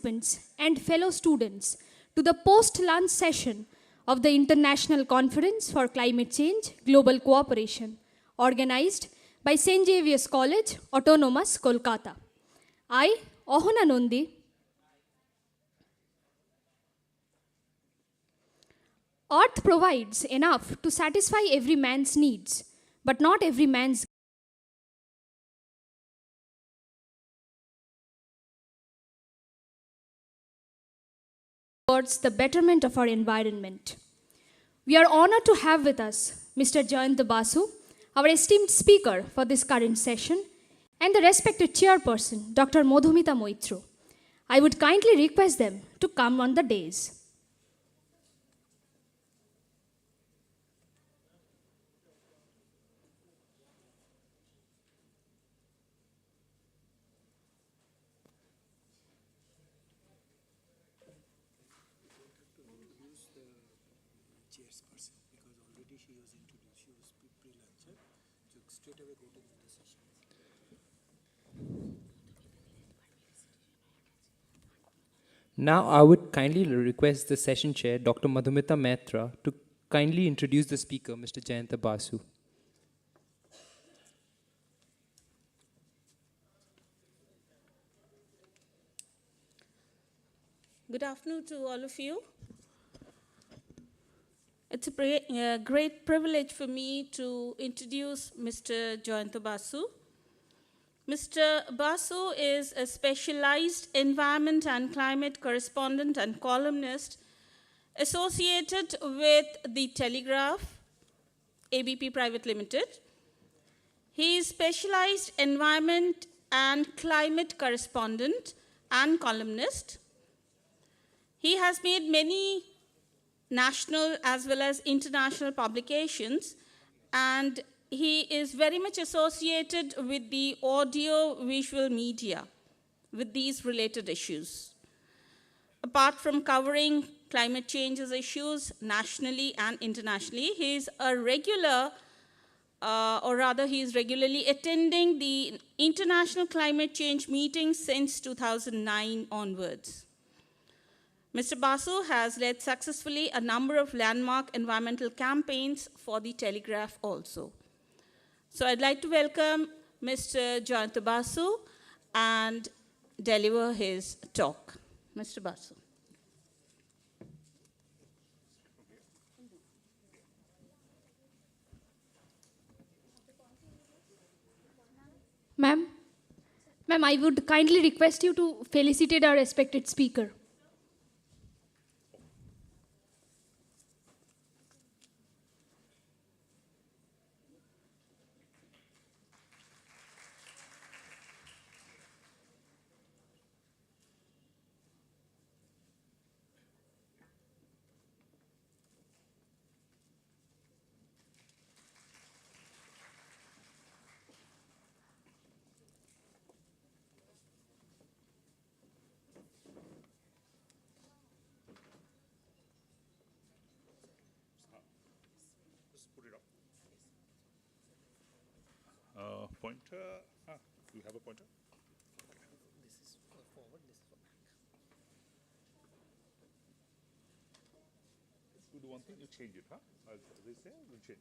participants and fellow students to the post-lunch session of the International Conference for Climate Change Global Cooperation, organized by St. Xavier's College, Autonomous, Kolkata. I, Ohana Nondi, Earth provides enough to satisfy every man's needs, but not every man's towards the betterment of our environment. We are honored to have with us Mr. Jayanta Basu, our esteemed speaker for this current session, and the respected chairperson, Dr. Madhumita Moitro. I would kindly request them to come on the dais. Now I would kindly request the session chair, Dr. Madhumita Moitro, to kindly introduce the speaker, Mr. Jayanta Basu. Good afternoon to all of you. It's a great privilege for me to introduce Mr. Jayanta Basu. Mr. Basu is a specialized environment and climate correspondent and columnist associated with The Telegraph, ABP Private Limited. He is specialized environment and climate correspondent and columnist. He has made many national as well as international publications, and he is very much associated with the audio-visual media with these related issues. Apart from covering climate change issues nationally and internationally, he is a regular, he is regularly attending the international climate change meetings since 2009 onwards. Mr. Basu has led successfully a number of landmark environmental campaigns for the Telegraph also. So I'd like to welcome Mr. Jayanta Basu and deliver his talk. Mr. Basu. Ma'am, I would kindly request you to felicitate our respected speaker. Pointer. Do you have a pointer? Okay. This is for forward, this is for back. You do one thing, you change it, huh? As they say, we'll change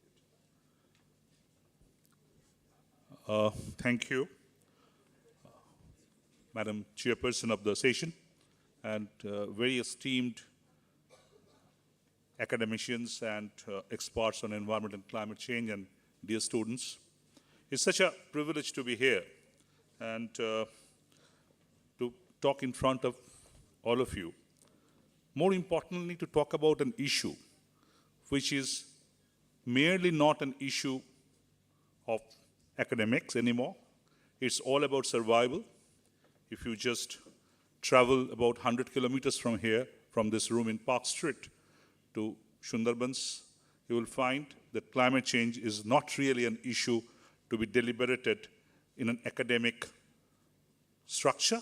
it. Thank you, Madam Chairperson of the session, and very esteemed academicians and experts on environment and climate change, and dear students. It's such a privilege to be here and to talk in front of all of you. More importantly, to talk about an issue which is merely not an issue of academics anymore. It's all about survival. If you just travel about 100 kilometers from here, from this room in Park Street to Sundarbone, you will find that climate change is not really an issue to be deliberated in an academic structure.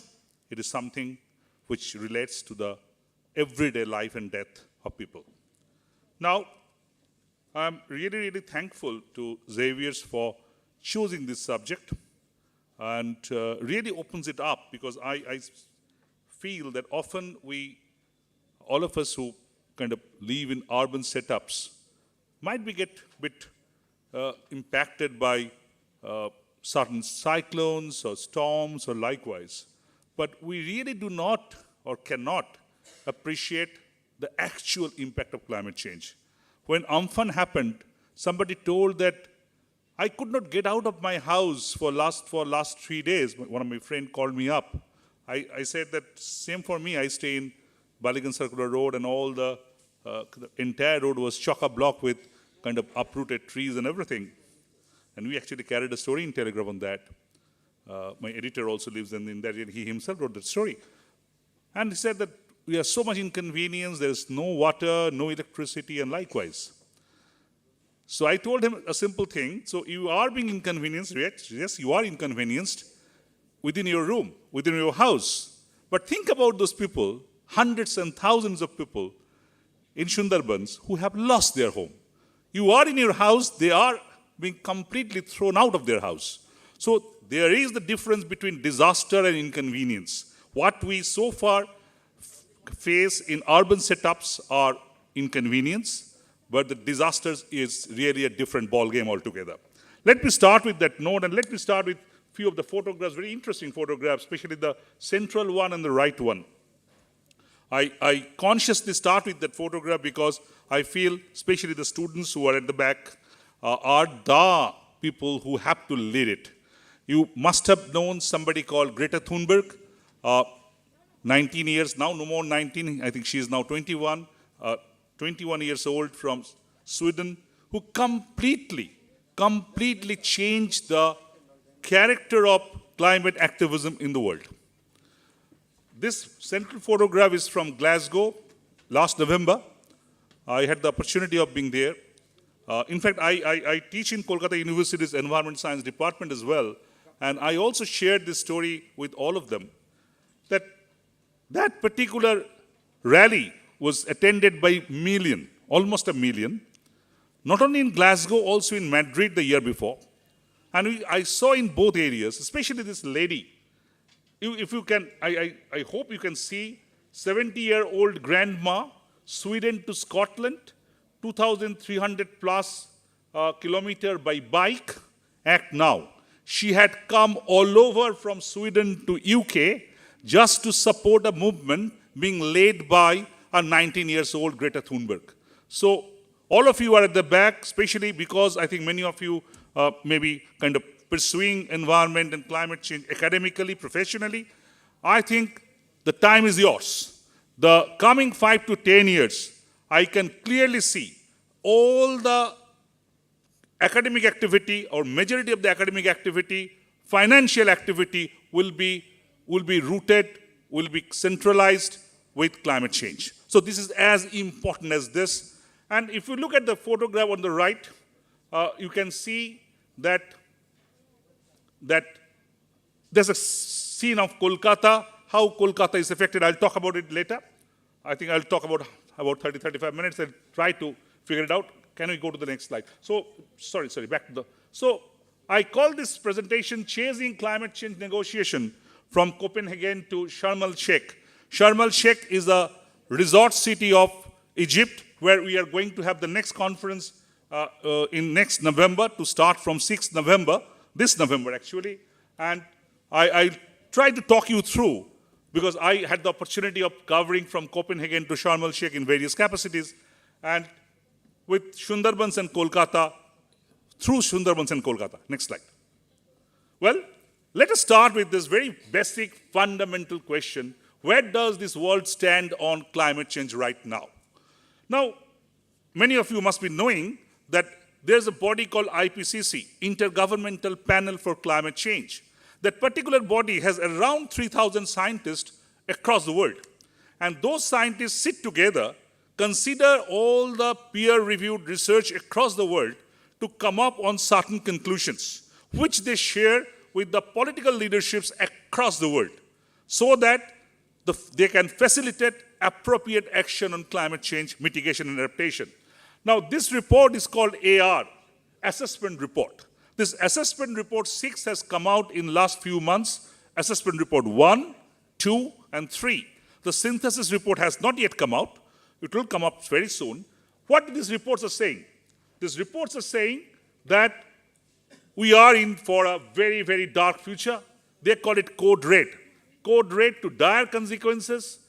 It is something which relates to the everyday life and death of people. Now, I'm really, really thankful to Xavier's for choosing this subject, and really opens it up, because I feel that often all of us who kind of live in urban setups, might be get a bit impacted by certain cyclones or storms or likewise. But we really do not or cannot appreciate the actual impact of climate change. When Amphan happened, somebody told that I could not get out of my house for last 3 days. One of my friends called me up. I said that same for me. I stay in Baligan Circular Road, and all the entire road was chock-a-block with kind of uprooted trees and everything. And we actually carried a story in Telegraph on that. My editor also lives in that, and he himself wrote that story. And he said that we are so much inconvenienced, there's no water, no electricity, and likewise. So I told him a simple thing. So you are being inconvenienced, yes, you are inconvenienced within your room, within your house. But think about those people, hundreds and thousands of people in Sundarbone who have lost their home. You are in your house, they are being completely thrown out of their house. So there is the difference between disaster and inconvenience. What we so far face in urban setups are inconvenience, but the disasters is really a different ballgame altogether. Let me start with that note, and let me start with a few of the photographs, very interesting photographs, especially the central one and the right one. I consciously start with that photograph because I feel, especially the students who are at the back, are the people who have to lead it. You must have known somebody called Greta Thunberg, 19 years now, no more 19, I think she is now 21, 21 years old from Sweden, who completely changed the character of climate activism in the world. This central photograph is from Glasgow last November. I had the opportunity of being there. In fact, I teach in Kolkata University's Environment Science Department as well, and I also shared this story with all of them, that particular rally was attended by almost a million, not only in Glasgow, also in Madrid the year before. And I saw in both areas, especially this lady, if you can, I hope you can see 70-year-old grandma, Sweden to Scotland, 2,300 plus kilometer by bike, act now. She had come all over from Sweden to UK just to support a movement being led by a 19 years old Greta Thunberg. So all of you are at the back, especially because I think many of you may be kind of pursuing environment and climate change academically, professionally. I think the time is yours. The coming 5 to 10 years, I can clearly see all the academic activity, or majority of the academic activity, financial activity will be rooted, will be centralized with climate change. So this is as important as this. And if you look at the photograph on the right, you can see that there's a scene of Kolkata, how Kolkata is affected. I'll talk about it later. I think I'll talk about 30, 35 minutes and try to figure it out. Can we go to the next slide? So, sorry, back to the... So, I call this presentation Chasing Climate Change Negotiation from Copenhagen to Sharm el-Sheikh. Sharm el-Sheikh is a resort city of Egypt, where we are going to have the next conference in next November, to start from 6th November, this November actually. And I tried to talk you through, because I had the opportunity of covering from Copenhagen to Sharm el-Sheikh in various capacities, and with Sundarbone and Kolkata, through Sundarbone and Kolkata. Next slide. Well, let us start with this very basic, fundamental question. Where does this world stand on climate change right now? Now, many of you must be knowing that there's a body called IPCC, Intergovernmental Panel for Climate Change. That particular body has around 3,000 scientists across the world. And those scientists sit together, consider all the peer-reviewed research across the world to come up on certain conclusions, which they share with the political leaderships across the world, so that they can facilitate appropriate action on climate change mitigation and adaptation. Now, this report is called AR, Assessment Report. This Assessment Report 6 has come out in last few months, Assessment Report 1, 2, and 3. The synthesis report has not yet come out. It will come up very soon. What these reports are saying? These reports are saying that we are in for a very, very dark future. They call it code red. Code red to dire consequences.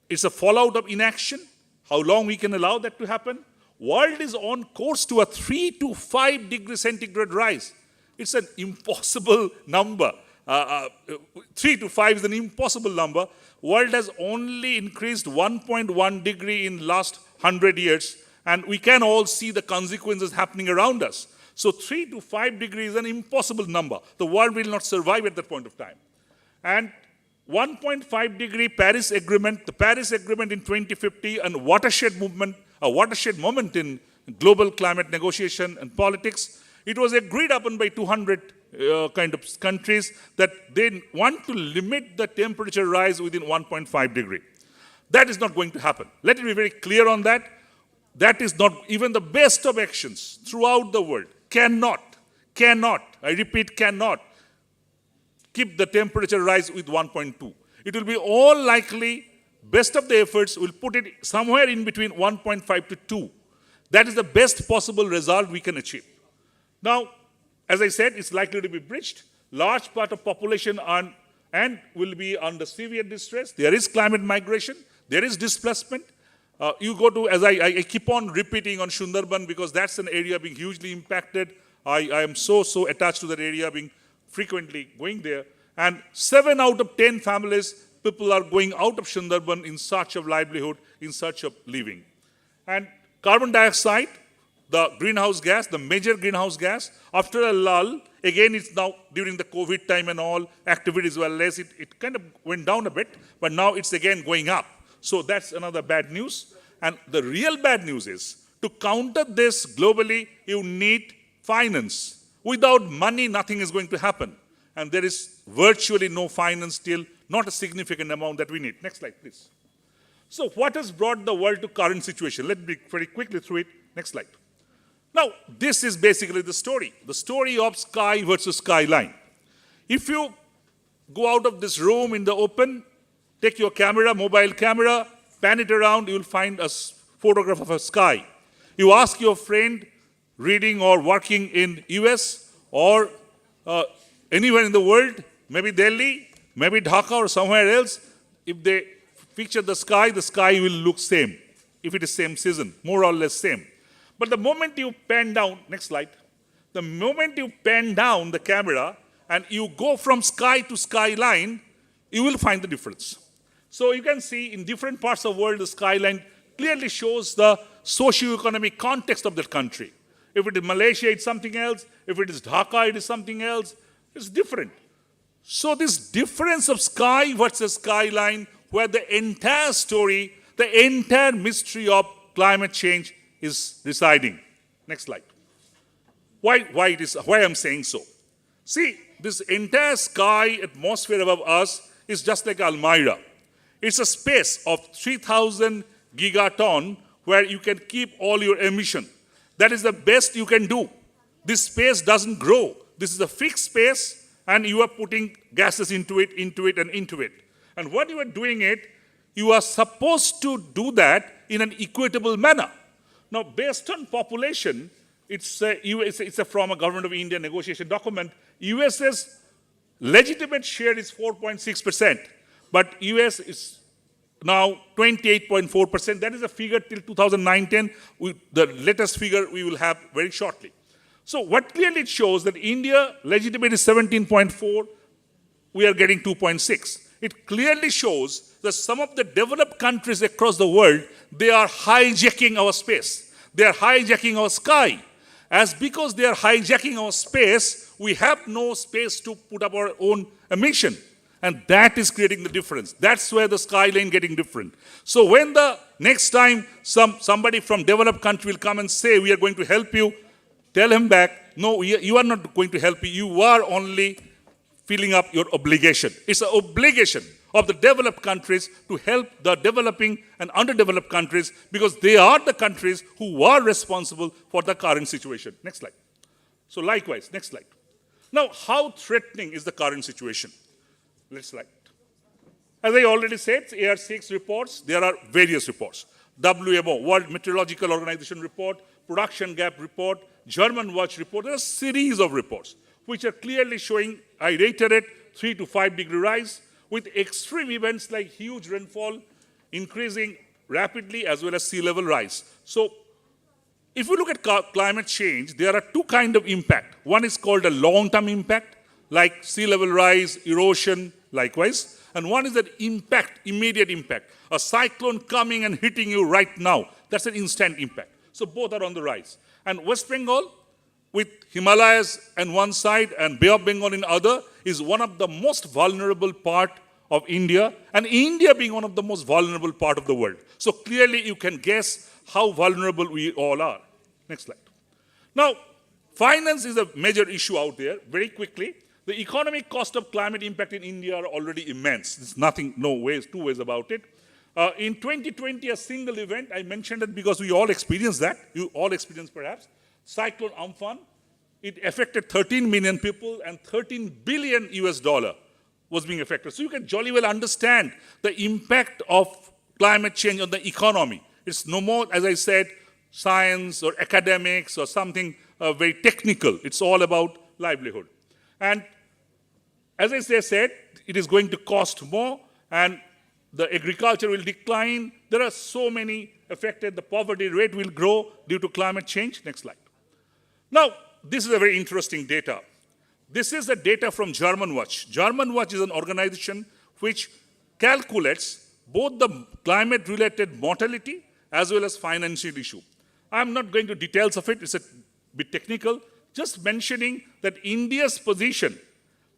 It's a fallout of inaction. How long we can allow that to happen? World is on course to a 3 to 5 degree centigrade rise. It's an impossible number. 3 to 5 is an impossible number. World has only increased 1.1 degree in last 100 years, and we can all see the consequences happening around us. So 3 to 5 degrees is an impossible number. The world will not survive at that point of time. And 1.5 degree Paris Agreement, the Paris Agreement in 2050, and watershed movement, a watershed moment in global climate negotiation and politics. It was agreed upon by 200 kind of countries that they want to limit the temperature rise within 1.5 degree. That is not going to happen. Let me be very clear on that. That is not, even the best of actions throughout the world cannot, I repeat, cannot keep the temperature rise with 1.2. It will be all likely, best of the efforts will put it somewhere in between 1.5 to 2. That is the best possible result we can achieve. Now, as I said, it's likely to be breached. Large part of population will be under severe distress. There is climate migration. There is displacement. You go to, as I keep on repeating on Sundarbone, because that's an area being hugely impacted. I am so attached to that area, being frequently going there. And 7 out of 10 families, people are going out of Sundarbone in search of livelihood, in search of living. And carbon dioxide, the greenhouse gas, the major greenhouse gas, after a lull, again it's now during the COVID time and all, activities were less, it kind of went down a bit, but now it's again going up. So that's another bad news. And the real bad news is, to counter this globally, you need finance. Without money, nothing is going to happen. And there is virtually no finance still, not a significant amount that we need. Next slide, please. So what has brought the world to current situation? Let me very quickly through it. Next slide. Now, this is basically the story of sky versus skyline. If you go out of this room in the open, take your camera, mobile camera, pan it around, you will find a photograph of a sky. You ask your friend reading or working in US or anywhere in the world, maybe Delhi, maybe Dhaka or somewhere else, if they picture the sky will look same. If it is same season, more or less same. But the moment you pan down, next slide, the moment you pan down the camera and you go from sky to skyline, you will find the difference. So you can see in different parts of the world, the skyline clearly shows the socio-economic context of that country. If it is Malaysia, it's something else. If it is Dhaka, it is something else. It's different. So this difference of sky versus skyline, where the entire story, the entire mystery of climate change is residing. Next slide. Why I'm saying so? See, this entire sky atmosphere above us is just like Almira. It's a space of 3,000 gigaton where you can keep all your emission. That is the best you can do. This space doesn't grow. This is a fixed space, and you are putting gases into it. And when you are doing it, you are supposed to do that in an equitable manner. Now, based on population, it's from a Government of India negotiation document. US's legitimate share is 4.6%, but US is now 28.4%. That is a figure till 2019. The latest figure we will have very shortly. So what clearly it shows that India legitimate is 17.4, we are getting 2.6. It clearly shows that some of the developed countries across the world, they are hijacking our space. They are hijacking our sky. Because they are hijacking our space, we have no space to put up our own emission. And that is creating the difference. That's where the skyline getting different. So when the next time somebody from developed country will come and say, we are going to help you, tell him back, no, you are not going to help you. You are only filling up your obligation. It's an obligation of the developed countries to help the developing and underdeveloped countries, because they are the countries who are responsible for the current situation. Next slide. So likewise, next slide. Now, how threatening is the current situation? Next slide. As I already said, AR6 reports, there are various reports. WMO, World Meteorological Organization report, Production Gap report, German Watch report. There are a series of reports which are clearly showing, I reiterate, 3 to 5 degree rise with extreme events like huge rainfall increasing rapidly as well as sea level rise. So if we look at climate change, there are two kinds of impact. One is called a long-term impact, like sea level rise, erosion, likewise. And one is that impact, immediate impact. A cyclone coming and hitting you right now. That's an instant impact. So both are on the rise. And West Bengal, with Himalayas on one side and Bay of Bengal in other, is one of the most vulnerable part of India, and India being one of the most vulnerable part of the world. So clearly you can guess how vulnerable we all are. Next slide. Now, finance is a major issue out there. Very quickly, the economic cost of climate impact in India are already immense. There's nothing, two ways about it. In 2020, a single event, I mentioned it because we all experienced that. You all experienced perhaps. Cyclone Amphan. It affected 13 million people and 13 billion US dollar was being affected. So you can jolly well understand the impact of climate change on the economy. It's no more, as I said, science or academics or something very technical. It's all about livelihood. And as I said, it is going to cost more and the agriculture will decline. There are so many affected. The poverty rate will grow due to climate change. Next slide. Now, this is a very interesting data. This is the data from German Watch. German Watch is an organization which calculates both the climate-related mortality as well as financial issue. I'm not going to details of it. It's a bit technical. Just mentioning that India's position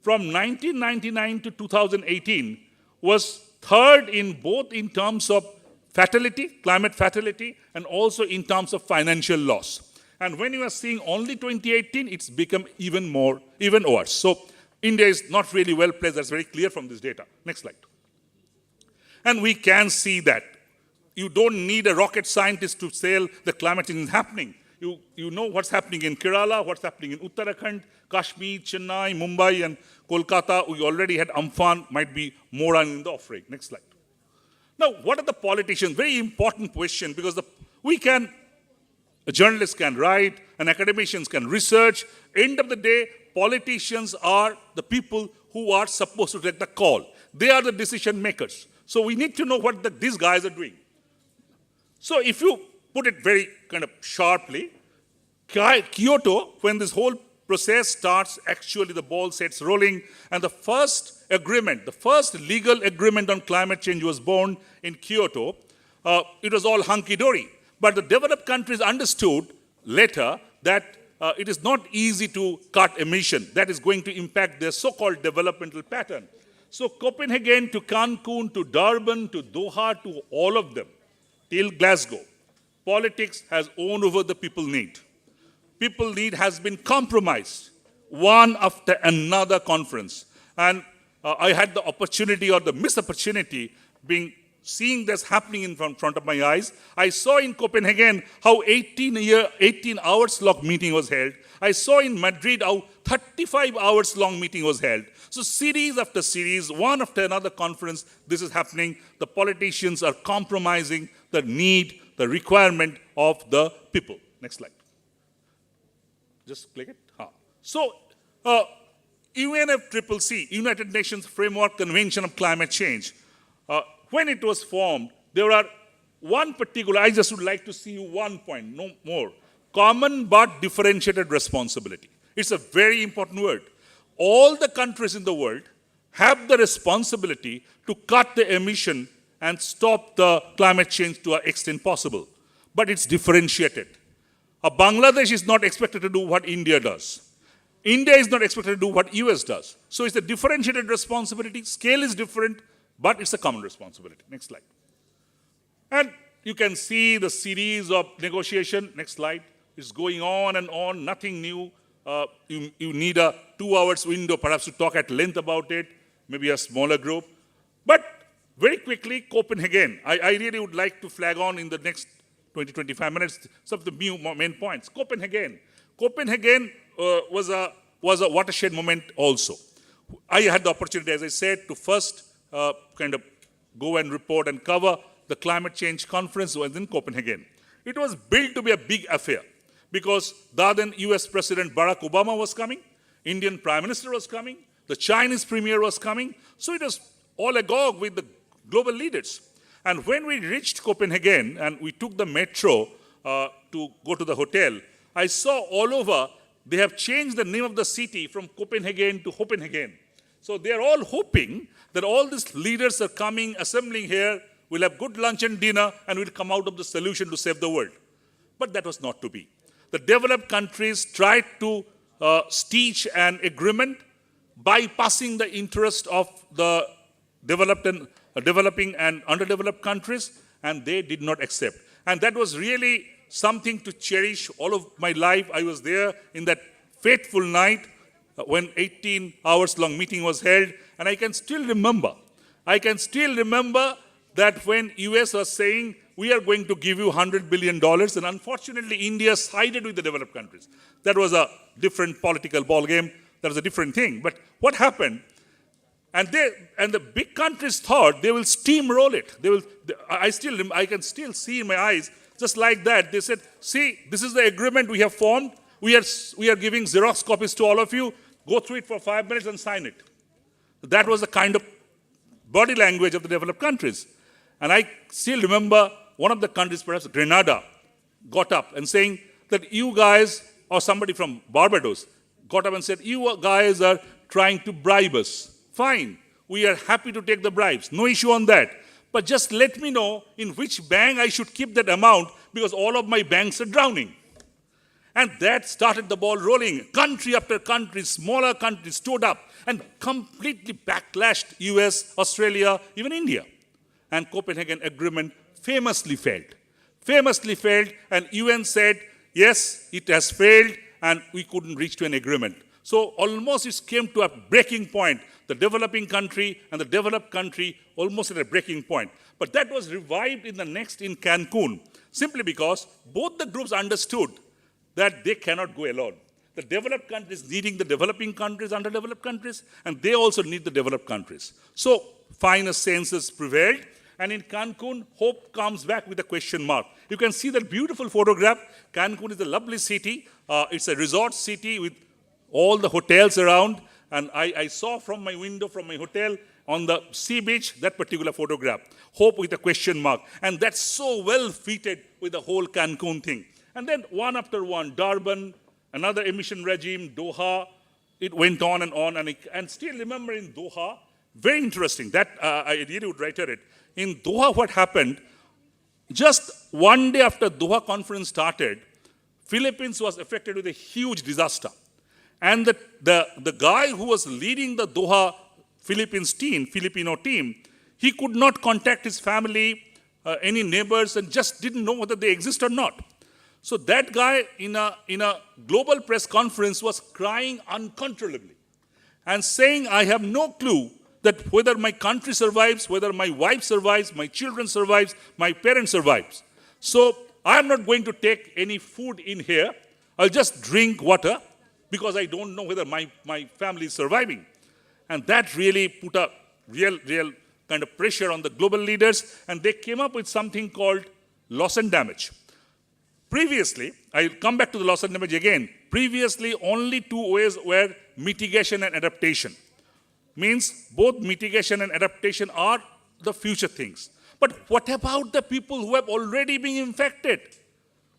from 1999 to 2018 was third in both in terms of fatality, climate fatality, and also in terms of financial loss. And when you are seeing only 2018, it's become even worse. So India is not really well placed. That's very clear from this data. Next slide. And we can see that. You don't need a rocket scientist to say the climate change is happening. You know what's happening in Kerala, what's happening in Uttarakhand, Kashmir, Chennai, Mumbai, and Kolkata. We already had Amphan, might be more in the offering. Next slide. Now, what are the politicians? Very important question because a journalist can write, and academicians can research. End of the day, politicians are the people who are supposed to take the call. They are the decision makers. So we need to know what these guys are doing. So if you put it very kind of sharply, Kyoto, when this whole process starts, actually the ball sets rolling, and the first agreement, the first legal agreement on climate change was born in Kyoto. It was all hunky-dory. But the developed countries understood later that it is not easy to cut emission. That is going to impact their so-called developmental pattern. So Copenhagen to Cancun to Durban to Doha to all of them, till Glasgow, politics has owned over the people need. People need has been compromised one after another conference. And I had the opportunity or the missed opportunity seeing this happening in front of my eyes. I saw in Copenhagen how 18 hours long meeting was held. I saw in Madrid how 35 hours long meeting was held. So series after series, one after another conference, this is happening. The politicians are compromising the need, the requirement of the people. Next slide. Just click it. So, UNFCCC, United Nations Framework Convention of Climate Change, when it was formed, there are one particular, I just would like to see one point, no more. Common but differentiated responsibility. It's a very important word. All the countries in the world have the responsibility to cut the emission and stop the climate change to an extent possible. But it's differentiated. Bangladesh is not expected to do what India does. India is not expected to do what US does. So it's a differentiated responsibility. Scale is different, but it's a common responsibility. Next slide. And you can see the series of negotiation. Next slide. It's going on and on, nothing new. You need a 2 hours window perhaps to talk at length about it, maybe a smaller group. But very quickly, Copenhagen. I really would like to flag on in the next 20-25 minutes some of the main points. Copenhagen. Copenhagen was a watershed moment also. I had the opportunity, as I said, to first kind of go and report and cover the climate change conference was in Copenhagen. It was built to be a big affair because the then US President Barack Obama was coming, Indian Prime Minister was coming, the Chinese Premier was coming. So it was all agog with the global leaders. And when we reached Copenhagen and we took the metro to go to the hotel, I saw all over they have changed the name of the city from Copenhagen to Copenhagen. So they are all hoping that all these leaders are coming, assembling here, we'll have good lunch and dinner, and we'll come out of the solution to save the world. But that was not to be. The developed countries tried to stitch an agreement bypassing the interest of the developing and underdeveloped countries, and they did not accept. And that was really something to cherish all of my life. I was there in that fateful night when 18 hours long meeting was held, and I can still remember that when US was saying, we are going to give you $100 billion, and unfortunately India sided with the developed countries. That was a different political ballgame. That was a different thing. But what happened? And the big countries thought they will steamroll it. I can still see in my eyes, just like that. They said, see, this is the agreement we have formed. We are giving Xerox copies to all of you. Go through it for 5 minutes and sign it. That was the kind of body language of the developed countries. And I still remember one of the countries, perhaps Grenada, got up and saying that you guys, or somebody from Barbados, got up and said, you guys are trying to bribe us. Fine, we are happy to take the bribes. No issue on that. But just let me know in which bank I should keep that amount because all of my banks are drowning. And that started the ball rolling. Country after country, smaller countries stood up and completely backlashed US, Australia, even India. And Copenhagen Agreement famously failed. And UN said, yes, it has failed and we couldn't reach to an agreement. So almost it came to a breaking point. The developing country and the developed country almost at a breaking point. But that was revived in Cancun, simply because both the groups understood that they cannot go alone. The developed countries needing the developing countries, underdeveloped countries, and they also need the developed countries. So finer senses prevailed, and in Cancun, hope comes back with a question mark. You can see that beautiful photograph. Cancun is a lovely city. It's a resort city with all the hotels around, and I saw from my window, from my hotel, on the sea beach, that particular photograph. Hope with a question mark. And that's so well fitted with the whole Cancun thing. And then one after one, Durban, another emission regime, Doha, it went on, and still remember in Doha, very interesting, that I really would reiterate. In Doha, what happened, just one day after Doha conference started, Philippines was affected with a huge disaster. And the guy who was leading the Doha Filipino team, he could not contact his family, any neighbors, and just didn't know whether they exist or not. So that guy in a global press conference was crying uncontrollably and saying, I have no clue that whether my country survives, whether my wife survives, my children survives, my parents survives. So I'm not going to take any food in here. I'll just drink water because I don't know whether my family is surviving. And that really put a real kind of pressure on the global leaders, and they came up with something called loss and damage. Previously, I'll come back to the loss and damage again. Previously, only two ways were mitigation and adaptation. Means both mitigation and adaptation are the future things. But what about the people who have already been infected?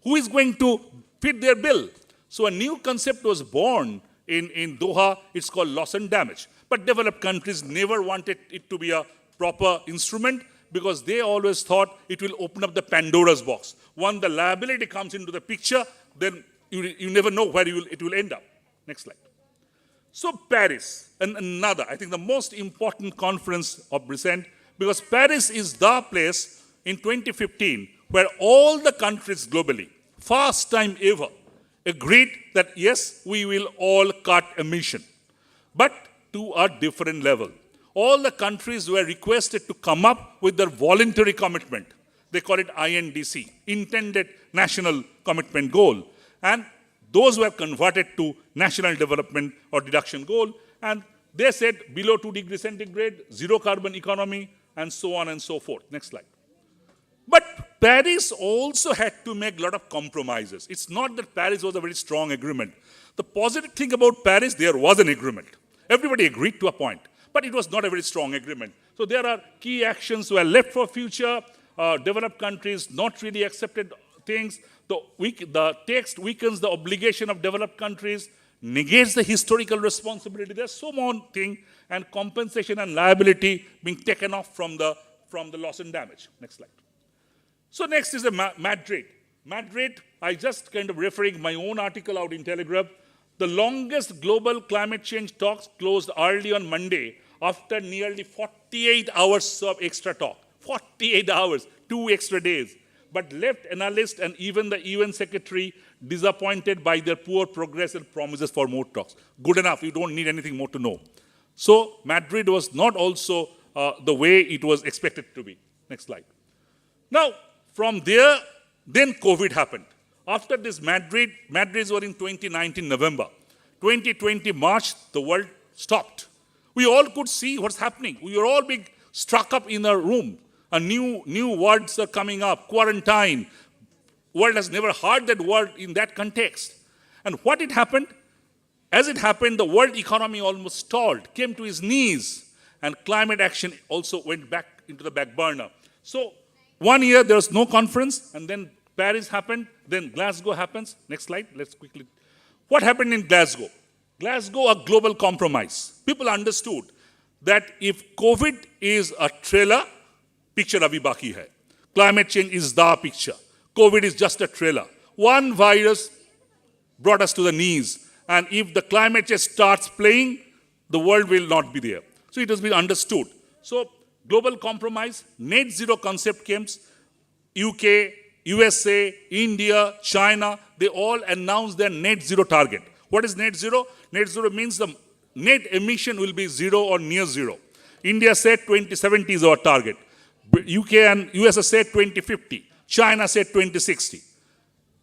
Who is going to fit their bill? So a new concept was born in Doha. It's called loss and damage. But developed countries never wanted it to be a proper instrument because they always thought it will open up the Pandora's box. Once the liability comes into the picture, then you never know where it will end up. Next slide. So Paris, and another, I think the most important conference of recent, because Paris is the place in 2015 where all the countries globally, first time ever, agreed that yes, we will all cut emission, but to a different level. All the countries were requested to come up with their voluntary commitment. They call it INDC, Intended National Commitment Goal. And those were converted to National Development or Reduction Goal. And they said below 2 degrees centigrade, zero carbon economy, and so on and so forth. Next slide. But Paris also had to make a lot of compromises. It's not that Paris was a very strong agreement. The positive thing about Paris, there was an agreement. Everybody agreed to a point, but it was not a very strong agreement. So there are key actions were left for future. Developed countries not really accepted things. The text weakens the obligation of developed countries, negates the historical responsibility. There's so many things, and compensation and liability being taken off from the loss and damage. Next slide. So next is Madrid. Madrid, I just kind of referring my own article out in Telegraph. The longest global climate change talks closed early on Monday after nearly 48 hours of extra talk. 48 hours, 2 extra days. But left analysts and even the UN secretary disappointed by their poor progress and promises for more talks. Good enough, you don't need anything more to know. So Madrid was not also the way it was expected to be. Next slide. Now, from there, then COVID happened. After this Madrid was in 2019 November. 2020 March, the world stopped. We all could see what's happening. We were all being struck up in a room. New words are coming up. Quarantine. World has never heard that word in that context. And what it happened? As it happened, the world economy almost stalled, came to its knees, and climate action also went back into the back burner. So 1 year there was no conference, and then Paris happened, then Glasgow happens. Next slide, let's quickly. What happened in Glasgow? Glasgow, a global compromise. People understood that if COVID is a trailer, picture abhi baki hai. Climate change is the picture. COVID is just a trailer. One virus brought us to the knees. And if the climate change starts playing, the world will not be there. So it has been understood. So global compromise, net zero concept came. UK, USA, India, China, they all announced their net zero target. What is net zero? Net zero means the net emission will be zero or near zero. India said 2070 is our target. UK and USA said 2050. China said 2060.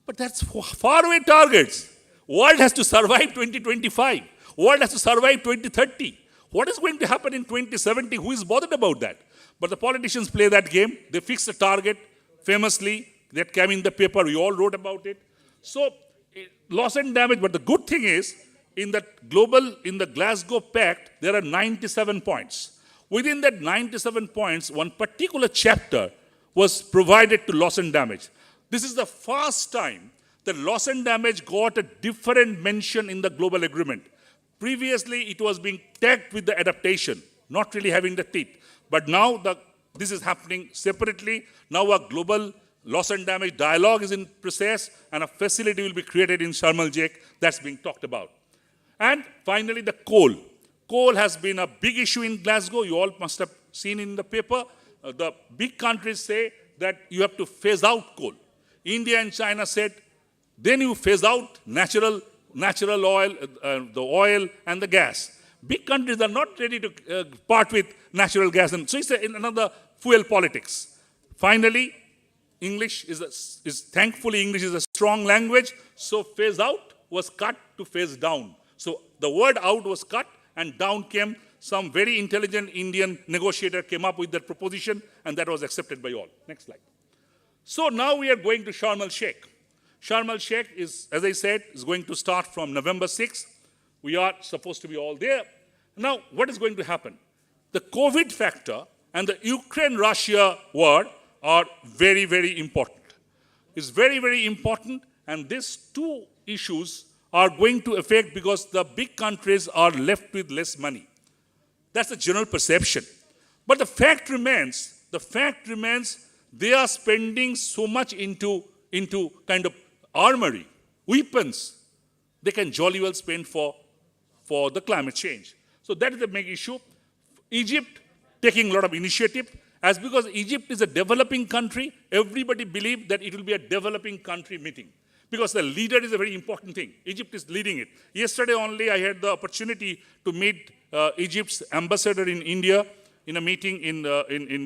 But that's far away targets. World has to survive 2025. World has to survive 2030. What is going to happen in 2070? Who is bothered about that? But the politicians play that game. They fix the target famously. That came in the paper. We all wrote about it. So loss and damage. But the good thing is, in the Glasgow Pact, there are 97 points. Within that 97 points, one particular chapter was provided to loss and damage. This is the first time that loss and damage got a different mention in the global agreement. Previously, it was being tagged with the adaptation, not really having the teeth. But now this is happening separately. Now a global loss and damage dialogue is in process, and a facility will be created in Sharm el-Sheikh that's being talked about. And finally, the coal. Coal has been a big issue in Glasgow. You all must have seen in the paper. The big countries say that you have to phase out coal. India and China said, then you phase out natural oil, the oil and the gas. Big countries are not ready to part with natural gas. And so it's another fuel politics. Finally, thankfully English is a strong language. So phase out was cut to phase down. So the word out was cut and down came. Some very intelligent Indian negotiator came up with that proposition, and that was accepted by all. Next slide. So now we are going to Sharm el-Sheikh. Sharm el-Sheikh is, as I said, is going to start from November 6th. We are supposed to be all there. Now, what is going to happen? The COVID factor and the Ukraine-Russia war are very, very important. It's very, very important, and these two issues are going to affect because the big countries are left with less money. That's the general perception. But the fact remains they are spending so much into kind of armory, weapons, they can jolly well spend for the climate change. So that is the big issue. Egypt taking a lot of initiative. As because Egypt is a developing country, everybody believed that it will be a developing country meeting. Because the leader is a very important thing. Egypt is leading it. Yesterday only I had the opportunity to meet Egypt's ambassador in India in a meeting in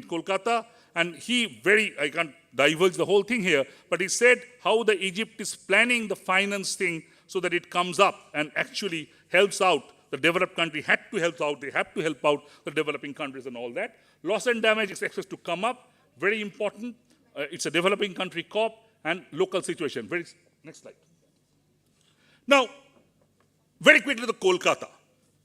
Kolkata. And I can't divulge the whole thing here, but he said how the Egypt is planning the finance thing so that it comes up and actually helps out The developed country had to help out. They have to help out the developing countries and all that. Loss and damage is expected to come up. Very important. It's a developing country COP and local situation. Next slide. Now, very quickly, the Kolkata.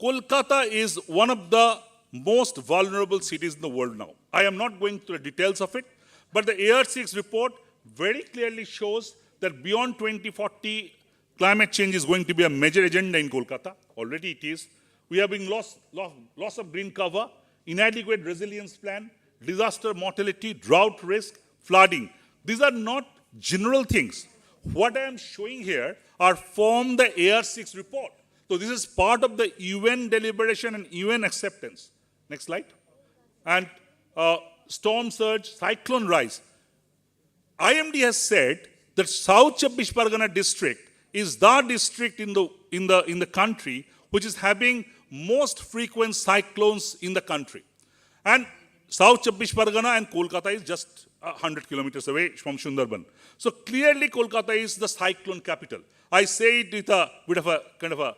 Kolkata is one of the most vulnerable cities in the world now. I am not going through the details of it, but the AR6 report very clearly shows that beyond 2040, climate change is going to be a major agenda in Kolkata. Already it is. We are being loss of green cover, inadequate resilience plan, disaster mortality, drought risk, flooding. These are not general things. What I am showing here are from the AR6 report. So this is part of the UN deliberation and UN acceptance. Next slide. And storm surge, cyclone rise. IMD has said that South Chabbish Pargana district is the district in the country which is having most frequent cyclones in the country. And South Chabbish Pargana and Kolkata is just 100 kilometers away from Sundarbone. So clearly Kolkata is the cyclone capital. I say it with a bit of a kind of a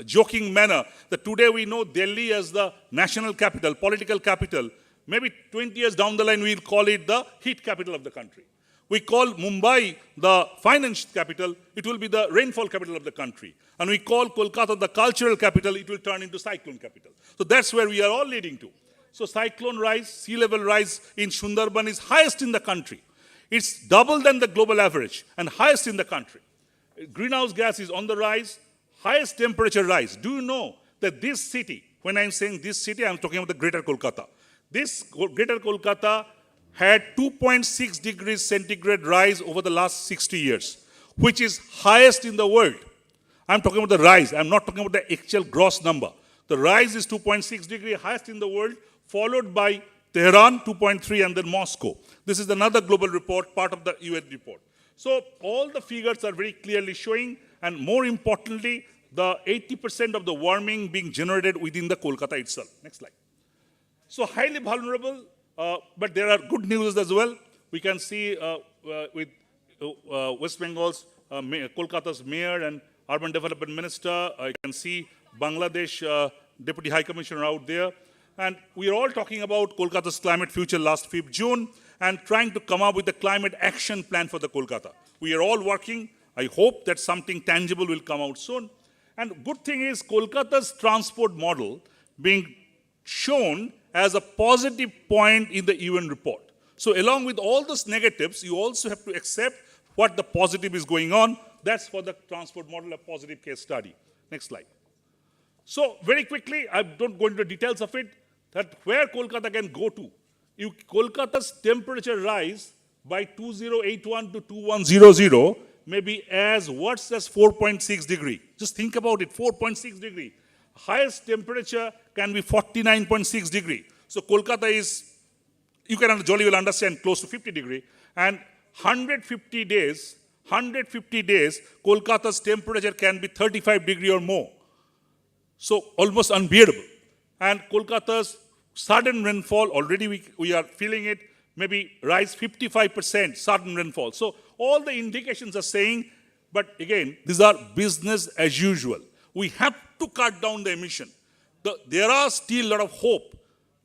joking manner that today we know Delhi as the national capital, political capital. Maybe 20 years down the line we'll call it the heat capital of the country. We call Mumbai the finance capital, it will be the rainfall capital of the country. And we call Kolkata the cultural capital, it will turn into cyclone capital. So that's where we are all leading to. So cyclone rise, sea level rise in Sundarbone is highest in the country. It's double than the global average and highest in the country. Greenhouse gas is on the rise, highest temperature rise. Do you know that this city, when I'm saying this city, I'm talking about the greater Kolkata. This greater Kolkata had 2.6 degrees centigrade rise over the last 60 years, which is highest in the world. I'm talking about the rise. I'm not talking about the actual gross number. The rise is 2.6 degrees, highest in the world, followed by Tehran, 2.3, and then Moscow. This is another global report, part of the UN report. So all the figures are very clearly showing, and more importantly, the 80% of the warming being generated within the Kolkata itself. Next slide. So highly vulnerable, but there are good news as well. We can see with West Bengal's, Kolkata's mayor and urban development minister. You can see Bangladesh Deputy High Commissioner out there. And we are all talking about Kolkata's climate future last 5th June and trying to come up with a climate action plan for the Kolkata. We are all working. I hope that something tangible will come out soon. And good thing is Kolkata's transport model being shown as a positive point in the UN report. So along with all those negatives, you also have to accept what the positive is going on. That's for the transport model, a positive case study. Next slide. So very quickly, I don't go into the details of it, that where Kolkata can go to. Kolkata's temperature rise by 2081 to 2100 may be as worse as 4.6 degree. Just think about it, 4.6 degree. Highest temperature can be 49.6 degree. So Kolkata is, you can jolly well understand, close to 50 degree. And 150 days, Kolkata's temperature can be 35 degree or more. So almost unbearable. And Kolkata's sudden rainfall, already we are feeling it, maybe rise 55% sudden rainfall. So all the indications are saying, but again, these are business as usual. We have to cut down the emission. There are still a lot of hope.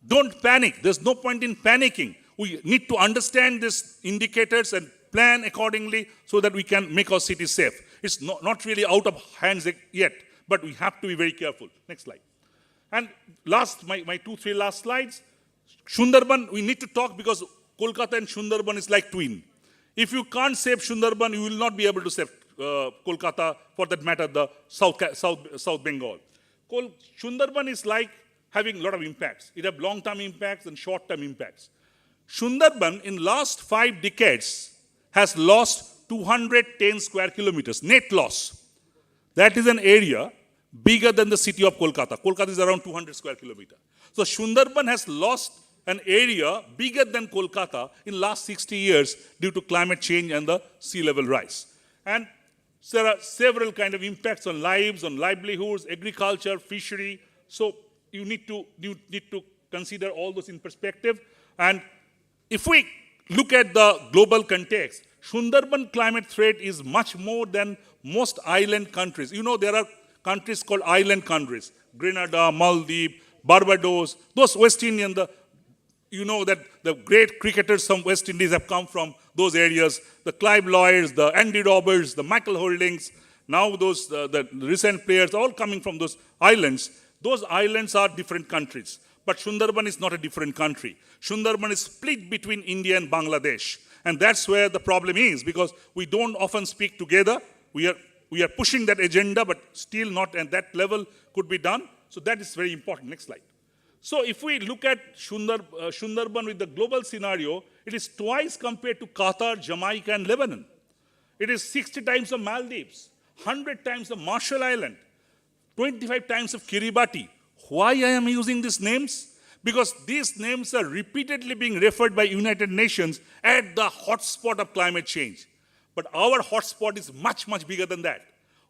Don't panic. There's no point in panicking. We need to understand these indicators and plan accordingly so that we can make our city safe. It's not really out of hands yet, but we have to be very careful. Next slide. And last, my 2-3 last slides. Sundarbone, we need to talk because Kolkata and Sundarbone is like twin. If you can't save Sundarbone, you will not be able to save Kolkata, for that matter, the South Bengal. Sundarbone is like having a lot of impacts. It has long-term impacts and short-term impacts. Sundarbone, in last 5 decades, has lost 210 square kilometers, net loss. That is an area bigger than the city of Kolkata. Kolkata is around 200 square kilometers. So Sundarbone has lost an area bigger than Kolkata in last 60 years due to climate change and the sea level rise. And there are several kind of impacts on lives, on livelihoods, agriculture, fishery. So you need to consider all those in perspective. And if we look at the global context, Sundarbone climate threat is much more than most island countries. You know, there are countries called island countries. Grenada, Maldives, Barbados, those West Indian, you know that the great cricketers from West Indies have come from those areas. The Clive Lloyds, the Andy Roberts, the Michael Holdings, now those the recent players, all coming from those islands. Those islands are different countries. But Sundarbone is not a different country. Sundarbone is split between India and Bangladesh. And that's where the problem is, because we don't often speak together. We are pushing that agenda, but still not at that level could be done. So that is very important. Next slide. So if we look at Sundarbone with the global scenario, it is twice compared to Qatar, Jamaica, and Lebanon. It is 60 times of Maldives, 100 times of Marshall Island, 25 times of Kiribati. Why I am using these names? Because these names are repeatedly being referred by United Nations at the hotspot of climate change. But our hotspot is much, much bigger than that.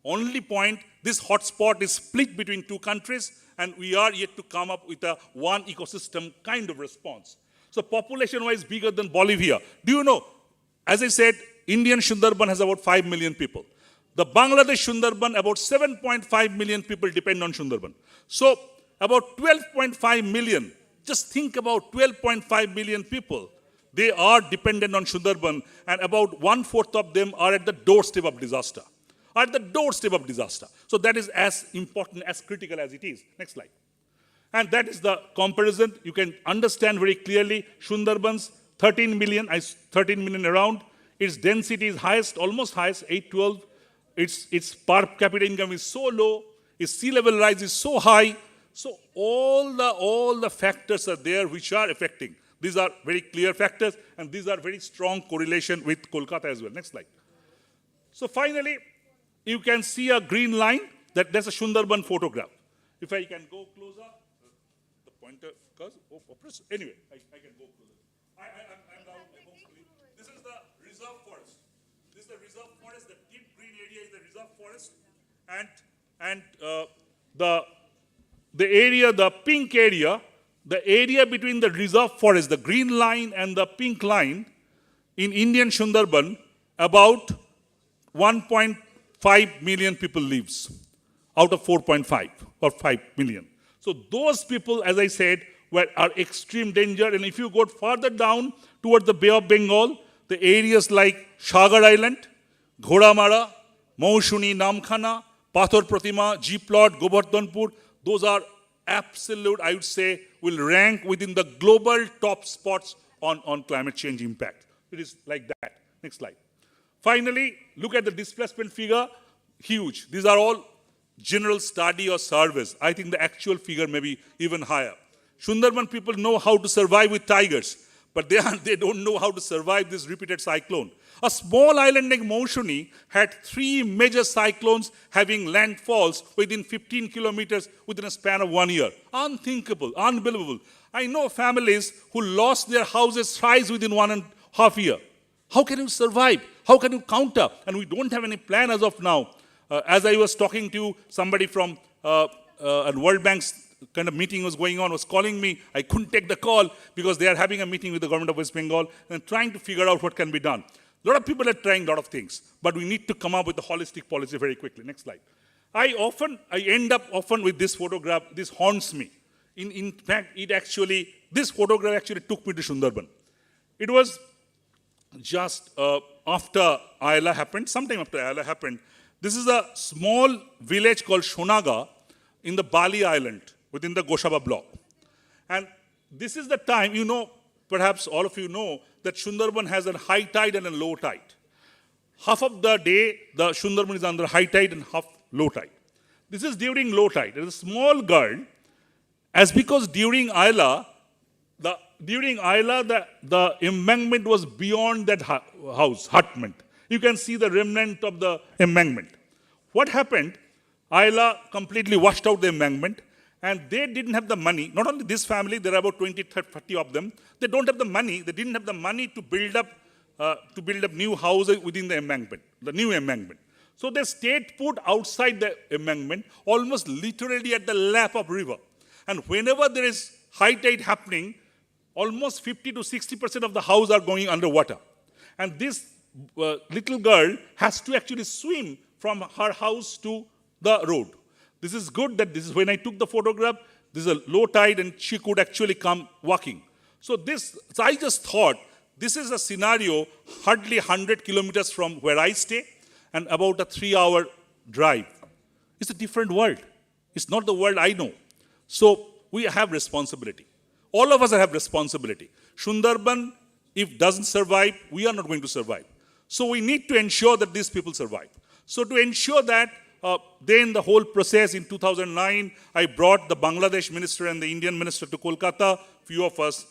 Only point, this hotspot is split between two countries, and we are yet to come up with a one ecosystem kind of response. So population-wise, bigger than Bolivia. Do you know, as I said, Indian Sundarbone has about 5 million people. The Bangladesh Sundarbone, about 7.5 million people depend on Sundarbone. So about 12.5 million, just think about 12.5 million people. They are dependent on Sundarbone, and about 1/4 of them are at the doorstep of disaster. At the doorstep of disaster. So that is as important, as critical as it is. Next slide. And that is the comparison. You can understand very clearly Sundarbone's 13 million around. Its density is highest, almost highest, 812. Its per capita income is so low. Its sea level rise is so high. So all the factors are there which are affecting. These are very clear factors, and these are very strong correlation with Kolkata as well. Next slide. So finally, you can see a green line. That's a Sundarbone photograph. If I can go closer, the pointer, anyway, I can go closer. I'm now, hopefully. This is the reserve forest. This is the reserve forest. The deep green area is the reserve forest. And the area, the pink area, the area between the reserve forest, the green line and the pink line in Indian Sundarbone, about 1.5 million people lives out of 4.5 or 5 million. So those people, as I said, are extreme danger. And if you go further down towards the Bay of Bengal, the areas like Sagar Island, Ghoramara, Maushuni, Namkhana, Pathor Pratima, G-Plot, Govardhanpur, those are absolute, I would say, will rank within the global top spots on climate change impact. It is like that. Next slide. Finally, look at the displacement figure, huge. These are all general study or surveys. I think the actual figure may be even higher. Sundarbone people know how to survive with tigers, but they don't know how to survive this repeated cyclone. A small island like Maushuni had 3 major cyclones having landfalls within 15 kilometers within a span of 1 year. Unthinkable, unbelievable. I know families who lost their houses thrice within 1.5 years. How can you survive? How can you counter? And we don't have any plan as of now. As I was talking to somebody from a World Bank's kind of meeting was going on, was calling me. I couldn't take the call because they are having a meeting with the government of West Bengal and trying to figure out what can be done. A lot of people are trying a lot of things, but we need to come up with a holistic policy very quickly. Next slide. I end up often with this photograph. This haunts me. In fact, this photograph actually took me to Sundarbone. It was just after Ayala happened, sometime after Ayala happened. This is a small village called Shonaga in the Bali Island within the Goshaba block. And this is the time, perhaps all of you know, that Sundarbone has a high tide and a low tide. Half of the day, the Sundarbone is under high tide and half low tide. This is during low tide. There's a small girl, because during Ayala, the embankment was beyond that hutment. You can see the remnant of the embankment. What happened? Ayala completely washed out the embankment, and they didn't have the money. Not only this family, there are about 20, 30 of them. They don't have the money. They didn't have the money to build up new houses within the embankment, the new embankment. So they stayed put outside the embankment, almost literally at the lap of river. And whenever there is high tide happening, almost 50 to 60% of the house are going underwater. And this little girl has to actually swim from her house to the road. This is good that this is when I took the photograph, this is a low tide and she could actually come walking. So I just thought, this is a scenario hardly 100 kilometers from where I stay and about a 3-hour drive. It's a different world. It's not the world I know. So we have responsibility. All of us have responsibility. Sundarbone, if doesn't survive, we are not going to survive. So we need to ensure that these people survive. So to ensure that, then the whole process in 2009, I brought the Bangladesh minister and the Indian minister to Kolkata. Few of us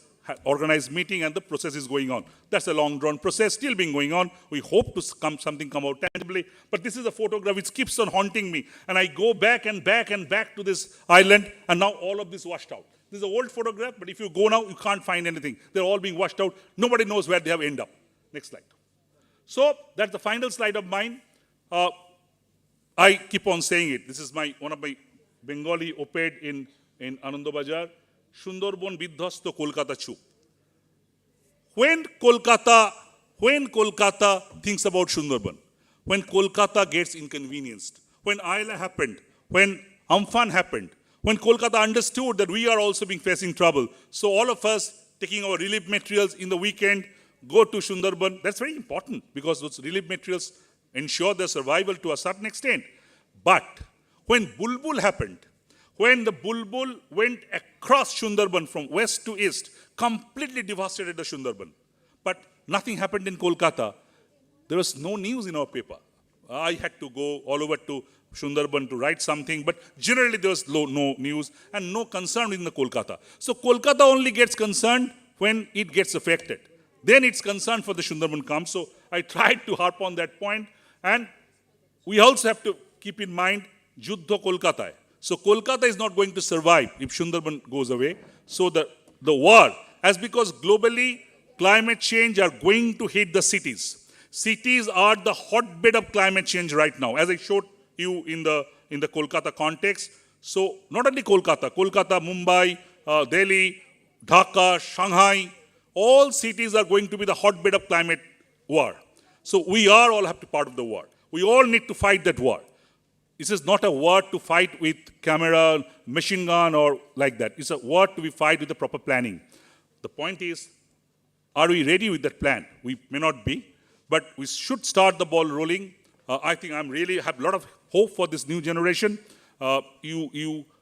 organized meeting and the process is going on. That's a long drawn process still being going on. We hope to something come out tangibly. But this is a photograph which keeps on haunting me. And I go back and back and back to this island and now all of this washed out. This is an old photograph, but if you go now, you can't find anything. They're all being washed out. Nobody knows where they have ended up. Next slide. So that's the final slide of mine. I keep on saying it. This is one of my Bengali op-ed in Anandabajar. Sundarbone Bidhosto Kolkata Chup. When Kolkata thinks about Sundarbone, when Kolkata gets inconvenienced, when Ayla happened, when Amphan happened, when Kolkata understood that we are also facing trouble, so all of us taking our relief materials in the weekend, go to Sundarbone. That's very important because those relief materials ensure their survival to a certain extent. But when Bulbul happened, when the Bulbul went across Sundarbone from west to east, completely devastated the Sundarbone. But nothing happened in Kolkata. There was no news in our paper. I had to go all over to Sundarbone to write something, but generally there was no news and no concern in the Kolkata. So Kolkata only gets concerned when it gets affected. Then it's concern for the Sundarbone comes. So I tried to harp on that point. And we also have to keep in mind, Juddha Kolkata. So Kolkata is not going to survive if Sundarbone goes away. So the war, as because globally climate change are going to hit the cities. Cities are the hotbed of climate change right now, as I showed you in the Kolkata context. So not only Kolkata, Mumbai, Delhi, Dhaka, Shanghai, all cities are going to be the hotbed of climate war. So we all have to be part of the war. We all need to fight that war. This is not a war to fight with camera, machine gun or like that. It's a war to be fight with the proper planning. The point is, are we ready with that plan? We may not be, but we should start the ball rolling. I think I really have a lot of hope for this new generation. As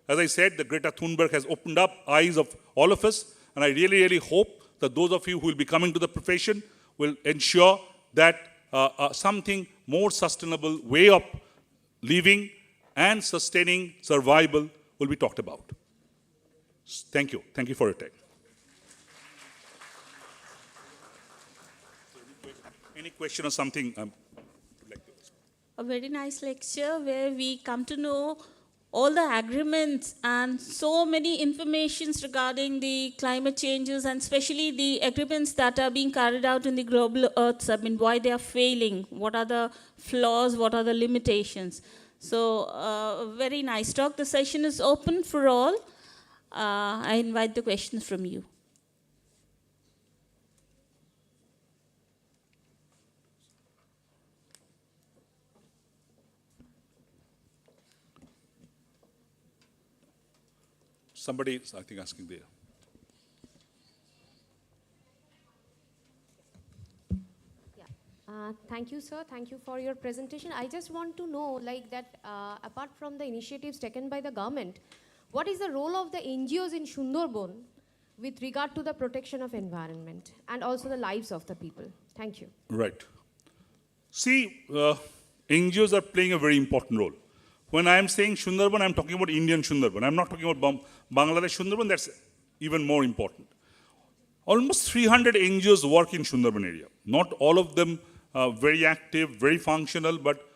I said, the Greta Thunberg has opened up eyes of all of us, and I really, really hope that those of you who will be coming to the profession will ensure that something more sustainable way of living and sustaining survival will be talked about. Thank you. Thank you for your time. Any question or something? A very nice lecture where we come to know all the agreements and so many informations regarding the climate changes and especially the agreements that are being carried out in the global earth. I mean, why they are failing, what are the flaws, what are the limitations. So, very nice talk. The session is open for all. I invite the questions from you. Somebody is, I think, asking there. Thank you, sir. Thank you for your presentation. I just want to know, like that, apart from the initiatives taken by the government, what is the role of the NGOs in Sundarbone with regard to the protection of environment and also the lives of the people? Thank you. Right. See, NGOs are playing a very important role. When I am saying Sundarbone, I'm talking about Indian Sundarbone. I'm not talking about Bangladesh Sundarbone. That's even more important. Almost 300 NGOs work in Sundarbone area. Not all of them very active, very functional, but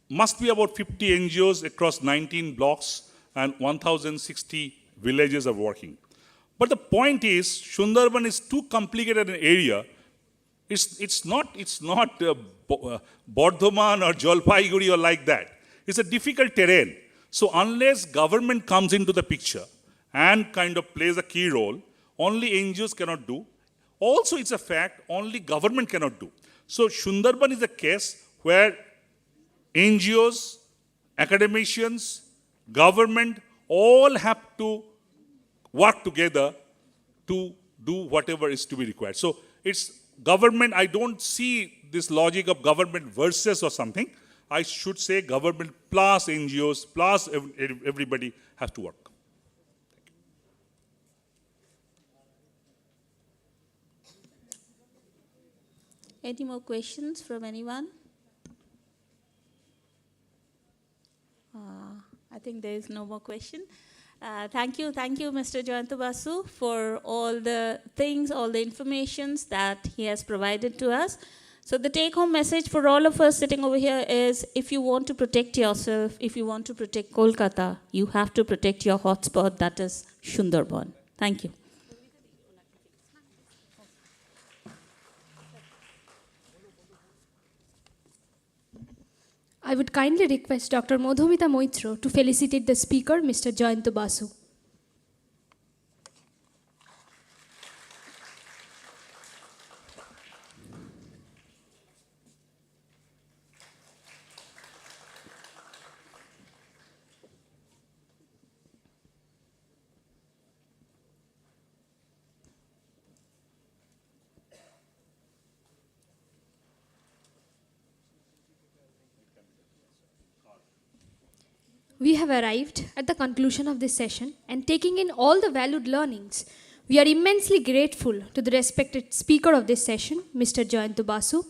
must be about 50 NGOs across 19 blocks and 1,060 villages are working. But the point is, Sundarbone is too complicated an area. It's not Bardhaman or Jalpaiguri or like that. It's a difficult terrain. So unless government comes into the picture and kind of plays a key role, only NGOs cannot do. Also, it's a fact, only government cannot do. So Sundarbone is a case where NGOs, academicians, government all have to work together to do whatever is to be required. So it's government, I don't see this logic of government versus or something. I should say government plus NGOs plus everybody has to work. Any more questions from anyone? I think there is no more question. Thank you, Mr. Jayanta Basu, for all the things, all the informations that he has provided to us. So the take-home message for all of us sitting over here is, if you want to protect yourself, if you want to protect Kolkata, you have to protect your hotspot, that is Sundarbone. Thank you. I would kindly request Dr. Madhumita Moitra to felicitate the speaker, Mr. Jayanta Basu. We have arrived at the conclusion of this session, and taking in all the valued learnings, we are immensely grateful to the respected speaker of this session, Mr. Jayanta Basu,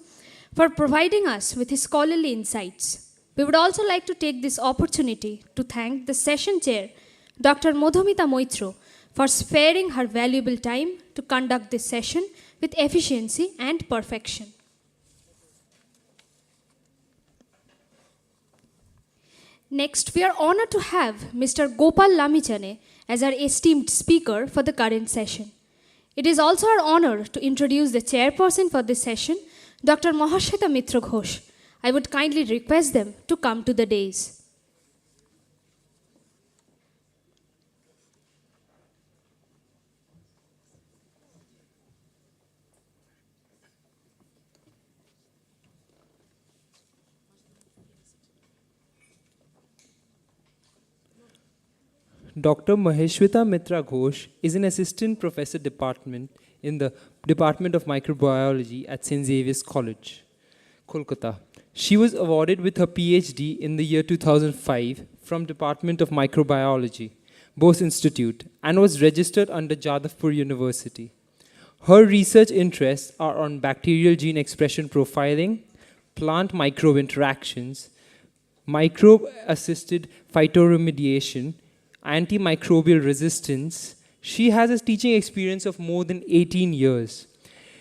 for providing us with his scholarly insights. We would also like to take this opportunity to thank the session chair, Dr. Madhumita Moitra, for sparing her valuable time to conduct this session with efficiency and perfection. Next, we are honored to have Mr. Gopal Lamichane as our esteemed speaker for the current session. It is also our honor to introduce the chairperson for this session, Dr. Mahashweta Mitra Ghosh. I would kindly request them to come to the dais. Dr. Maheshweta Mitra Ghosh is an assistant professor department in the Department of Microbiology at St. Xavier's College, Kolkata. She was awarded with her PhD in the year 2005 from Department of Microbiology, Bose Institute, and was registered under Jadavpur University. Her research interests are on bacterial gene expression profiling, plant-microbe interactions, microbe-assisted phytoremediation, antimicrobial resistance. She has a teaching experience of more than 18 years.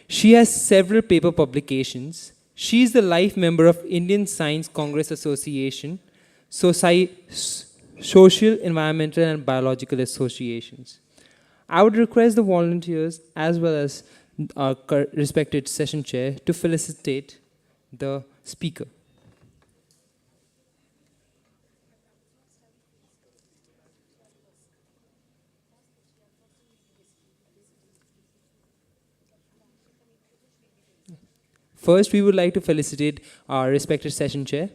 She has several paper publications. She is the life member of Indian Science Congress Association, Social, Environmental and Biological Associations. I would request the volunteers as well as our respected session chair to felicitate the speaker. First, we would like to felicitate our respected session chair.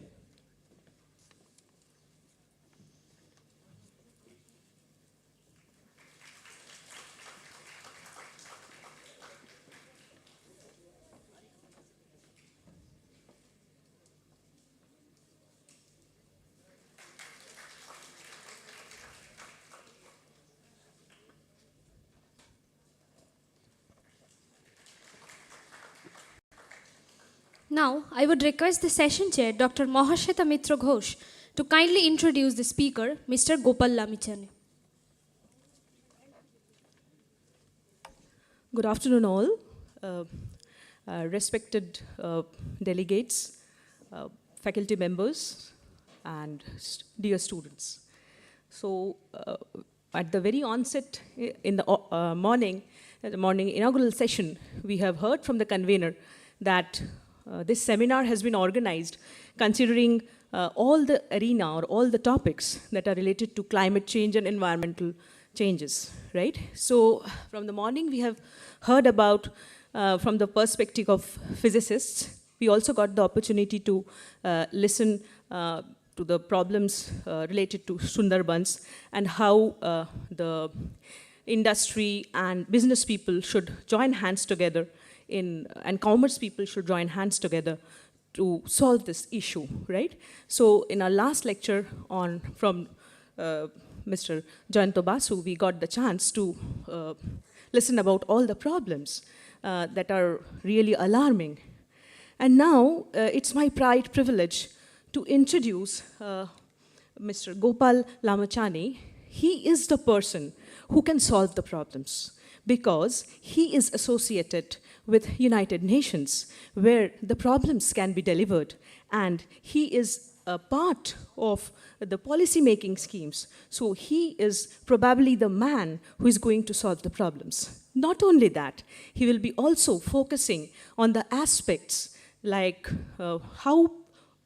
Now, I would request the session chair, Dr. Mahashweta Mitra Ghosh, to kindly introduce the speaker, Mr. Gopal Lamichane. Good afternoon, all. Respected delegates, faculty members, and dear students. So, at the very onset in the morning inaugural session, we have heard from the convener that this seminar has been organized considering all the arena or all the topics that are related to climate change and environmental changes, right? So from the morning we have heard about from the perspective of physicists. We also got the opportunity to listen to to the problems related to Sundarbans and how the industry and business people should join hands together and commerce people should join hands together to solve this issue, right? So in our last lecture from Mr. Jayanta Basu, we got the chance to listen about all the problems that are really alarming. And now it's my privilege to introduce Mr. Gopal Lamachani. He is the person who can solve the problems because he is associated with United Nations where the problems can be delivered, and he is a part of the policy-making schemes. So he is probably the man who is going to solve the problems. Not only that, he will be also focusing on the aspects like how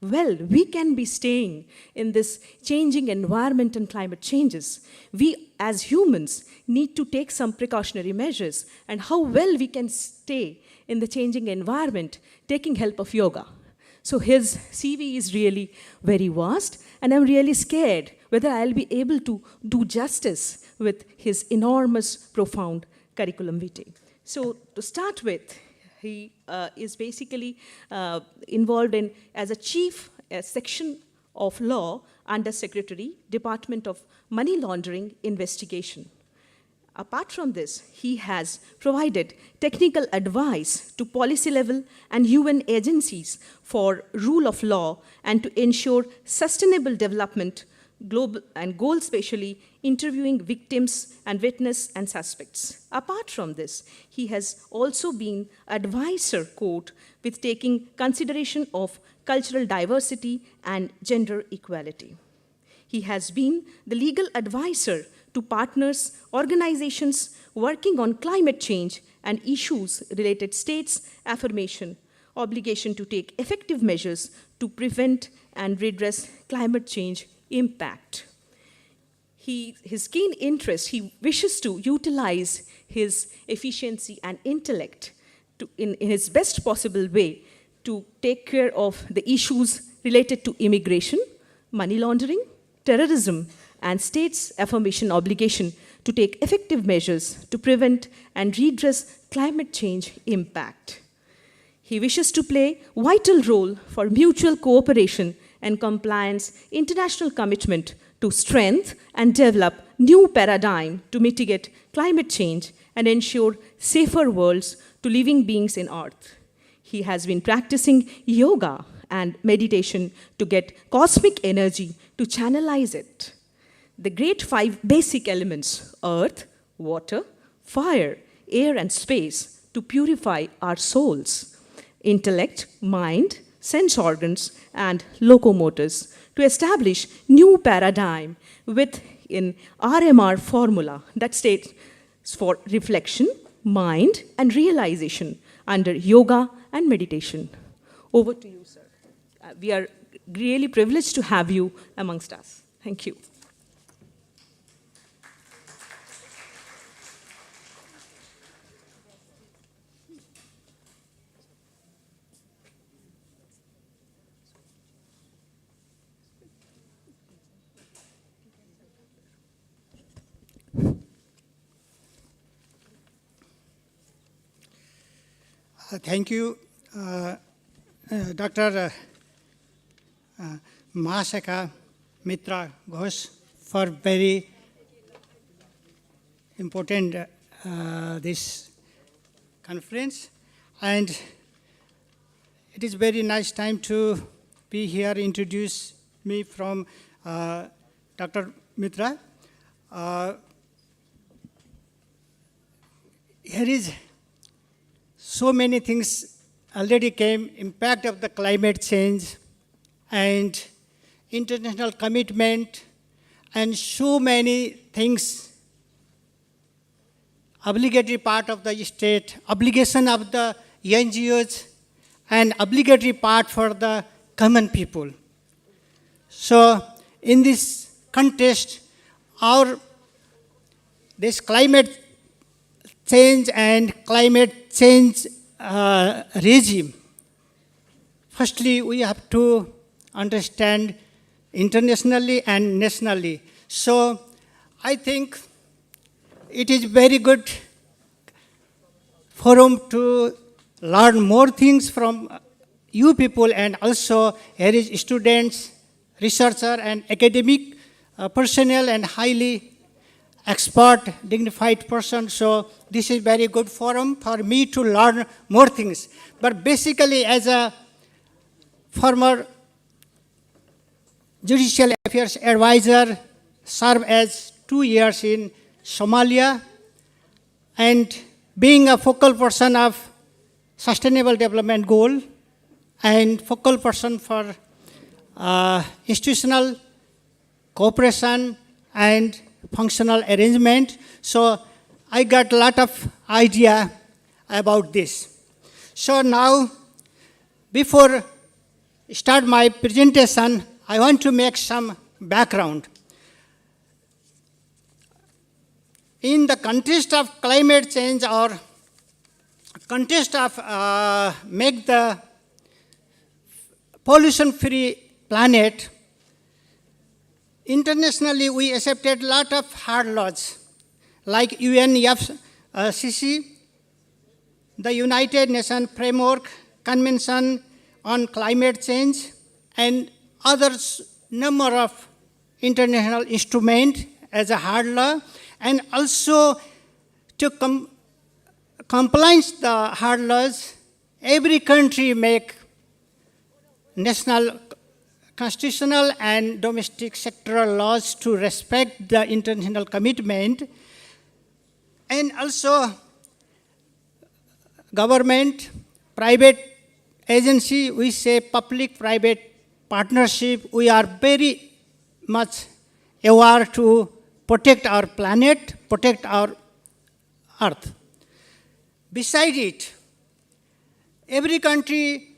well we can be staying in this changing environment and climate changes. We as humans need to take some precautionary measures, and how well we can stay in the changing environment taking help of yoga. So his CV is really very vast, and I'm really scared whether I'll be able to do justice with his enormous, profound curriculum vitae. So to start with, he is basically involved as a chief section of law under Secretary, Department of Money Laundering Investigation. Apart from this, he has provided technical advice to policy level and UN agencies for rule of law and to ensure sustainable development, global and goal specially interviewing victims and witness and suspects. Apart from this, he has also been advisor court with taking consideration of cultural diversity and gender equality. He has been the legal advisor to partners, organizations working on climate change and issues related states' affirmation, obligation to take effective measures to prevent and redress climate change impact. His keen interest, he wishes to utilize his efficiency and intellect in his best possible way to take care of the issues related to immigration, money laundering, terrorism, and states' affirmation obligation to take effective measures to prevent and redress climate change impact. He wishes to play a vital role for mutual cooperation and compliance, international commitment to strengthen and develop new paradigm to mitigate climate change and ensure safer worlds to living beings in Earth. He has been practicing yoga and meditation to get cosmic energy to channelize it. The great 5 basic elements, earth, water, fire, air, and space, to purify our souls, intellect, mind, sense organs, and locomotors, to establish new paradigm within RMR formula that stands for reflection, mind, and realization under yoga and meditation. Over to you, sir. We are really privileged to have you amongst us. Thank you. Thank you, Dr. Mahasaka Mitra Ghosh, for very important this conference. And it is very nice time to be here, introduce me from Dr. Mitra. Here is so many things already came, impact of the climate change and international commitment and so many things, obligatory part of the state, obligation of the NGOs, and obligatory part for the common people. So in this context, this climate change and climate change regime, firstly we have to understand internationally and nationally. So I think it is very good forum to learn more things from you people, and also here is students, researcher and academic personnel and highly expert, dignified person. So this is very good forum for me to learn more things. But basically, as a former judicial affairs advisor, served as 2 years in Somalia, and being a focal person of Sustainable Development Goal and focal person for institutional cooperation and functional arrangement. So I got a lot of idea about this. So now, before start my presentation, I want to make some background. In the context of climate change, or context of make the pollution-free planet, internationally we accepted a lot of hard laws, like UNFCCC, the United Nations Framework Convention on Climate Change, and others number of international instruments as a hard law, and also to compliance the hard laws, every country make national, constitutional and domestic sectoral laws to respect the international commitment, and also government, private agency, we say public-private partnership, we are very much aware to protect our planet, protect our earth. Beside it, every country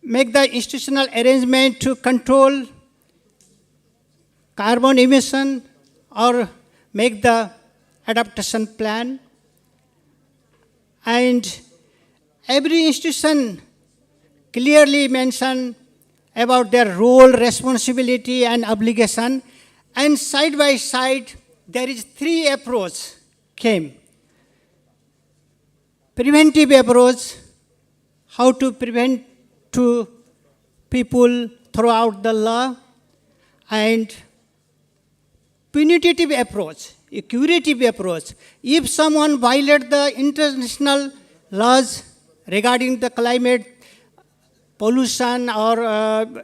make the institutional arrangement to control carbon emission or make the adaptation plan. And every institution clearly mention about their role, responsibility, and obligation. And side by side, there is 3 approach came. Preventive approach, how to prevent to people throughout the law, and punitive approach, a curative approach. If someone violates the international laws regarding the climate pollution or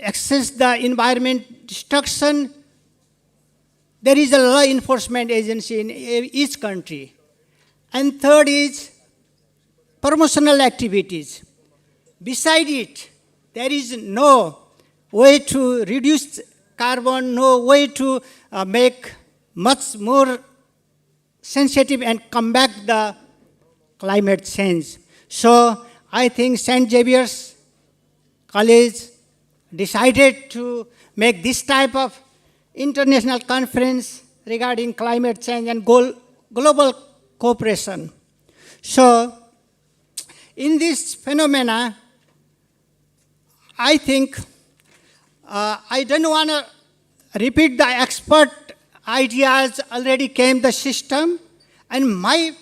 access the environment destruction, there is a law enforcement agency in each country. And third is promotional activities. Beside it, there is no way to reduce carbon, no way to make much more sensitive and combat the climate change. So I think St. Xavier's College decided to make this type of international conference regarding climate change and global cooperation. So in this phenomena, I think I don't want to repeat the expert ideas already came the system, and my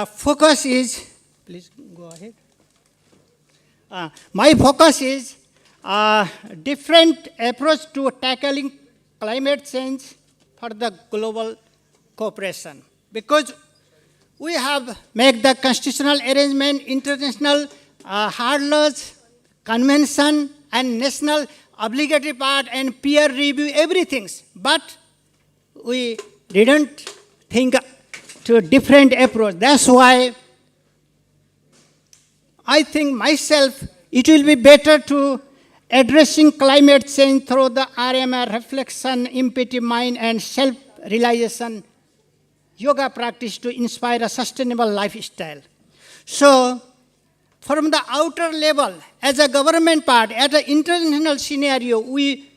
focus is, please go ahead. My focus is different approach to tackling climate change for the global cooperation. Because we have made the constitutional arrangement, international hard laws, convention, and national obligatory part, and peer review, everything. But we didn't think to a different approach. That's why I think myself, it will be better to addressing climate change through the RMR, reflection, empathy, mind, and self-realization yoga practice to inspire a sustainable lifestyle. So, from the outer level, as a government part, at an international scenario, we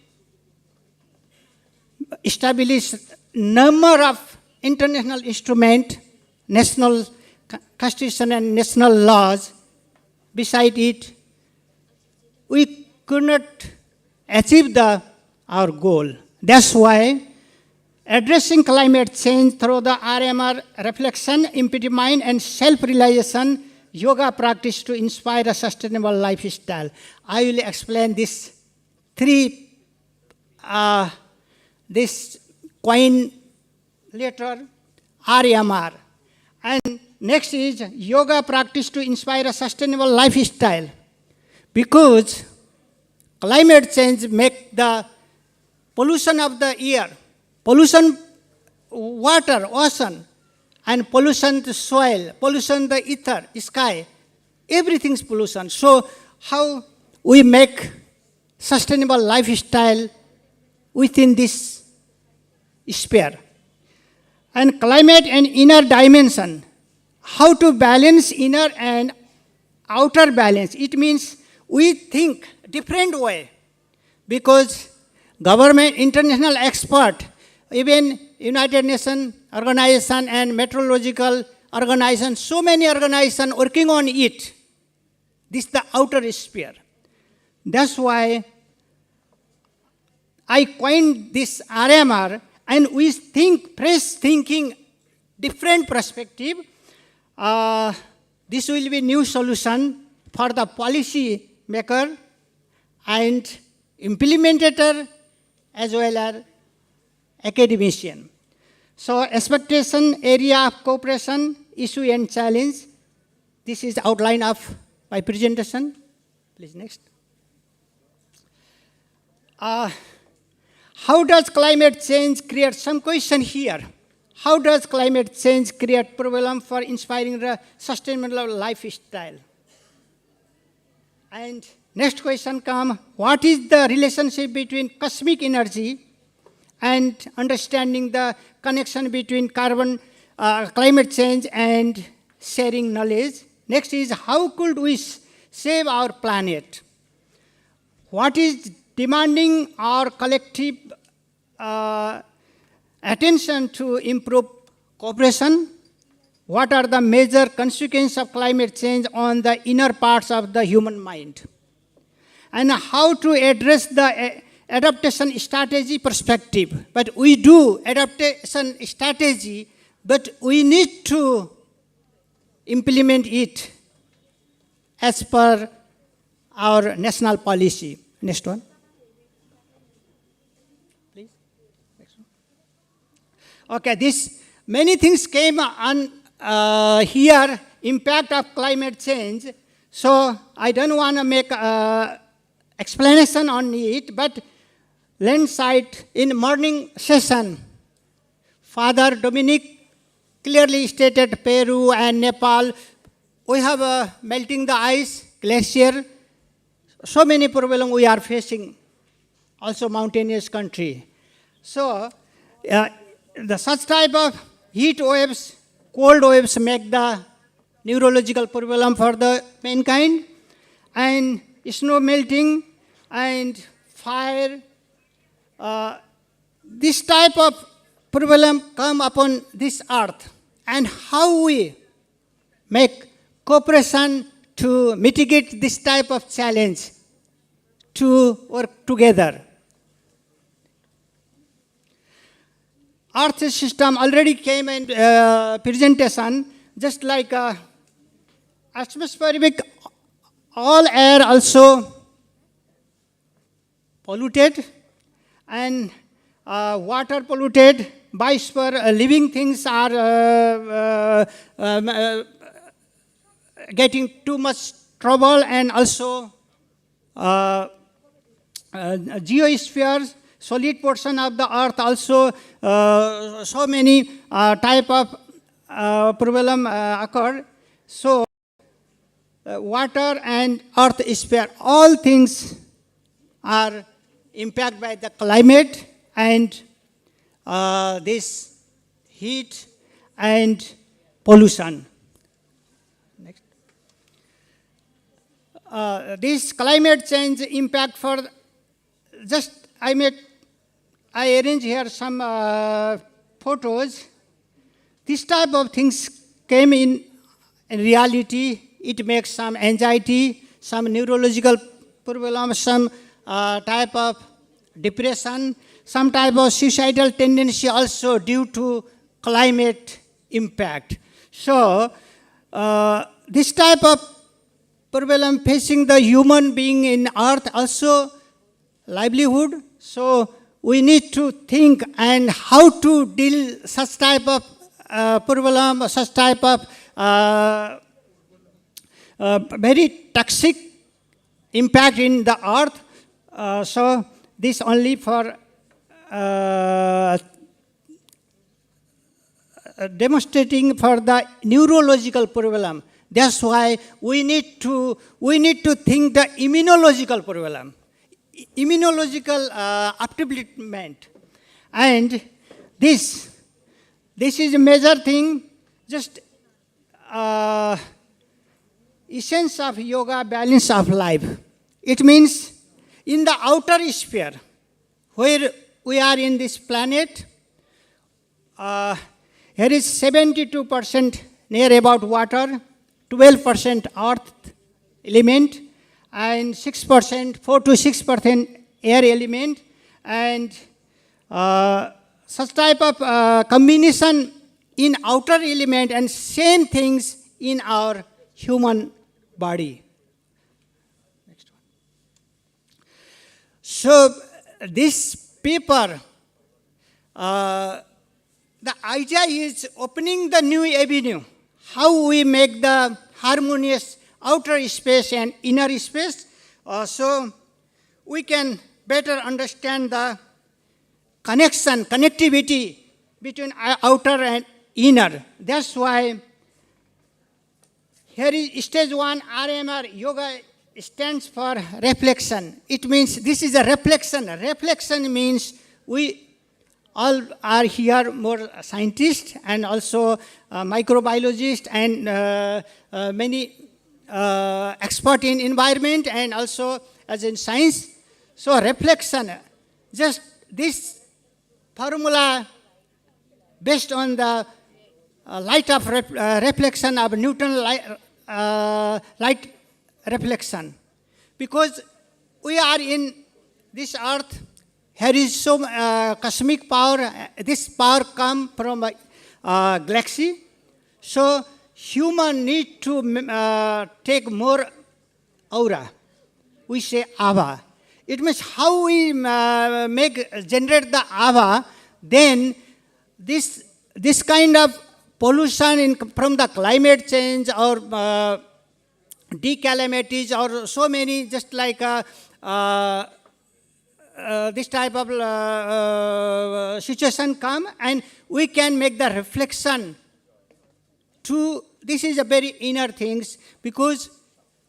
establish number of international instruments, national constitution and national laws. Beside it, we could not achieve our goal. That's why addressing climate change through the RMR reflection, empty mind, and self-realization, yoga practice to inspire a sustainable lifestyle. I will explain this this coin letter, RMR. And next is yoga practice to inspire a sustainable lifestyle. Because climate change make the pollution of the air, pollution water, ocean, and pollution to soil, pollution the ether, sky, everything's pollution. So how we make sustainable lifestyle within this sphere? And climate and inner dimension, how to balance inner and outer balance. It means we think different way, because government, international expert, even United Nations organization and meteorological organization, so many organizations working on it. This is the outer sphere. That's why I coined this RMR, and we think, fresh thinking, different perspective. This will be new solution for the policy maker and implementer as well as academician. So expectation, area of cooperation, issue and challenge. This is the outline of my presentation. Please next. How does climate change create, some question here. How does climate change create problem for inspiring the sustainable lifestyle? And next question come, what is the relationship between cosmic energy and understanding the connection between climate change and sharing knowledge? Next is, how could we save our planet? What is demanding our collective attention to improve cooperation? What are the major consequences of climate change on the inner parts of the human mind? And how to address the adaptation strategy perspective. But we do adaptation strategy, but we need to implement it as per our national policy. Next one. Please. Next one. Okay, this many things came on here, impact of climate change. So I don't want to make explanation on it, but land side in morning session, Father Dominic clearly stated Peru and Nepal, we have melting the ice, glacier, so many problems we are facing, also mountainous country. So the such type of heat waves, cold waves make the neurological problem for the mankind, and snow melting and fire. This type of problem come upon this earth, and how we make cooperation to mitigate this type of challenge, to work together. Earth system already came in presentation, just like atmospheric, all air also polluted, and water polluted, biosphere, living things are getting too much trouble, and also geosphere, solid portion of the earth also, so many type of problem occur. So water and earth sphere, all things are impacted by the climate and this heat and pollution. Next. This climate change impact for, just I arrange here some photos. This type of things came in reality. It makes some anxiety, some neurological purulum, some type of depression, some type of suicidal tendency also due to climate impact. So, this type of problem facing the human being in earth also livelihood. So, we need to think and how to deal such type of problem, such type of very toxic impact in the earth. So, this only for demonstrating for the neurological problem. That's why we need to think the immunological problem, immunological upliftment, and this is a major thing. Just essence of yoga, balance of life. It means in the outer sphere, where we are in this planet, here is 72% near about water, 12% earth element, and 6%, 4 to 6% air element, and such type of combination in outer element and same things in our human body. Next one. So this paper, the idea is opening the new avenue, how we make the harmonious outer space and inner space, so we can better understand the connectivity between outer and inner. That's why here is stage 1 RMR, yoga stands for reflection. It means this is a reflection. Reflection means we all are here more scientists and also microbiologists and many expert in environment and also as in science. So reflection, just this formula based on the light of reflection of Newton light reflection. Because we are in this earth, here is some cosmic power. This power comes from a galaxy. So human need to take more aura. We say ava. It means how we generate the ava, then this kind of pollution from the climate change or decalamities or so many, just like this type of situation come, and we can make the reflection to, this is a very inner things, because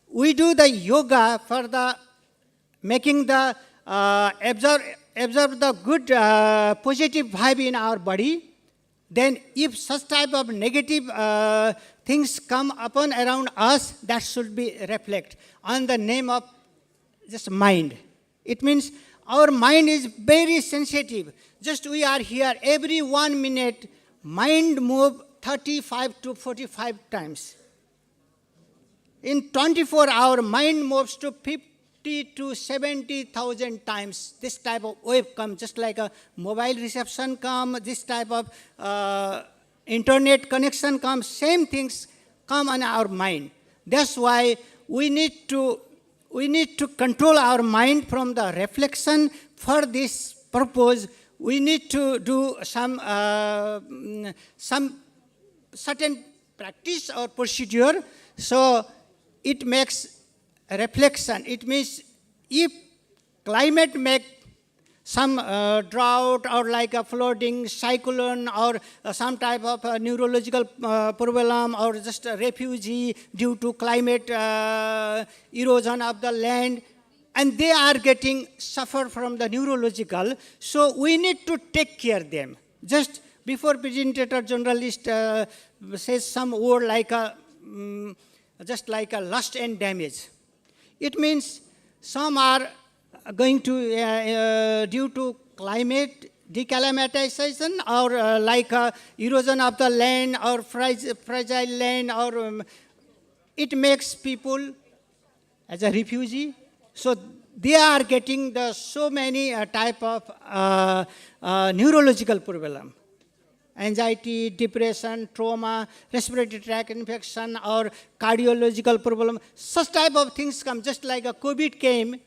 we do the yoga for the making the absorb the good positive vibe in our body. Then if such type of negative things come upon around us, that should be reflect on the name of just mind. It means our mind is very sensitive. Just we are here, every 1 minute, mind move 35 to 45 times. In 24 hours, mind moves to 50 to 70,000 times. This type of wave comes, just like a mobile reception comes, this type of internet connection comes, same things come on our mind. That's why we need to control our mind from the reflection. For this purpose, we need to do some certain practice or procedure. So it makes a reflection. It means if climate make some drought or like a flooding, cyclone, or some type of neurological problem, or just a refugee due to climate erosion of the land, and they are getting suffer from the neurological, so we need to take care of them. Just before presentator journalist says some word like a just like a loss and damage. It means some are going to, due to climate decalamatization or like erosion of the land or fragile land, or it makes people as a refugee. So they are getting the so many type of neurological problem. Anxiety, depression, trauma, respiratory tract infection, or cardiological problem. Such type of things come, just like a COVID came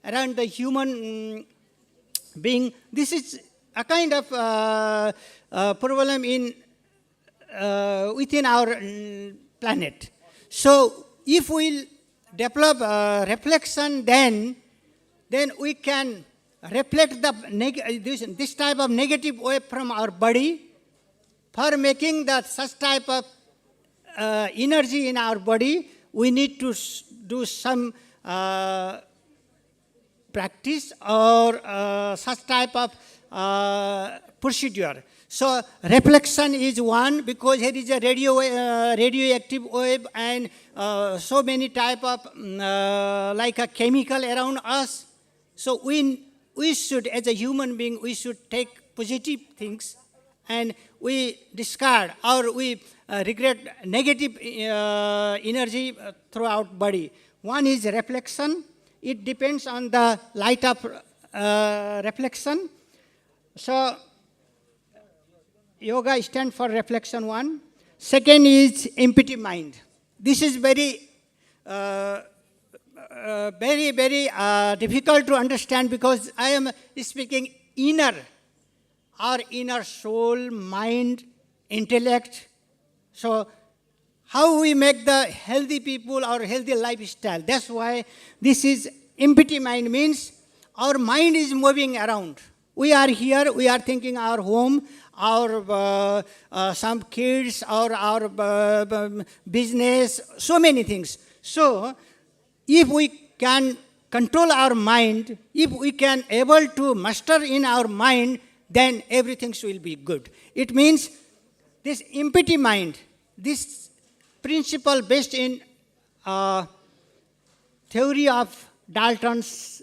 around the human being. This is a kind of problem in within our planet. So if we develop reflection, then we can reflect the this type of negative wave from our body for making that such type of energy in our body. We need to do some practice or such type of procedure. So reflection is one, because here is a radioactive wave and so many type of like a chemical around us. So we should, as a human being, we should take positive things, and we discard or we regret negative energy throughout body. One is reflection. It depends on the light of reflection. So yoga stands for reflection one. Second is empty mind. This is very difficult to understand, because I am speaking inner, our inner soul, mind, intellect. So how we make the healthy people or healthy lifestyle. That's why this is empty mind, means our mind is moving around. We are here, we are thinking our home, our some kids, or our business, so many things. So if we can control our mind, if we can able to master in our mind, then everything will be good. It means this empty mind, this principle based in theory of Dalton's,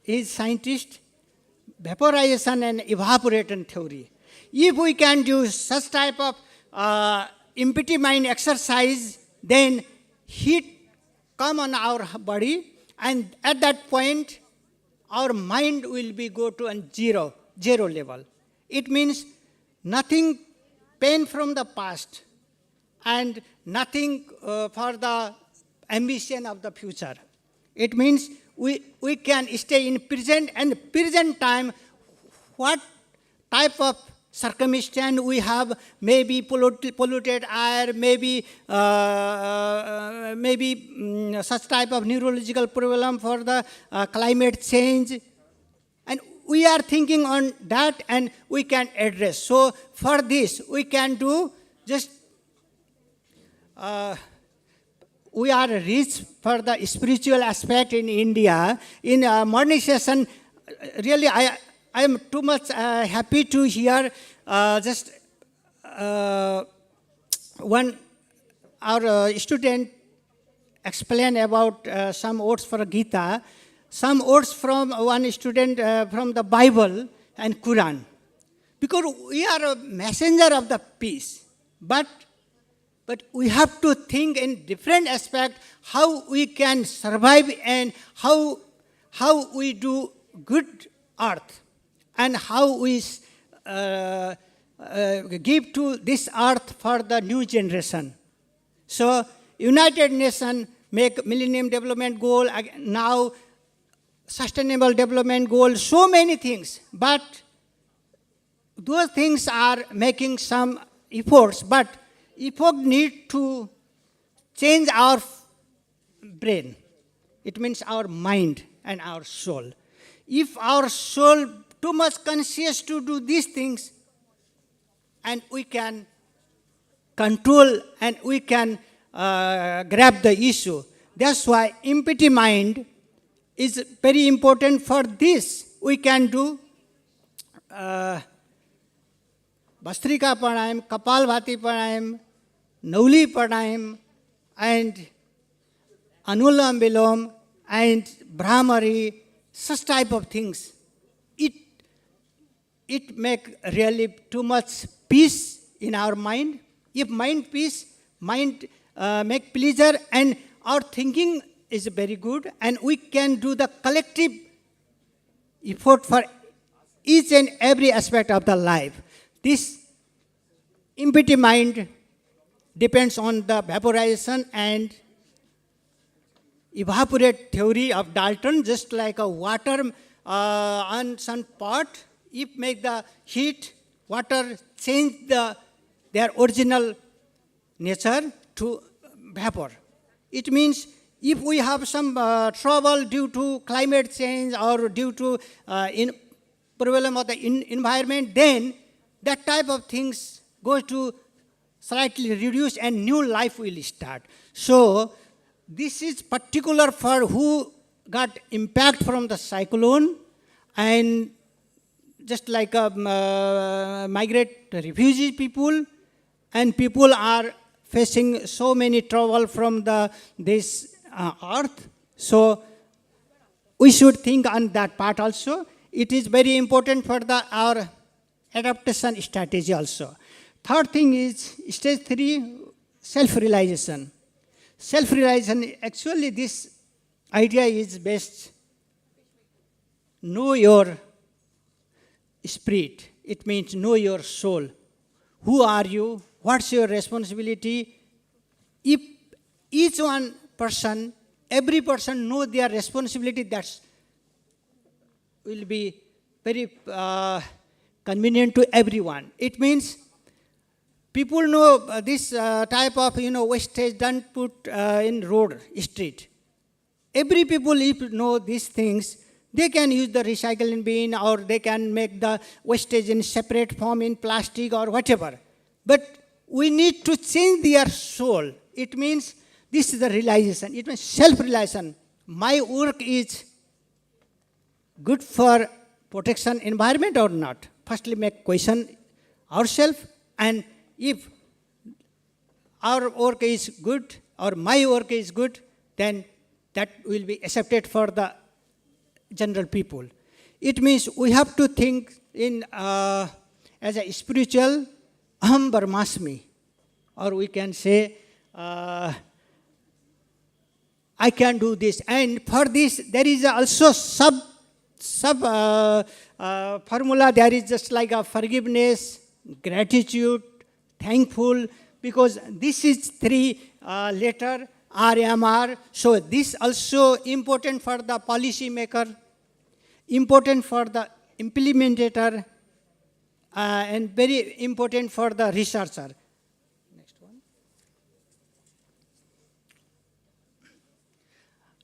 his scientist, vaporization and evaporation theory. If we can do such type of empty mind exercise, then heat come on our body, and at that point, our mind will be go to a zero level. It means nothing pain from the past, and nothing for the ambition of the future. It means we can stay in present, and present time, what type of circumstance we have, maybe polluted air, maybe such type of neurological problem for the climate change. And we are thinking on that, and we can address. So for this, we can do just, we are rich for the spiritual aspect in India. In morning session, really I am too much happy to hear just one, our student explain about some words for Gita, some words from one student from the Bible and Quran. Because we are a messenger of the peace, but we have to think in different aspect how we can survive, and how we do good earth, and how we give to this earth for the new generation. So United Nations make Millennium Development Goal, now Sustainable Development Goal, so many things. But those things are making some efforts, but effort need to change our brain. It means our mind and our soul. If our soul too much conscious to do these things, and we can control, and we can grab the issue. That's why empty mind is very important. For this, we can do Bastrika Pranayam, Kapalbhati Pranayam, Nauli Pranayam, and Anulam Vilom, and Brahmari, such type of things. It make really too much peace in our mind. If mind peace, mind make pleasure, and our thinking is very good, and we can do the collective effort for each and every aspect of the life. This empty mind depends on the vaporization and evaporate theory of Dalton, just like a water on some pot. If make the heat, water change their original nature to vapor. It means if we have some trouble due to climate change or due to problem of the environment, then that type of things goes to slightly reduce and new life will start. So this is particular for who got impact from the cyclone, and just like migrate refugee people, and people are facing so many trouble from this earth. So we should think on that part also. It is very important for our adaptation strategy also. Third thing is stage 3, self-realization. Self-realization, actually this idea is best, know your spirit. It means know your soul. Who are you? What's your responsibility? If each one person, every person know their responsibility, that will be very convenient to everyone. It means people know this type of wastage don't put in road, street. Every people, if know these things, they can use the recycling bin, or they can make the wastage in separate form in plastic or whatever. But we need to change their soul. It means this is the realization. It means self-realization. My work is good for protection environment or not. Firstly, make question ourselves, and if our work is good or my work is good, then that will be accepted for the general people. It means we have to think in as a spiritual aham brahmasmi, or we can say I can do this. And for this there is also sub formula. There is just like a forgiveness, gratitude, thankful, because this is 3 letter RMR. So this also important for the policy maker, important for the implementator, and very important for the researcher. Next one.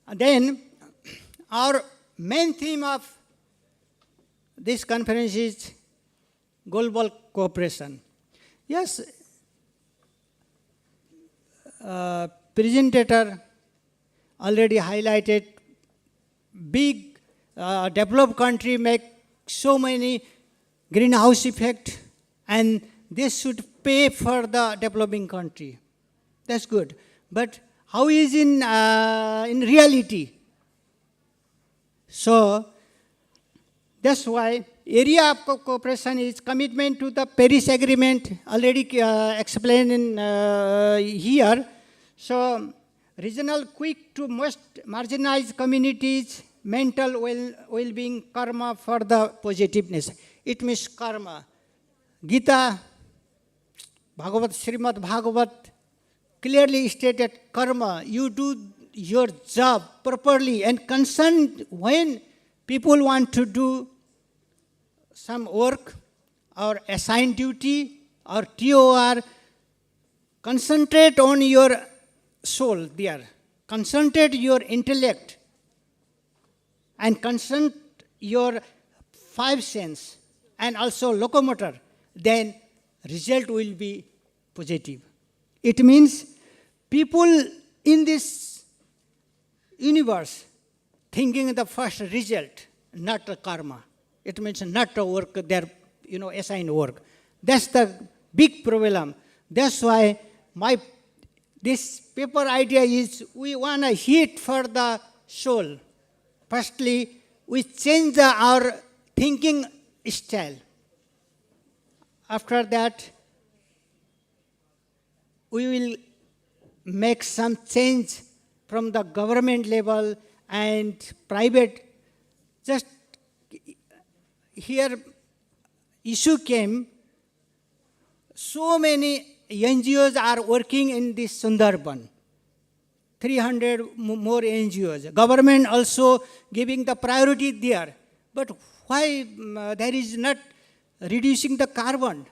And then our main theme of this conference is global cooperation. Yes, presenter already highlighted big developed country make so many greenhouse effect, and they should pay for the developing country. That's good. But how is in reality? So that's why area of cooperation is commitment to the Paris Agreement, already explained in here. So regional quick to most marginalized communities, mental well-being, karma for the positiveness. It means karma. Gita, Bhagavad, Srimad Bhagavat clearly stated karma. You do your job properly and concerned when people want to do some work or assigned duty or TOR, concentrate on your soul there, concentrate your intellect, and concentrate your 5 senses and also locomotor, then result will be positive. It means people in this universe thinking the first result, not the karma. It means not the work, their assigned work. That's the big problem. That's why this paper idea is we want to hit for the soul. Firstly, we change our thinking style. After that, we will make some change from the government level and private. Just here issue came, so many NGOs are working in this Sundarbone. 300 more NGOs. Government also giving the priority there. But why there is not reducing the carbon?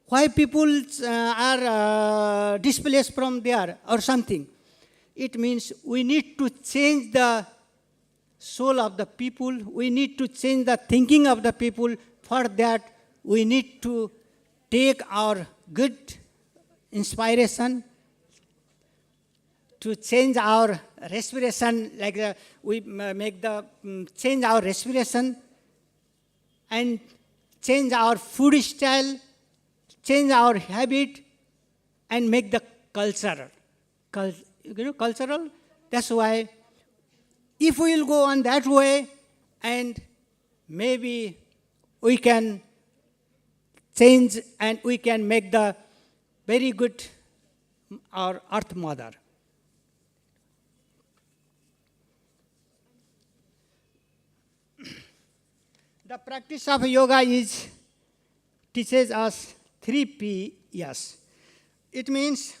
Why people are displaced from there or something? It means we need to change the soul of the people. We need to change the thinking of the people. For that, we need to take our good inspiration to change our respiration, like we make the change our respiration and change our food style, change our habit, and make the cultural. Cultural. That's why if we will go on that way, and maybe we can change and we can make the very good our Earth Mother. The practice of yoga teaches us 3 P's. It means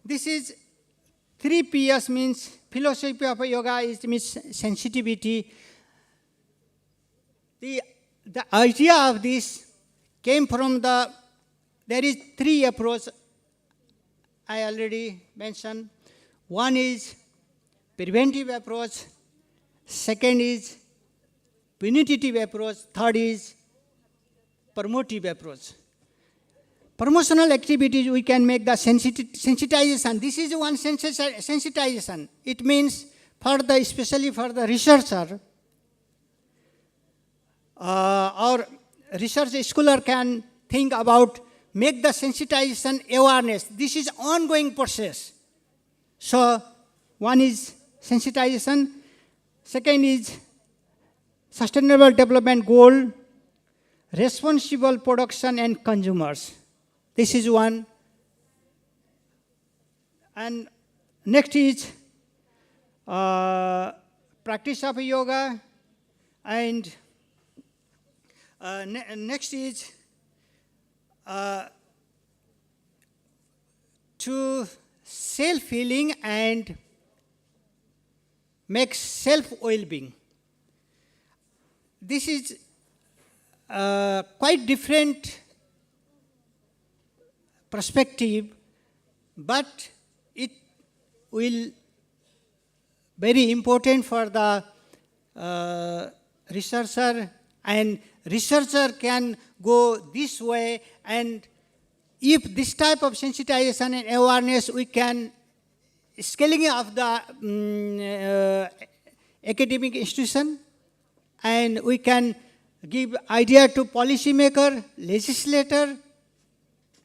this is 3 P's means philosophy of yoga means sensitivity. The idea of this came from there is 3 approaches I already mentioned. One is preventive approach, second is punitive approach, third is promotive approach. Promotional activities, we can make the sensitization. This is one sensitization. It means especially for the researcher, or research scholar can think about make the sensitization awareness. This is ongoing process. So one is sensitization, second is sustainable development goal, responsible production and consumers. This is one. And next is practice of yoga, and next is to self-healing and make self-well-being. This is quite different perspective, but it will very important for the researcher, and researcher can go this way, and if this type of sensitization and awareness, we can scaling of the academic institution, and we can give idea to policymaker, legislator,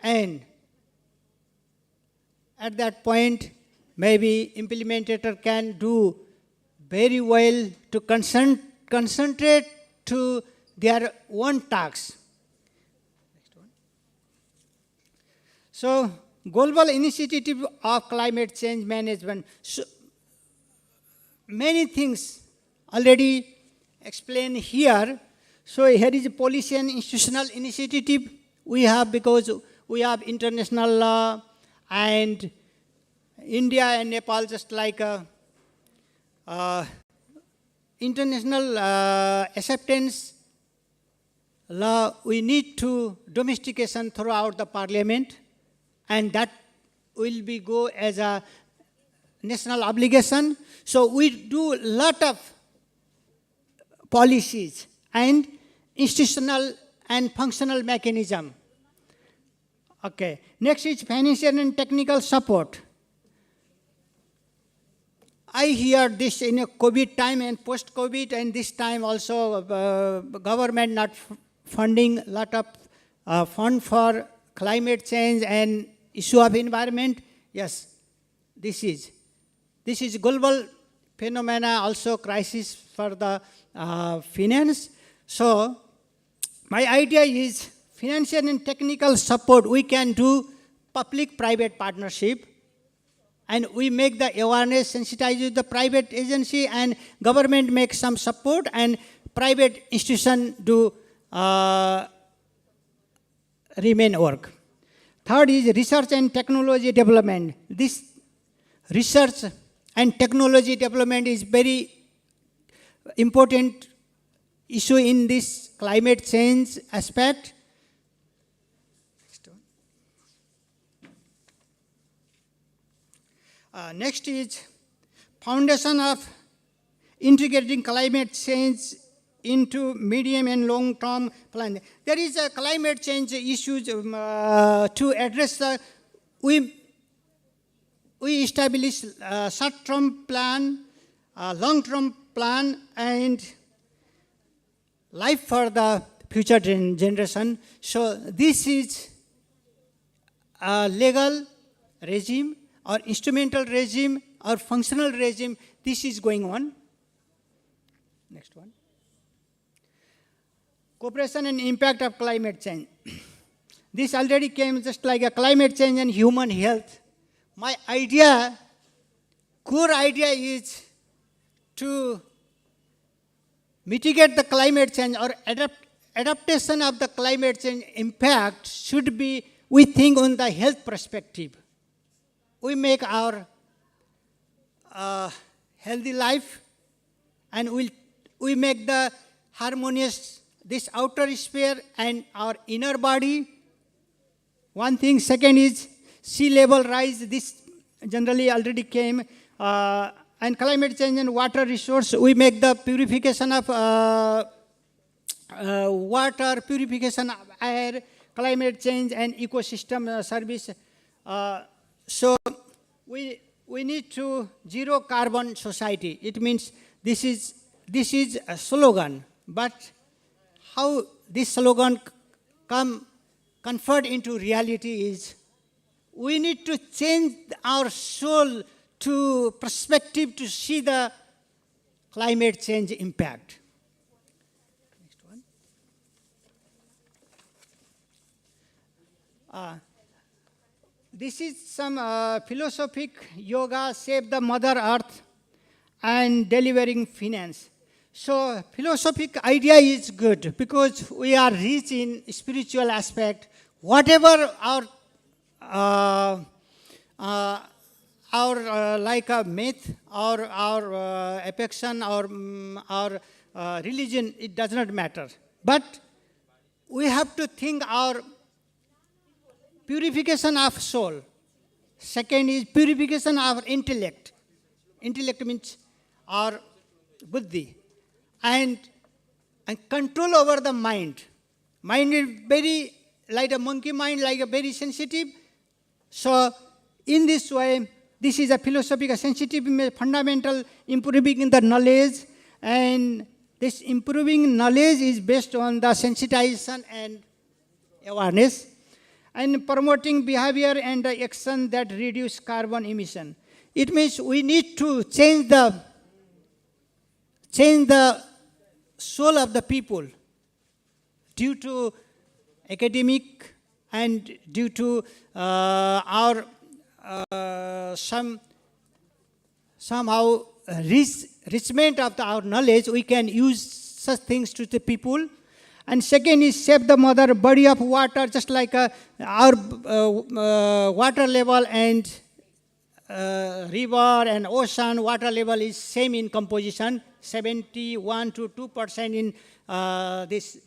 and at that point, maybe implementator can do very well to concentrate to their own tasks. So, global initiative of climate change management. So, many things already explained here. So, here is a policy and institutional initiative we have, because we have international law, and India and Nepal, just like international acceptance law, we need to domestication throughout the parliament, and that will be go as a national obligation. So we do a lot of policies and institutional and functional mechanism. Okay. Next is financial and technical support. I hear this in a COVID time and post-COVID, and this time also government not funding a lot of fund for climate change and issue of environment. Yes, this is global phenomena, also crisis for the finance. So my idea is financial and technical support we can do public-private partnership, and we make the awareness, sensitize the private agency, and government makes some support, and private institution do remain work. Third is research and technology development. This research and technology development is very important issue in this climate change aspect. Next is foundation of integrating climate change into medium and long-term plan. There is a climate change issues to address. We establish a short-term plan, a long-term plan, and life for the future generation. So this is a legal regime or instrumental regime or functional regime. This is going on. Next one. Cooperation and impact of climate change. This already came just like a climate change and human health. My idea, core idea is to mitigate the climate change or adaptation of the climate change impact should be, we think on the health perspective. We make our healthy life, and we make the harmonious this outer sphere and our inner body. One thing. Second is sea level rise. This generally already came. And climate change and water resource. We make the purification of water, purification of air, climate change and ecosystem service. So we need to zero carbon society. It means this is a slogan, but how this slogan convert into reality is we need to change our soul to perspective to see the climate change impact. Next one. This is some philosophic yoga, save the Mother Earth and delivering finance. So philosophic idea is good because we are rich in spiritual aspect. Whatever our like a myth or our affection or our religion, it does not matter. But we have to think our purification of soul. Second is purification of intellect. Intellect means our buddhi. And control over the mind. Mind is very, like a monkey mind, like a very sensitive. So in this way, this is a philosophical sensitive, fundamental improving in the knowledge, and this improving knowledge is based on the sensitization and awareness, and promoting behavior and action that reduce carbon emission. It means we need to change the soul of the people due to academic and due to our somehow richment of our knowledge. We can use such things to the people. And second is save the mother body of water, just like our water level and river and ocean water level is same in composition, 71 to 2% in this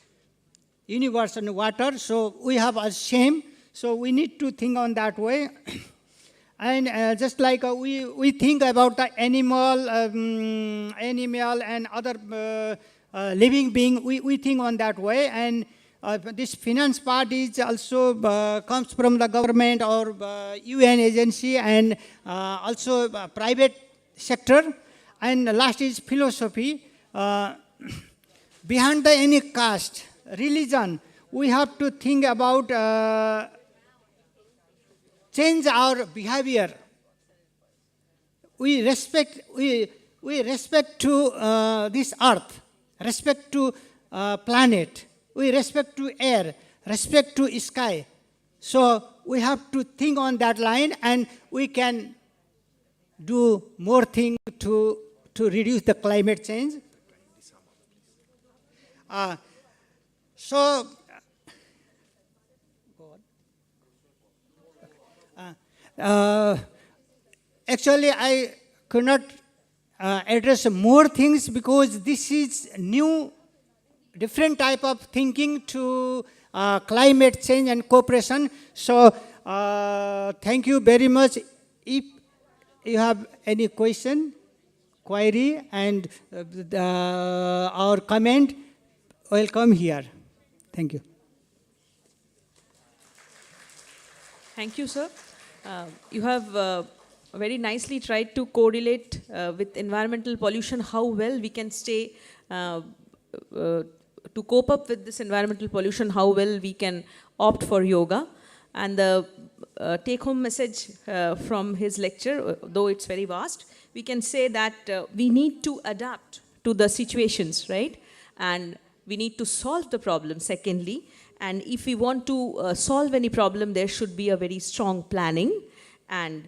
universe and water. So we have a same. So we need to think on that way. And just like we think about the animal and other living being, we think on that way. And this finance part is also comes from the government or UN agency and also private sector. And last is philosophy. Behind any caste, religion, we have to think about change our behavior. We respect to this earth, respect to planet, we respect to air, respect to sky. So we have to think on that line, and we can do more things to reduce the climate change. So, actually, I could not address more things because this is new, different type of thinking to climate change and cooperation. So, thank you very much. If you have any question, query, and or comment, welcome here. Thank you. Thank you, sir. You have very nicely tried to correlate with environmental pollution, how well we can stay to cope up with this environmental pollution, how well we can opt for yoga. And the take-home message from his lecture, though it's very vast, we can say that we need to adapt to the situations, right? And we need to solve the problem, secondly. And if we want to solve any problem, there should be a very strong planning. And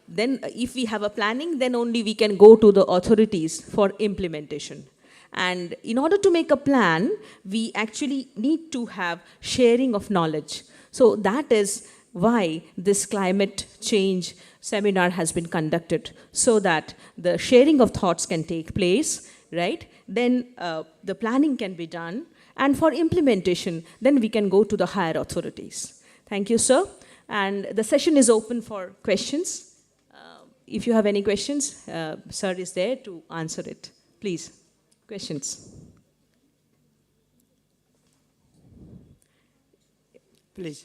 then if we have a planning, then only we can go to the authorities for implementation. And in order to make a plan, we actually need to have sharing of knowledge. So that is why this climate change seminar has been conducted, so that the sharing of thoughts can take place, right? Then the planning can be done. And for implementation, then we can go to the higher authorities. Thank you, sir. And the session is open for questions. If you have any questions, sir is there to answer it. Please, questions. Please.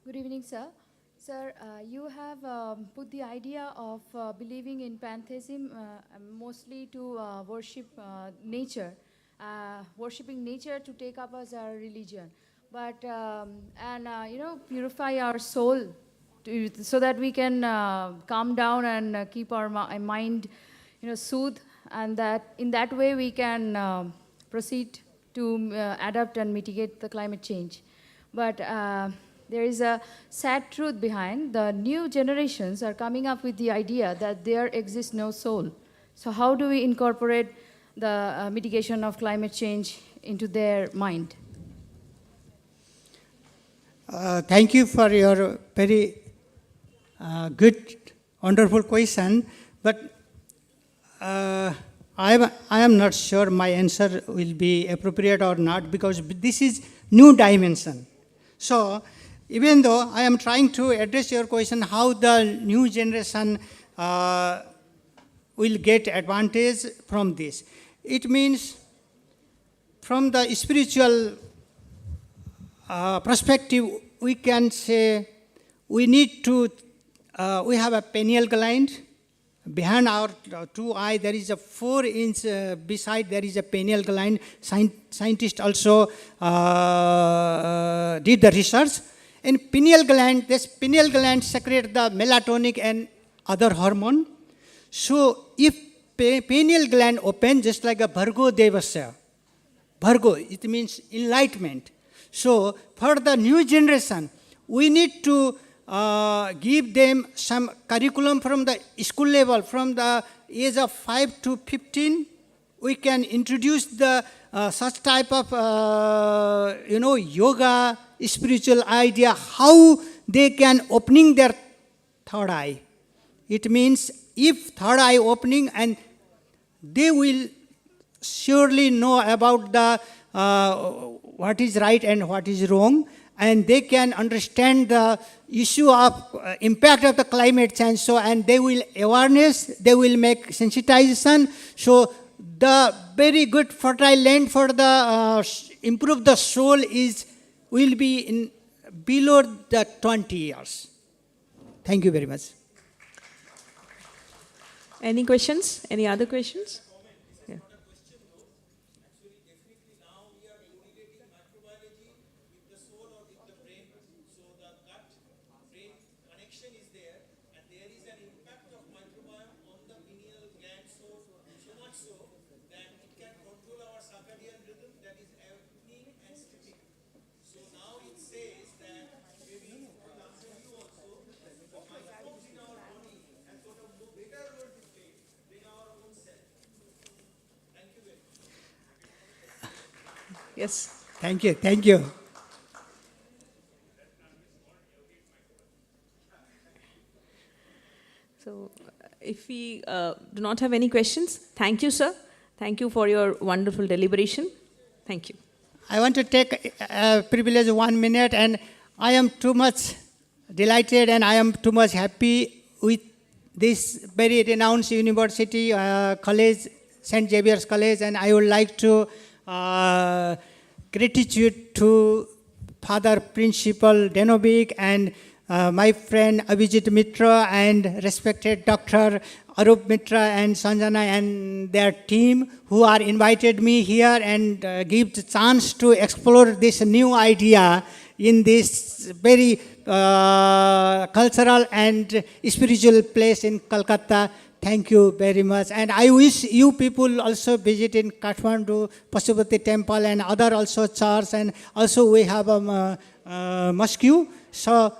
Good evening, sir. Sir, you have put the idea of believing in pantheism mostly to worship nature, worshipping nature to take up as our religion, but purify our soul so that we can calm down and keep our mind, soothed, and that in that way we can proceed to adapt and mitigate the climate change. But there is a sad truth behind. The new generations are coming up with the idea that there exists no soul. So how do we incorporate the mitigation of climate change into their mind? Thank you for your very good, wonderful question. But I am not sure my answer will be appropriate or not, because this is new dimension. So, even though I am trying to address your question, how the new generation will get advantage from this. It means from the spiritual perspective, we can say we need to, we have a pineal gland. Behind our two eye, there is a 4-inch beside there is a pineal gland. Scientists also did the research. In pineal gland, this pineal gland secretes the melatonin and other hormone. So if pineal gland open, just like a Bhargo Devasya, Bhargo, it means enlightenment. So for the new generation, we need to give them some curriculum from the school level, from the age of 5 to 15. We can introduce the such type of yoga, spiritual idea, how they can opening their third eye. It means if third eye opening, and they will surely know about the what is right and what is wrong, and they can understand the issue of impact of the climate change. So, and they will awareness, they will make sensitization. So the very good fertile land for the improve the soul will be in below the 20 years. Thank you very much. Any questions? Any other questions? Yeah. Yes. Thank you, thank you. So, if we do not have any questions, thank you, sir. Thank you for your wonderful deliberation. Thank you. I want to take a privilege 1 minute, and I am too much delighted and I am too much happy with this very renowned university, college, St. Xavier's College, and I would like to gratitude to Father Principal Denovic and my friend Abhijit Mitra and respected Dr. Arup Mitra and Sanjana and their team who are invited me here and give the chance to explore this new idea in this very cultural and spiritual place in Kolkata. Thank you very much. And I wish you people also visit in Kathmandu, Pashupati Temple and other also church, and also we have a mosque. So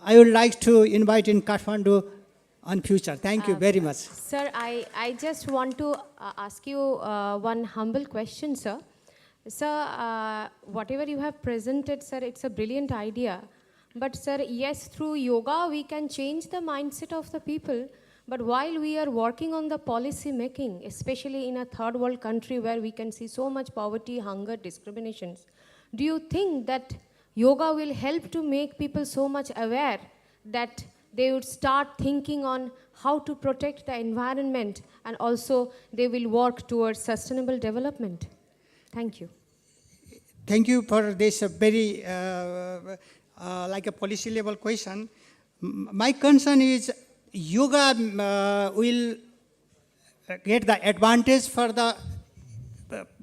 I would like to invite in Kathmandu on future. Thank you very much. Sir, I just want to ask you one humble question, sir. Sir, whatever you have presented, sir, it's a brilliant idea. But sir, yes, through yoga we can change the mindset of the people. But while we are working on the policy making, especially in a third world country where we can see so much poverty, hunger, discriminations, do you think that yoga will help to make people so much aware that they would start thinking on how to protect the environment and also they will work towards sustainable development? Thank you. Thank you for this very like a policy level question. My concern is yoga will get the advantage for the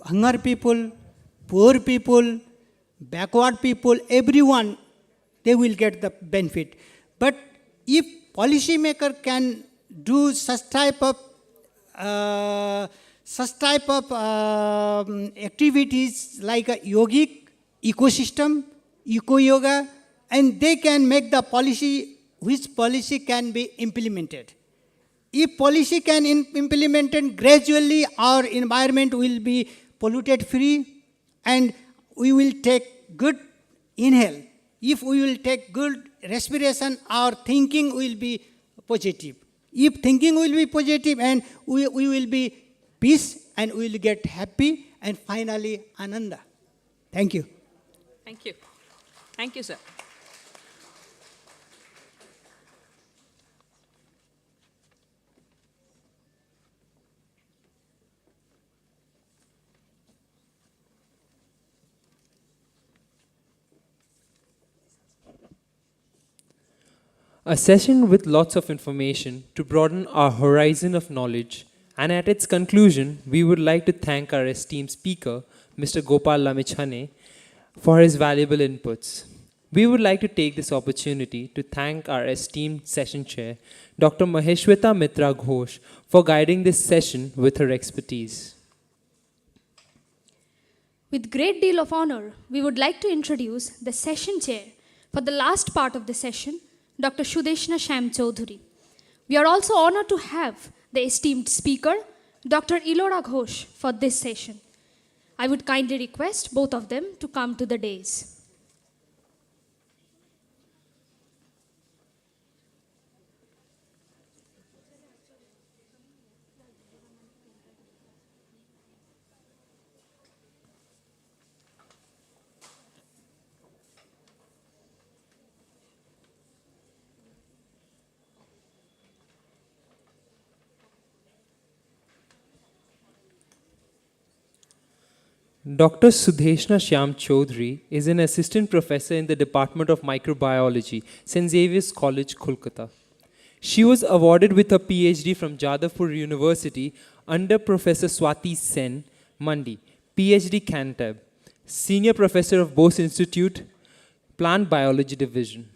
hunger people, poor people, backward people, everyone, they will get the benefit. But if policymaker can do such type of activities like a yogic ecosystem, eco-yoga, and they can make the policy, which policy can be implemented. If policy can implemented gradually, our environment will be polluted free and we will take good inhale. If we will take good respiration, our thinking will be positive. If thinking will be positive and we will be peace and we will get happy and finally ananda. Thank you. Thank you. Thank you, sir. A session with lots of information to broaden our horizon of knowledge, and at its conclusion, we would like to thank our esteemed speaker, Mr. Gopal Lamichhane, for his valuable inputs. We would like to take this opportunity to thank our esteemed session chair, Dr. Maheshweta Mitra Ghosh, for guiding this session with her expertise. With great deal of honor, we would like to introduce the session chair for the last part of the session, Dr. Sudeshna Shyam Chaudhary. We are also honored to have the esteemed speaker, Dr. Ilora Ghosh, for this session. I would kindly request both of them to come to the dais. Dr. Sudeshna Shyam Chaudhary is an assistant professor in the Department of Microbiology, St. Xavier's College, Kolkata. She was awarded with a PhD from Jadavpur University under Professor Swati Sen Mandi, PhD Cantab, Senior Professor of Bose Institute, Plant Biology Division.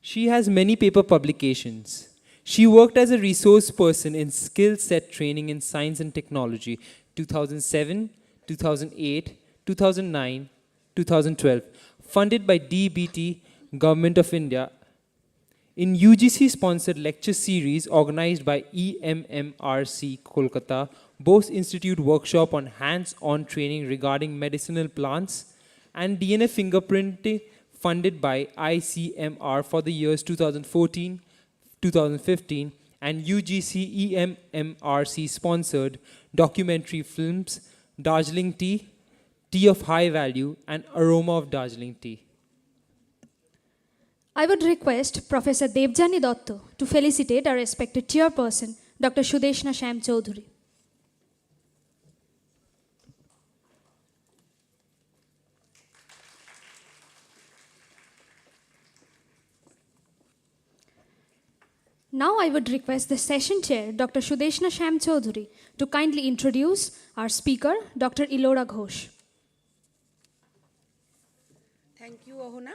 She has many paper publications. She worked as a resource person in skill set training in science and technology, 2007, 2008, 2009, 2012, funded by DBT, Government of India, in UGC-sponsored lecture series organized by EMMRC Kolkata, Bose Institute workshop on hands-on training regarding medicinal plants, and DNA fingerprinting funded by ICMR for the years 2014, 2015, and UGC EMMRC-sponsored documentary films Darjeeling Tea, Tea of High Value, and Aroma of Darjeeling Tea. I would request Professor Devjani Dotto to felicitate our respected chairperson, Dr. Sudeshna Shyam Chaudhuri. Now I would request the session chair, Dr. Sudeshna Shyam Chaudhuri, to kindly introduce our speaker, Dr. Ilora Ghosh. Thank you, Ahuna.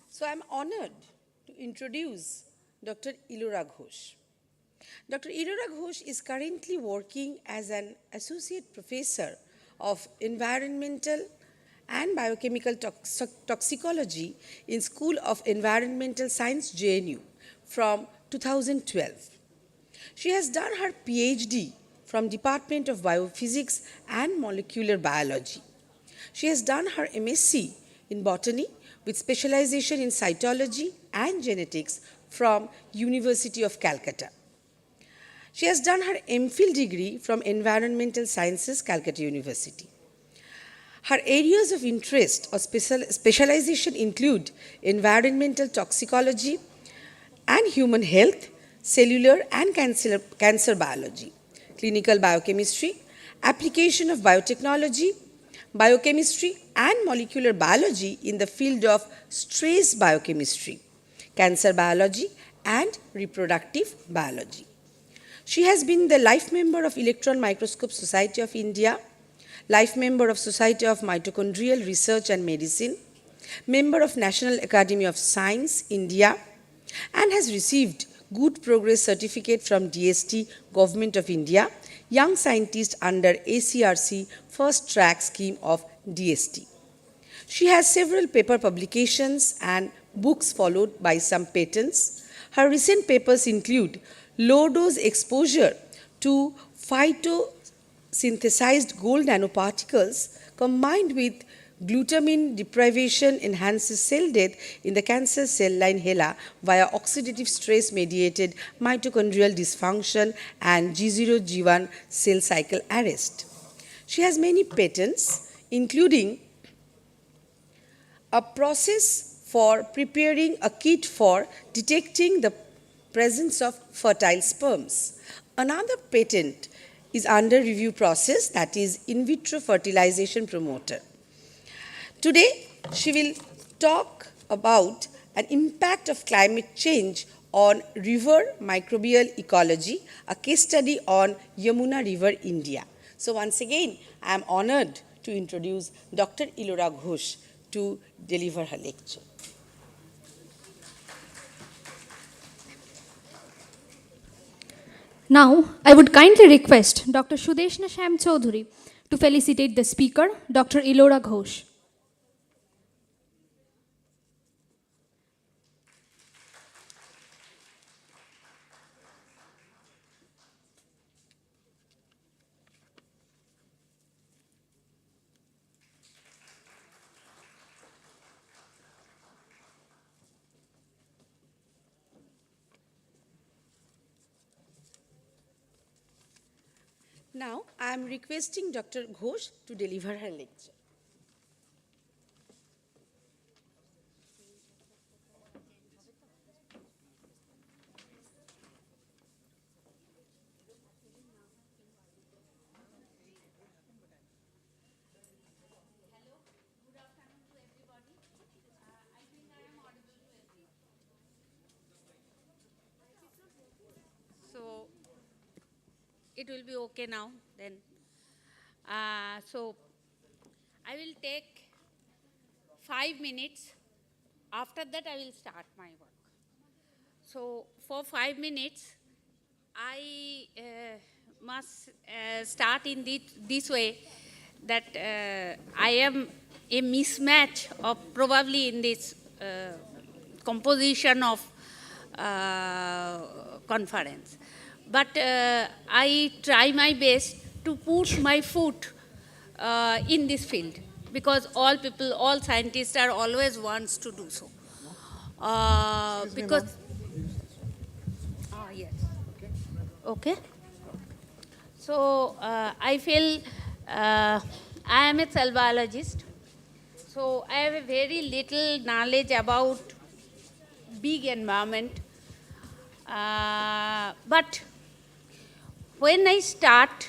So I'm honored to introduce Dr. Ilora Ghosh. Dr. Ilora Ghosh is currently working as an associate professor of environmental and biochemical toxicology in School of Environmental Science, JNU, from 2012. She has done her PhD from Department of Biophysics and Molecular Biology. She has done her MSc in Botany with specialization in cytology and genetics from University of Calcutta. She has done her MPhil degree from Environmental Sciences, Calcutta University. Her areas of interest or specialization include environmental toxicology and human health, cellular and cancer biology, clinical biochemistry, application of biotechnology, biochemistry and molecular biology in the field of stress biochemistry, cancer biology, and reproductive biology. She has been the life member of Electron Microscope Society of India, life member of Society of Mitochondrial Research and Medicine, member of National Academy of Science, India, and has received Good Progress Certificate from DST, Government of India, Young Scientist under ACRC First Track Scheme of DST. She has several paper publications and books followed by some patents. Her recent papers include low-dose exposure to phytosynthesized gold nanoparticles combined with glutamine deprivation enhances cell death in the cancer cell line HeLa via oxidative stress-mediated mitochondrial dysfunction and G0, G1 cell cycle arrest. She has many patents, including a process for preparing a kit for detecting the presence of fertile sperms. Another patent is under review process, that is in vitro fertilization promoter. Today, she will talk about an impact of climate change on river microbial ecology, a case study on Yamuna River, India. So once again, I am honored to introduce Dr. Ilora Ghosh to deliver her lecture. Now, I would kindly request Dr. Sudeshna Shyam Chaudhuri to felicitate the speaker, Dr. Ilora Ghosh. Now, I am requesting Dr. Ghosh to deliver her lecture. So it will be okay now then. So I will take 5 minutes. After that I will start my work. So for 5 minutes I must start in this way that I am a mismatch of probably in this composition of conference. But I try my best to put my foot in this field, because all people, all scientists are always wants to do so. Because, yes. Okay. So I feel I am a cell biologist. So I have a very little knowledge about big environment. But when I start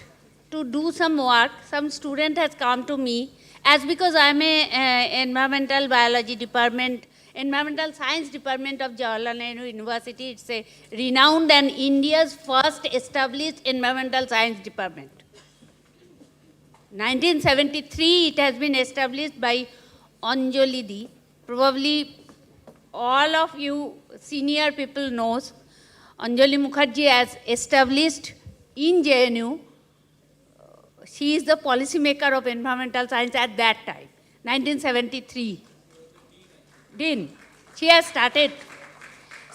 to do some work, some student has come to me, as because I am a environmental biology department, environmental science department of Jawaharlal Nehru University. It's a renowned and India's first established environmental science department. 1973 it has been established by Anjali Di. Probably all of you senior people knows Anjali Mukherjee has established in JNU. She is the policy maker of environmental science at that time, 1973. She has started.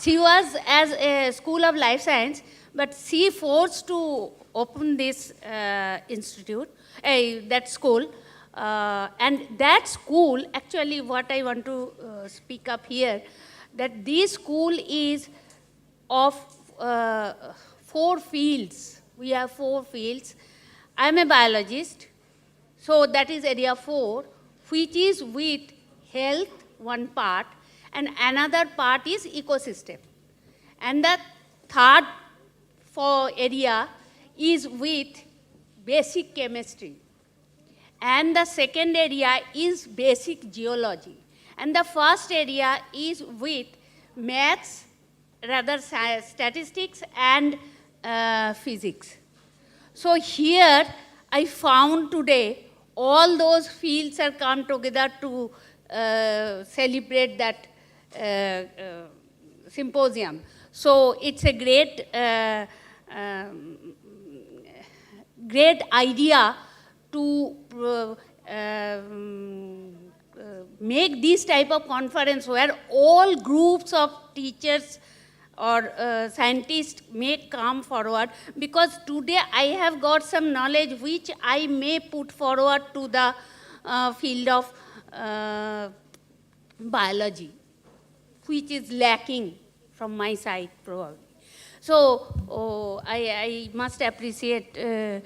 She was as a school of life science, but she forced to open this institute, that school. And that school, actually what I want to speak up here, that this school is of 4 fields. We have 4 fields. I am a biologist, so that is area 4, which is with health, one part, and another part is ecosystem. And the third area is with basic chemistry. And the second area is basic geology. And the first area is with maths, rather statistics and physics. So here I found today all those fields are come together to celebrate that symposium. So it's a great, great idea to make this type of conference where all groups of teachers or scientists may come forward, because today I have got some knowledge which I may put forward to the field of biology, which is lacking from my side probably. So I must appreciate Dr.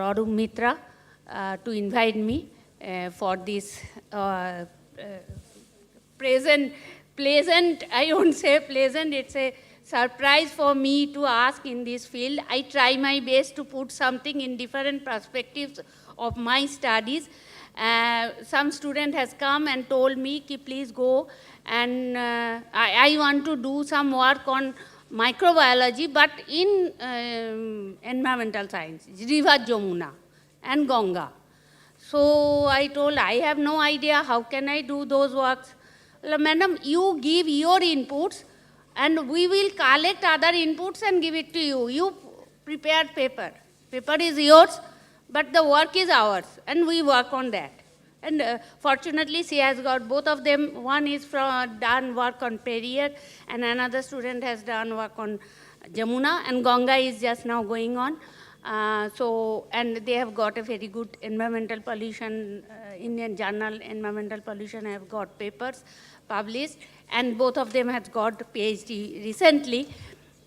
Arun Mitra to invite me for this pleasant, I won't say pleasant, it's a surprise for me to ask in this field. I try my best to put something in different perspectives of my studies. Some student has come and told me, please go, and I want to do some work on microbiology, but in environmental science, River Jamuna and Ganga. So I told, I have no idea, how can I do those works? Well, madam, you give your inputs and we will collect other inputs and give it to you. You prepare paper. Paper is yours, but the work is ours, and we work on that. And fortunately, she has got both of them. One is done work on Perrier, and another student has done work on Jamuna, and Ganga is just now going on. And they have got a very good environmental pollution, Indian Journal Environmental Pollution have got papers published, and both of them have got PhD recently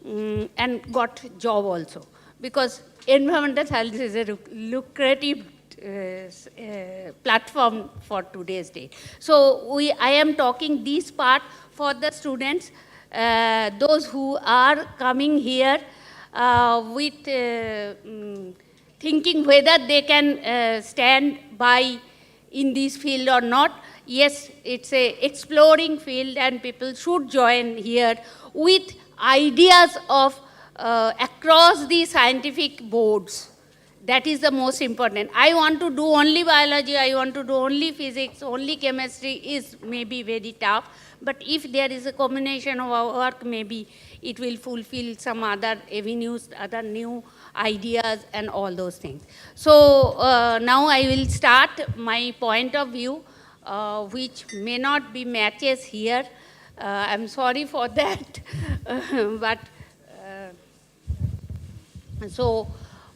and got job also, because environmental science is a lucrative platform for today's day. So I am talking this part for the students, those who are coming here with thinking whether they can stand by in this field or not. Yes, it's a exploring field, and people should join here with ideas of across the scientific boards. That is the most important. I want to do only biology, I want to do only physics, only chemistry is maybe very tough. But if there is a combination of our work, maybe it will fulfill some other avenues, other new ideas and all those things. So now I will start my point of view, which may not be matches here. I'm sorry for that, but so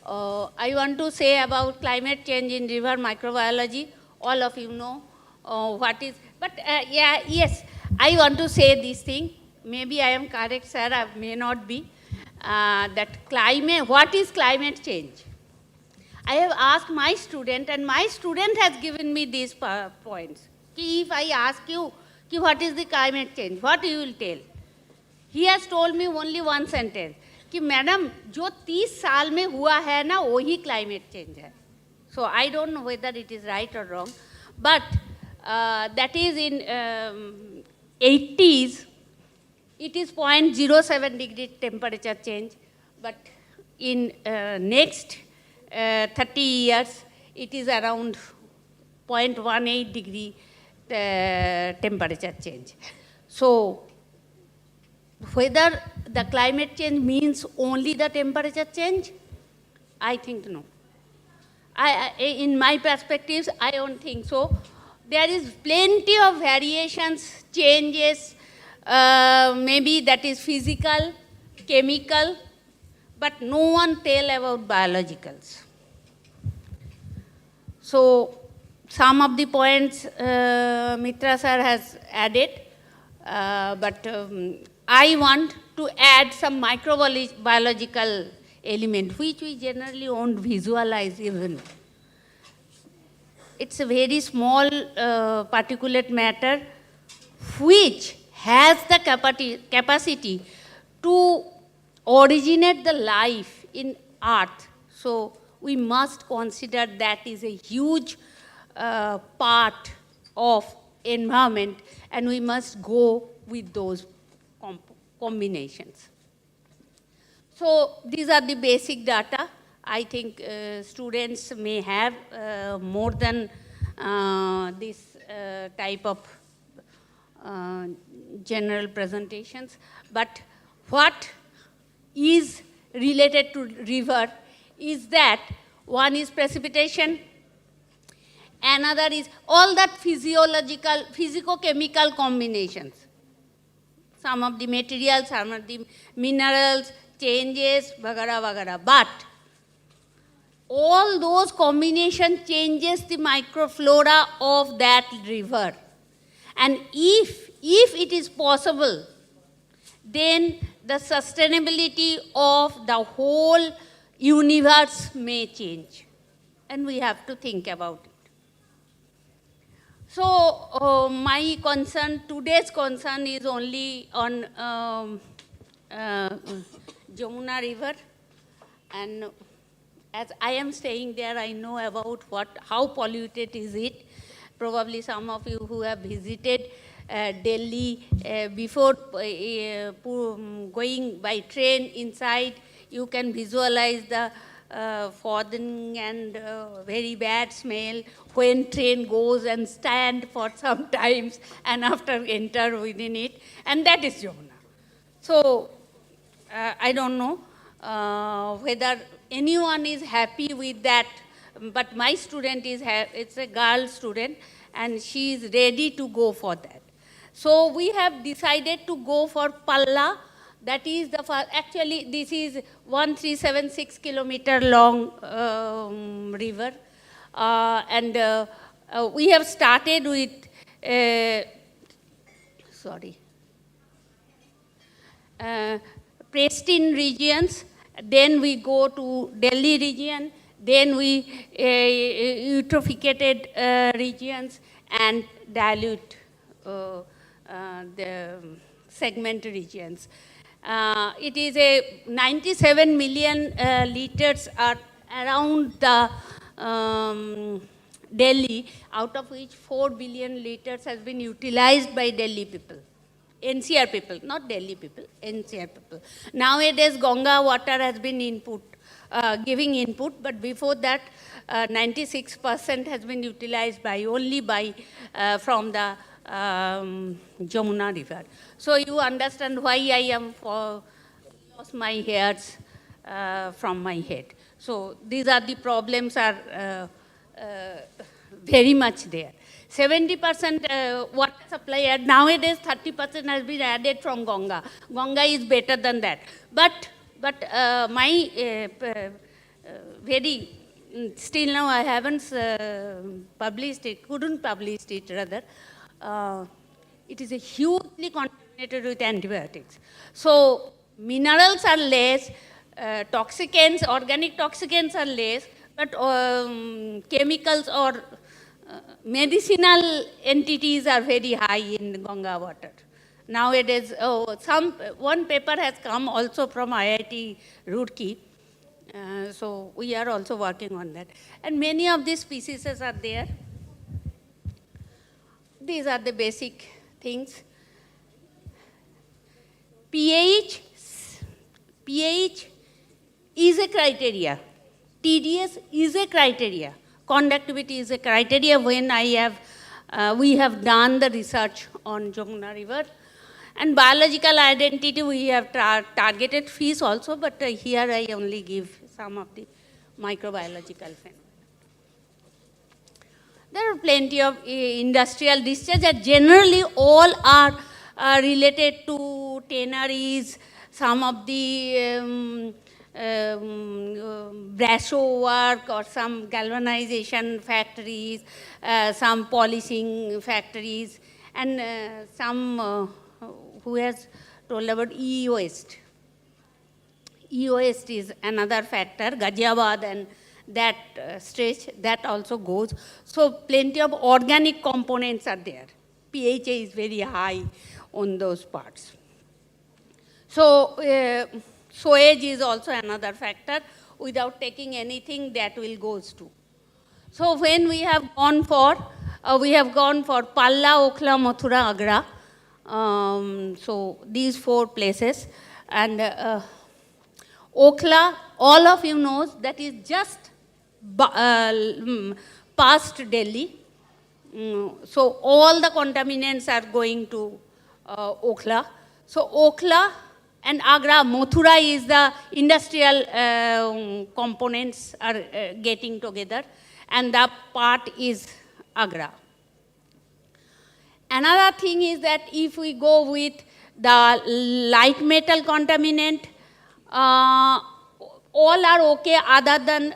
I want to say about climate change in river microbiology. All of you know what is, but yes, I want to say this thing. Maybe I am correct, sir, I may not be. That climate, what is climate change? I have asked my student, and my student has given me these points. If I ask you, what is the climate change, what you will tell? He has told me only one sentence, कि madam जो 30 साल में हुआ है ना वही climate change है. So I don't know whether it is right or wrong, but that is in 80s, it is 0.07 degree temperature change, but in next 30 years, it is around 0.18 degree temperature change. So whether the climate change means only the temperature change, I think no. In my perspectives, I don't think so. There is plenty of variations, changes, maybe that is physical, chemical, but no one tell about biologicals. So some of the points Mitra sir has added, but I want to add some microbiological element, which we generally won't visualize even. It's a very small particulate matter which has the capacity to originate the life in earth. So we must consider that is a huge part of environment, and we must go with those combinations. So these are the basic data. I think students may have more than this type of general presentations, but what is related to river is that one is precipitation, another is all that physiological, physico-chemical combinations. Some of the materials, some of the minerals, changes, vagara, vagara. But all those combination changes the microflora of that river. And if it is possible, then the sustainability of the whole universe may change. And we have to think about it. So my concern, today's concern is only on Jamuna River, and as I am staying there, I know about how polluted is it. Probably some of you who have visited Delhi before going by train inside, you can visualize the fogging and very bad smell when train goes and stand for some times and after enter within it, and that is Jamuna. So I don't know whether anyone is happy with that, but my student is, it's a girl student, and she is ready to go for that. So we have decided to go for Palla. That is the first, actually this is 1376 kilometer long river, and we have started with, Preston regions, then we go to Delhi region, then we eutrophicated regions and dilute the segment regions. It is a 97 million liters are around the Delhi, out of which 4 billion liters has been utilized by Delhi people. NCR people, not Delhi people, NCR people. Nowadays, Ganga water has been giving input, but before that, 96% has been utilized only from the Jamuna River. So you understand why I am lost my hairs from my head. So these are the problems are very much there. 70% water supply, and nowadays 30% has been added from Ganga. Ganga is better than that. But my very, still now I haven't published it, couldn't publish it rather. It is a hugely contaminated with antibiotics. So minerals are less, toxicants, organic toxicants are less, but chemicals or medicinal entities are very high in Ganga water. Nowadays, one paper has come also from IIT Roorkee. So we are also working on that. And many of these species are there. These are the basic things. pH is a criteria. TDS is a criteria. Conductivity is a criteria when we have done the research on Jamuna River. And biological identity, we have targeted fish also, but here I only give some of the microbiological phenomena. There are plenty of industrial discharge, and generally all are related to tanneries, some of the brasso work or some galvanization factories, some polishing factories, and some who has told about e-waste. E-waste is another factor, Ghaziabad and that stretch, that also goes. So plenty of organic components are there. pH is very high on those parts. So sewage is also another factor. Without taking anything, that will goes to. So when we have gone for Palla, Okhla, Mathura, Agra. So these 4 places. And Okhla, all of you knows that is just past Delhi. So all the contaminants are going to Okhla. So Okhla and Agra, Mathura is the industrial components are getting together, and the part is Agra. Another thing is that if we go with the light metal contaminant, all are okay other than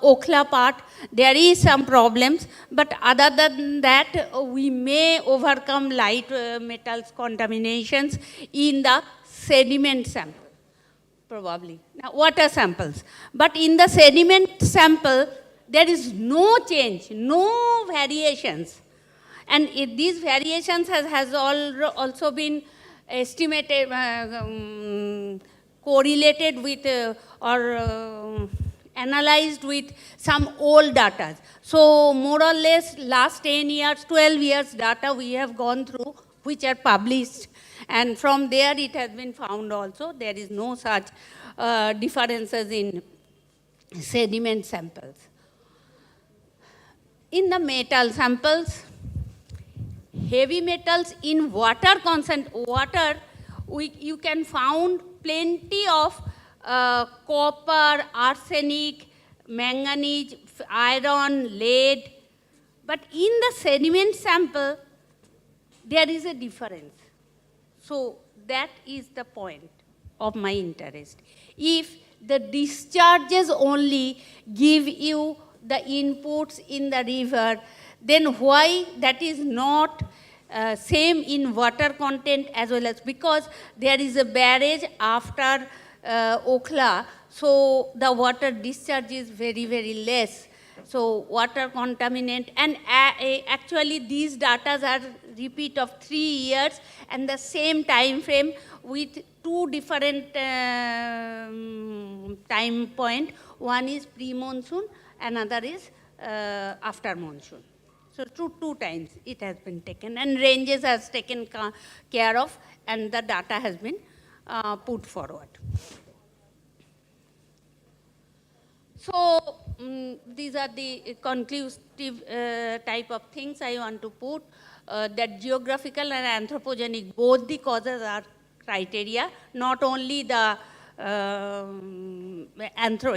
Okhla part. There is some problems, but other than that, we may overcome light metals contaminations in the sediment sample, probably. Now, water samples. But in the sediment sample, there is no change, no variations. And these variations has also been estimated, correlated with or analyzed with some old data. So more or less last 10 years, 12 years data we have gone through, which are published. And from there it has been found also there is no such differences in sediment samples. In the metal samples, heavy metals in water you can found plenty of copper, arsenic, manganese, iron, lead. But in the sediment sample, there is a difference. So that is the point of my interest. If the discharges only give you the inputs in the river, then why that is not same in water content as well as, because there is a barrage after Okhla, so the water discharge is very, very less. So water contaminant, and actually these data are repeat of 3 years and the same time frame with 2 different time point. One is pre-monsoon, another is after monsoon. So two times it has been taken, and ranges has taken care of, and the data has been put forward. So these are the conclusive type of things I want to put. that geographical and anthropogenic, both the causes are criteria, not only the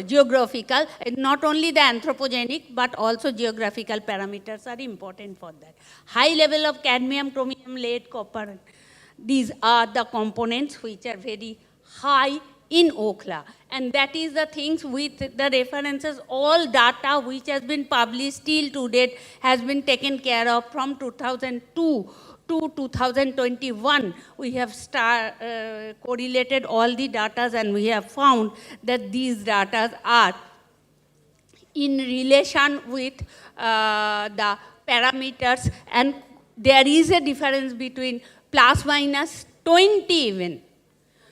geographical, not only the anthropogenic, but also geographical parameters are important for that. High level of cadmium, chromium, lead, copper, these are the components which are very high in Okhla. And that is the things with the references, all data which has been published till to date has been taken care of from 2002 to 2021. We have correlated all the data and we have found that these data are in relation with the parameters, and there is a difference between plus minus 20 even.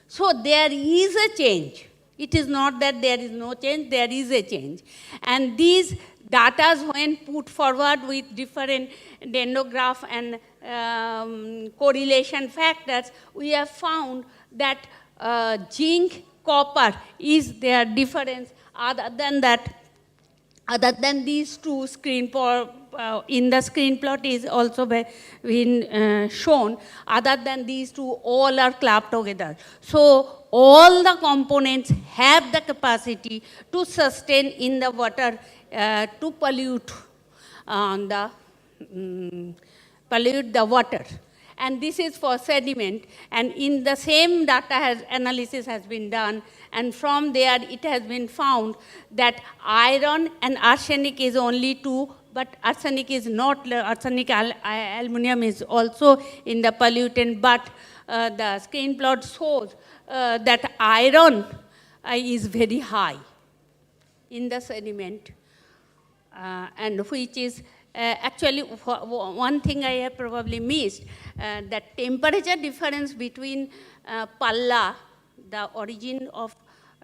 So there is a change. It is not that there is no change, there is a change. And these data, when put forward with different dendrograph and correlation factors, we have found that zinc, copper is their difference. Other than these two in the screen plot is also been shown, other than these two, all are clubbed together. So all the components have the capacity to sustain in the water, to pollute the water. And this is for sediment. And in the same data analysis has been done, and from there it has been found that iron and arsenic is only 2, but arsenic is not, arsenic aluminum is also in the pollutant, but the screen plot shows that iron is very high in the sediment, and which is actually one thing I have probably missed, that temperature difference between Palla, the origin of,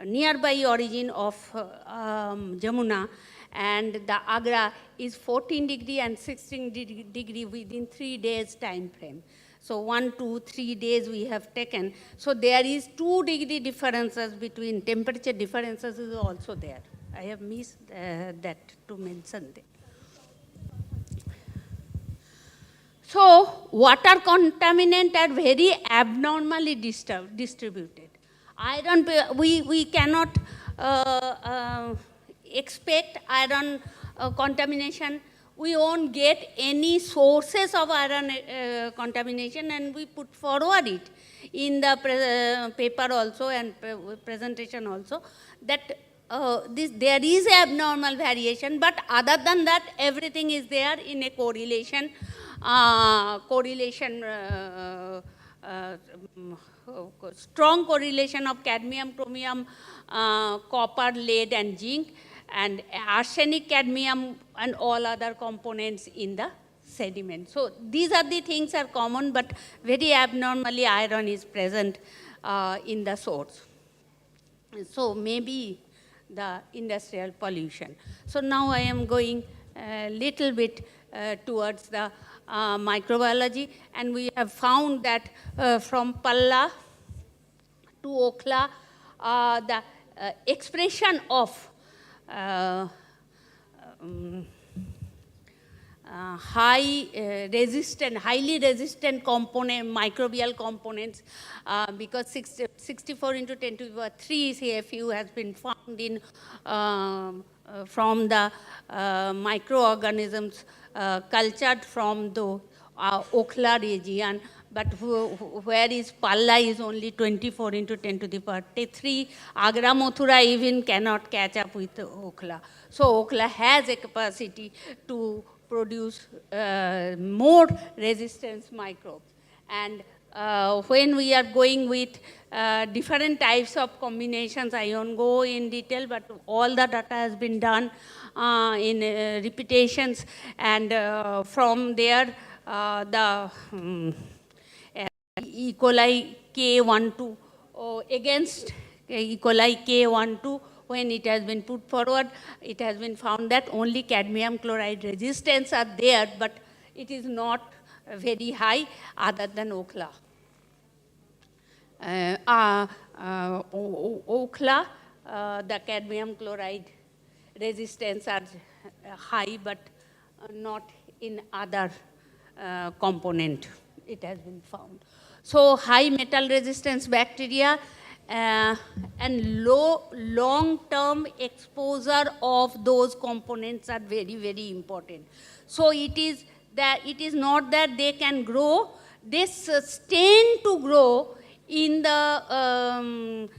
nearby origin of Jamuna, and the Agra is 14 degree and 16 degree within 3 days time frame. So 1, 2, 3 days we have taken. So there is 2 degree differences between temperature differences is also there. I have missed that to mention there. So water contaminants are very abnormally distributed. Iron, we cannot expect iron contamination. We won't get any sources of iron contamination, and we put forward it in the paper also and presentation also, that there is abnormal variation, but other than that, everything is there in a correlation. Strong correlation of cadmium, chromium, copper, lead, and zinc, and arsenic, cadmium, and all other components in the sediment. So these are the things are common, but very abnormally iron is present in the source. So maybe the industrial pollution. So now I am going a little bit towards the microbiology, and we have found that from Palla to Okhla, the expression of highly resistant component, microbial components, because 64 into 10 to the power 3 CFU has been found in from the microorganisms cultured from the Okhla region, but where is Palla is only 24 into 10 to the power 3. Agra, Mathura even cannot catch up with Okhla. So Okhla has a capacity to produce more resistance microbes. And when we are going with different types of combinations, I won't go in detail, but all the data has been done in repetitions, and from there the E. coli K12 against E. coli K12, when it has been put forward, it has been found that only cadmium chloride resistance are there, but it is not very high other than Okhla. Okhla, the cadmium chloride resistance are high, but not in other component, it has been found. So high metal resistance bacteria and low long-term exposure of those components are very, very important. So it is not that they can grow, they sustain to grow in the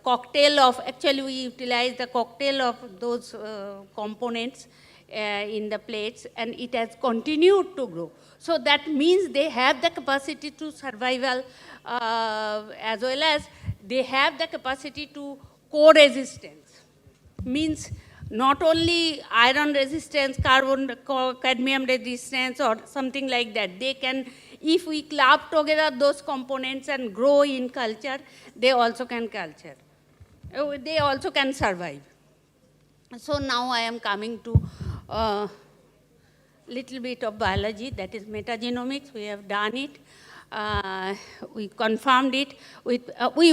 cocktail of, actually we utilize the cocktail of those components in the plates, and it has continued to grow. So that means they have the capacity to survival as well as they have the capacity to co-resistance. Means not only iron resistance, cadmium resistance or something like that. They can, if we club together those components and grow in culture, they also can culture. They also can survive. So now I am coming to little bit of biology, that is metagenomics. We have done it. We confirmed it. We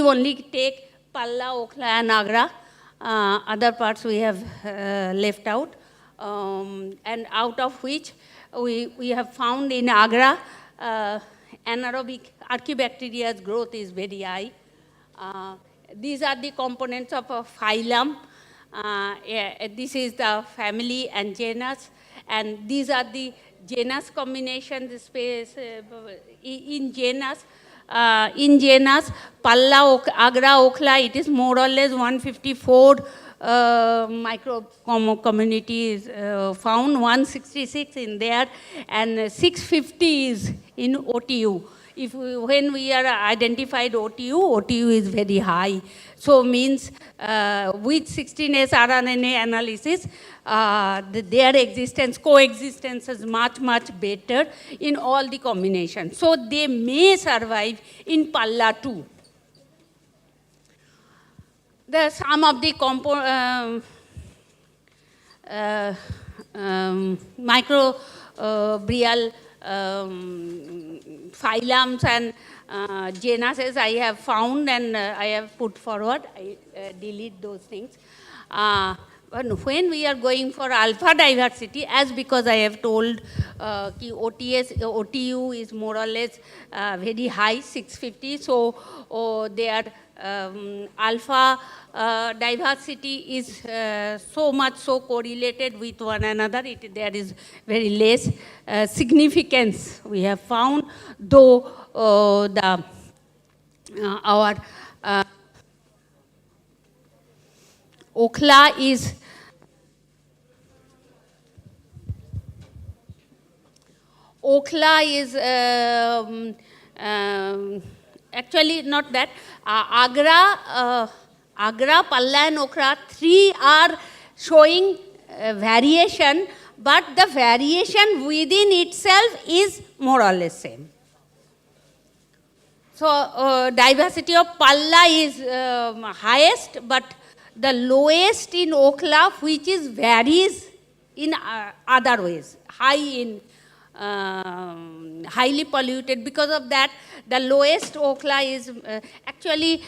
only take Palla, Okhla and Agra. Other parts we have left out. And out of which we have found in Agra, anaerobic archaebacteria's growth is very high. These are the components of a phylum. This is the family and genus. And these are the genus combination, the space in genus. Palla, Agra, Okhla, it is more or less 154 microbe communities found, 166 in there, and 650 is in OTU. When we are identified OTU is very high. So means with 16S RNA analysis, their existence, coexistence is much, much better in all the combinations. So they may survive in Palla too. Some of the microbial phylums and genuses I have found and I have put forward. I delete those things. When we are going for alpha diversity, as because I have told OTU is more or less very high, 650, so their alpha diversity is so much so correlated with one another, there is very less significance we have found, though our Okhla is actually not that. Agra, Palla and Okhla, three are showing variation, but the variation within itself is more or less same. So diversity of Palla is highest, but the lowest in Okhla, which is varies in other ways, high in highly polluted. Because of that, the lowest Okhla is actually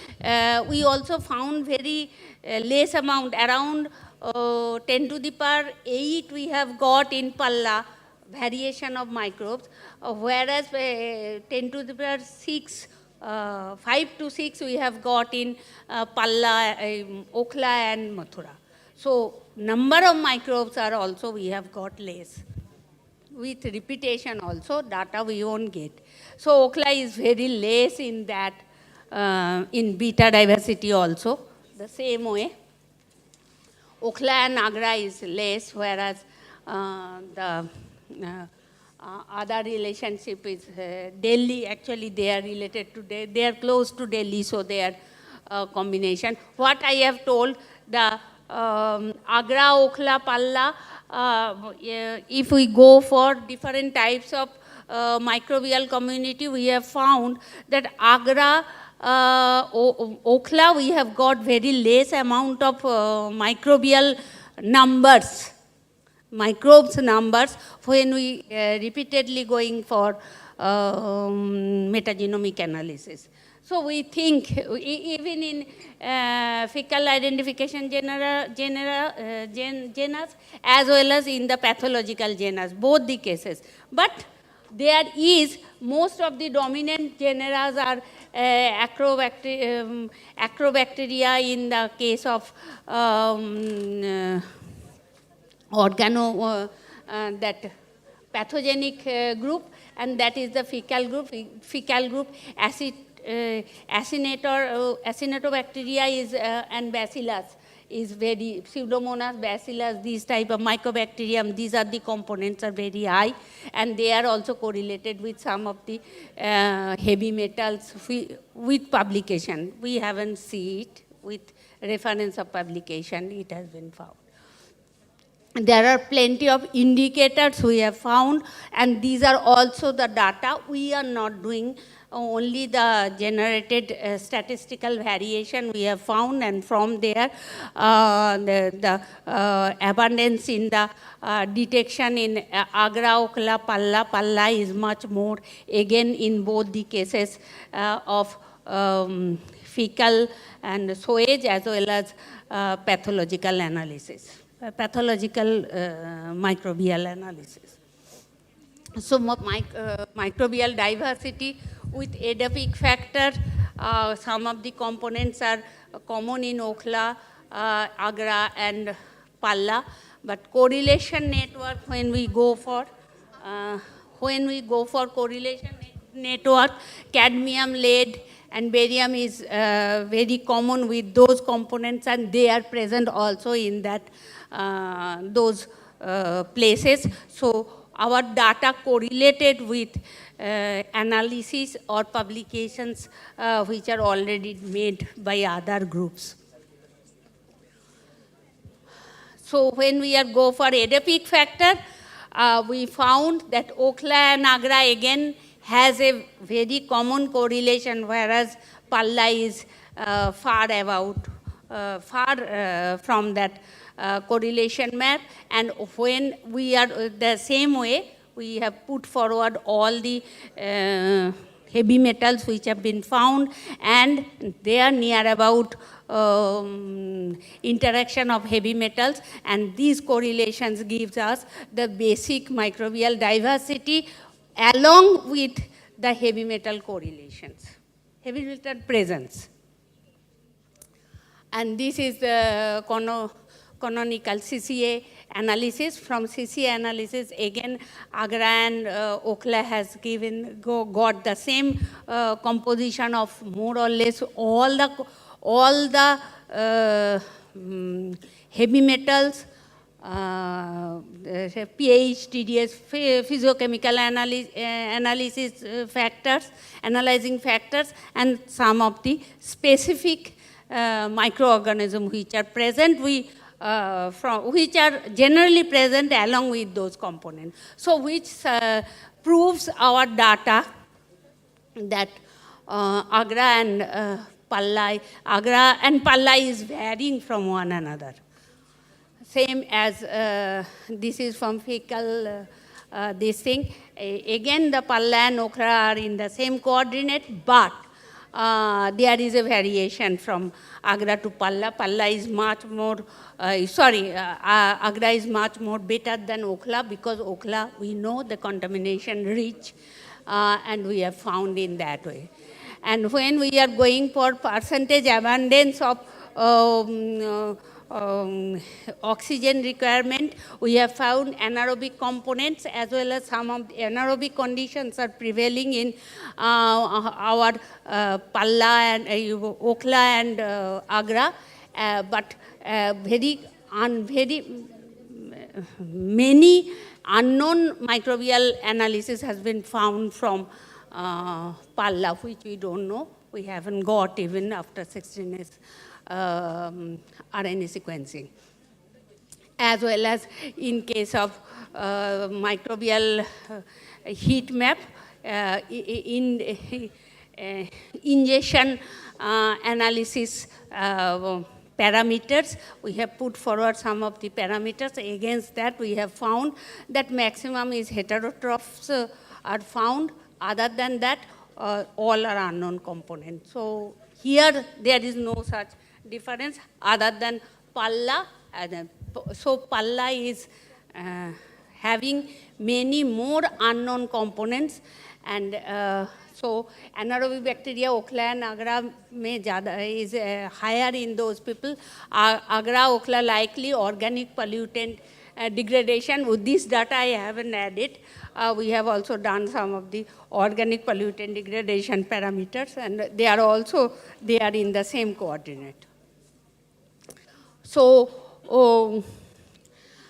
we also found very less amount, around 10 to the power 8 we have got in Palla variation of microbes, whereas 10 to the power 6, 5 to 6 we have got in Palla, Okhla and Mathura. So number of microbes are also we have got less. With repetition also, data we won't get. So Okhla is very less in that, in beta diversity also, the same way. Okhla and Agra is less, whereas the other relationship is Delhi. Actually, they are related to, they are close to Delhi, so they are combination. What I have told, the Agra, Okhla, Palla, if we go for different types of microbial community, we have found that Agra, Okhla, we have got very less amount of microbial numbers, microbes numbers, when we repeatedly going for metagenomic analysis. So we think, even in fecal identification genus, as well as in the pathological genus, both the cases. But there is, most of the dominant genera are acrobacteria in the case of that pathogenic group, and that is the fecal group. Fecal group, acinetobacteria is and bacillus is very, pseudomonas, bacillus, these type of mycobacterium, these are the components are very high, and they are also correlated with some of the heavy metals with publication. We haven't seen it with reference of publication, it has been found. There are plenty of indicators we have found, and these are also the data. We are not doing only the generated statistical variation we have found, and from there the abundance in the detection in Agra, Okla, Palla. Palla is much more, again, in both the cases of fecal and sewage as well as pathological analysis. Pathological microbial analysis. So microbial diversity with ADAPIC factor, some of the components are common in Okla, Agra and Palla, but correlation network when we go for correlation network, cadmium, lead and barium is very common with those components, and they are present also in that those places. So our data correlated with analysis or publications which are already made by other groups. So when we are go for ADAPIC factor, we found that Okla and Agra again has a very common correlation, whereas Palla is far from that correlation map. And when we are the same way, we have put forward all the heavy metals which have been found, and they are near about interaction of heavy metals, and these correlations gives us the basic microbial diversity along with the heavy metal correlations, heavy metal presence. And this is the canonical CCA analysis. From CCA analysis, again, Agra and Okla has got the same composition of more or less all the heavy metals, pH, TDS, physiochemical analysis factors, analyzing factors, and some of the specific microorganisms which are present, which are generally present along with those components. So which proves our data that Agra and Palla is varying from one another. Same as this is from fecal this thing. Again, the Palla and Okra are in the same coordinate, but there is a variation from Agra to Palla. Palla is much more, Agra is much more better than Okla, because Okla, we know the contamination rich, and we have found in that way. And when we are going for percentage abundance of oxygen requirement, we have found anaerobic components as well as some of the anaerobic conditions are prevailing in our Palla and Okla and Agra, but very many unknown microbial analysis has been found from Palla, which we don't know. We haven't got even after 16 years. RNA sequencing, as well as in case of microbial heat map, ingestion analysis parameters. We have put forward some of the parameters. Against that, we have found that maximum is heterotrophs are found. Other than that, all are unknown components. So here there is no such difference other than Palla. So Palla is having many more unknown components. And so anaerobic bacteria, Okhla and Agra is higher in those people. Agra, Okhla likely organic pollutant degradation. With this data I haven't added. We have also done some of the organic pollutant degradation parameters, and they are also there in the same coordinate. So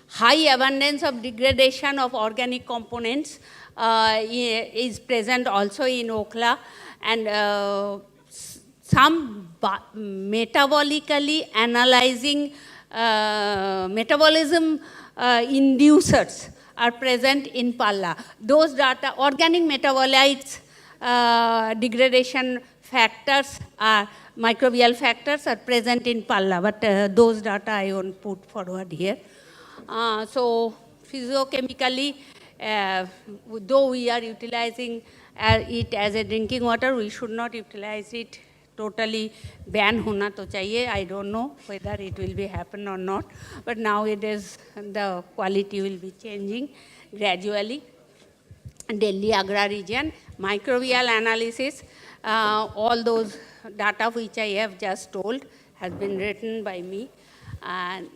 high abundance of degradation of organic components is present also in Okhla, and some metabolically analyzing metabolism inducers are present in Palla. Those data, organic metabolites degradation factors are microbial factors are present in Palla, but those data I won't put forward here. So physiochemically, though we are utilizing it as a drinking water, we should not utilize it totally. Ban hona to chahiye. I don't know whether it will be happen or not, but nowadays the quality will be changing gradually. Delhi Agra region, microbial analysis, all those data which I have just told has been written by me. And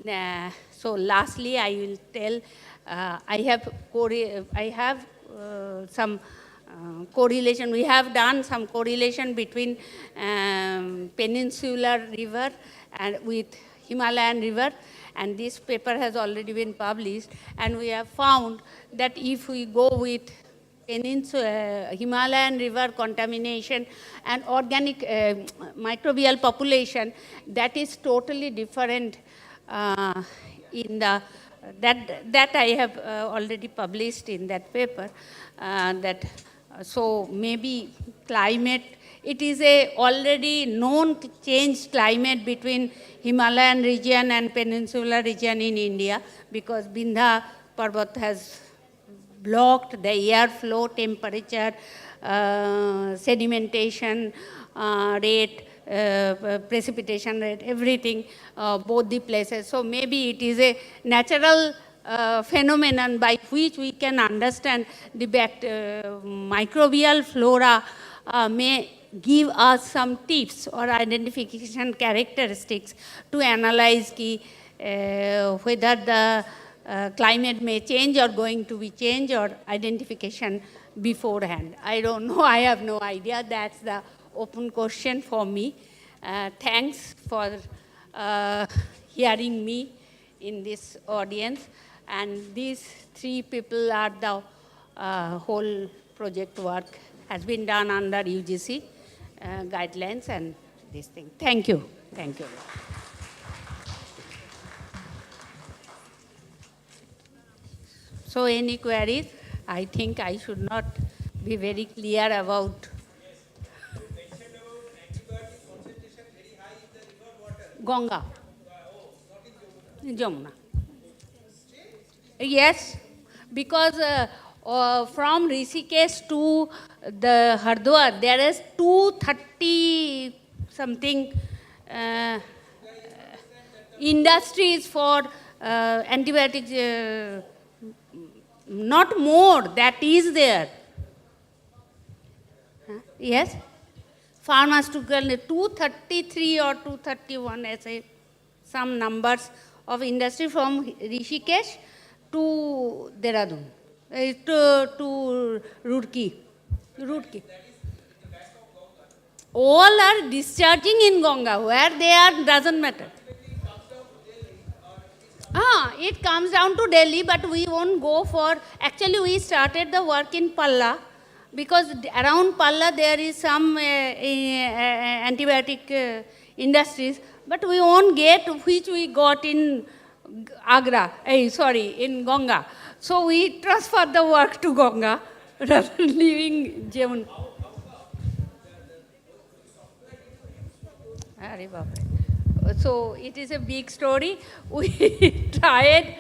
so lastly, I will tell, I have some correlation. We have done some correlation between peninsular river and with Himalayan river, and this paper has already been published, and we have found that if we go with Himalayan river contamination and organic microbial population, that is totally different in the, that I have already published in that paper. So maybe climate, it is a already known changed climate between Himalayan region and peninsular region in India, because Vindhya Parvat has blocked the airflow, temperature, sedimentation rate, precipitation rate, everything, both the places. So maybe it is a natural phenomenon by which we can understand the microbial flora may give us some tips or identification characteristics to analyze whether the climate may change or going to be changed, or identification beforehand. I don't know, I have no idea. That's the open question for me. Thanks for hearing me in this audience. And these three people are the whole project work has been done under UGC guidelines and this thing. Thank you. Thank you. So any queries? I think I should not be very clear about. Ganga. Jamuna. Yes, because from Rishikesh to the Hardwar, there is 230 something industries for antibiotics, not more, that is there. Yes? Pharmaceutical, 233 or 231, as some numbers of industry from Rishikesh to Dehradun, to Roorkee. All are discharging in Ganga. Where they are doesn't matter. It comes down to Delhi, but we won't go for, actually we started the work in Palla, because around Palla there is some antibiotic industries, but we won't get which we got in Agra, in Ganga. So we transfer the work to Ganga rather than leaving Jamuna. So it is a big story. We tried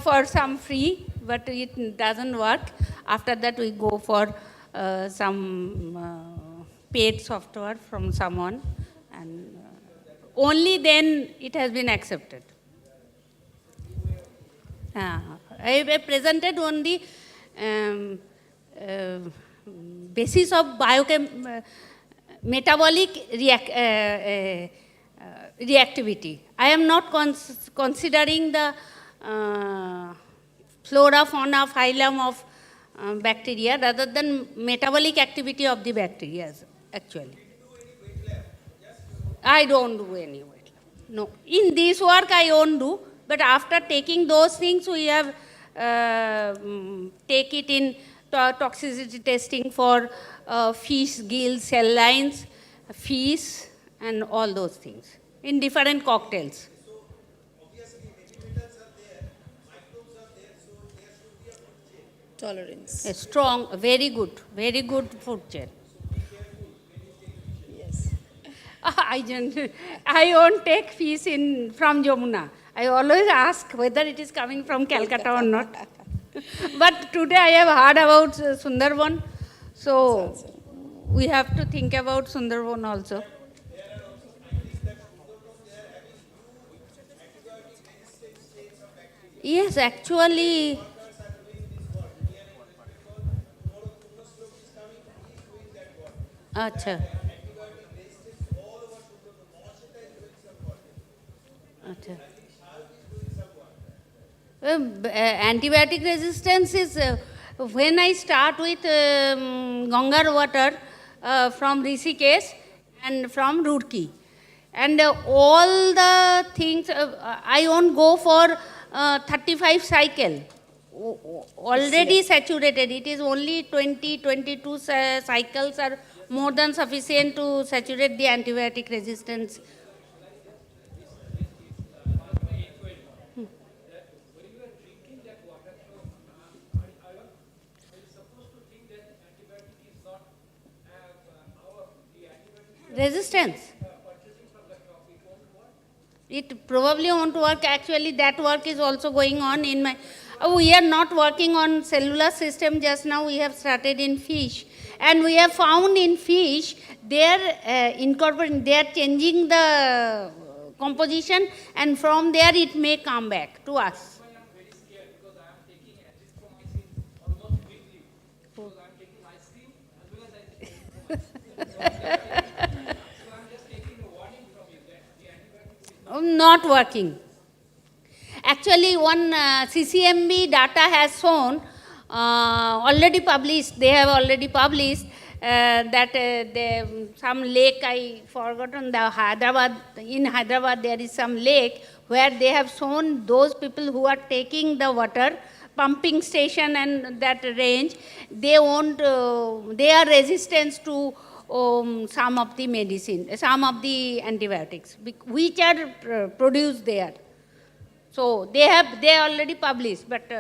for some free, but it doesn't work. After that, we go for some paid software from someone, and only then it has been accepted. I have presented on the basis of metabolic reactivity. I am not considering the flora, fauna, phylum of bacteria rather than metabolic activity of the bacteria actually. I don't do any weight loss. No. In this work I won't do, but after taking those things we have take it in toxicity testing for fish, gills, cell lines, fish and all those things in different cocktails. Tolerance. A strong, very good food chain. Yes. I won't take fish from Jamuna. I always ask whether it is coming from Calcutta or not. But today I have heard about Sundarbone, so we have to think about Sundarbone also. Yes, actually. Acha. Acha. Antibiotic resistance is when I start with Gangar water from Rishikesh and from Roorkee. And all the things, I won't go for 35 cycle. Already saturated. It is only 20, 22 cycles are more than sufficient to saturate the antibiotic resistance. Resistance. It probably won't work. Actually, that work is also going on in my... we are not working on cellular system just now. We have started in fish. And we have found in fish, they are incorporating, they are changing the composition, and from there it may come back to us. Not working. Actually, one CCMB data has shown, already published, they have already published that some lake, I forgotten, in Hyderabad there is some lake where they have shown those people who are taking the water, pumping station and that range, they won't, they are resistant to some of the medicine, some of the antibiotics, which are produced there. So they already published, but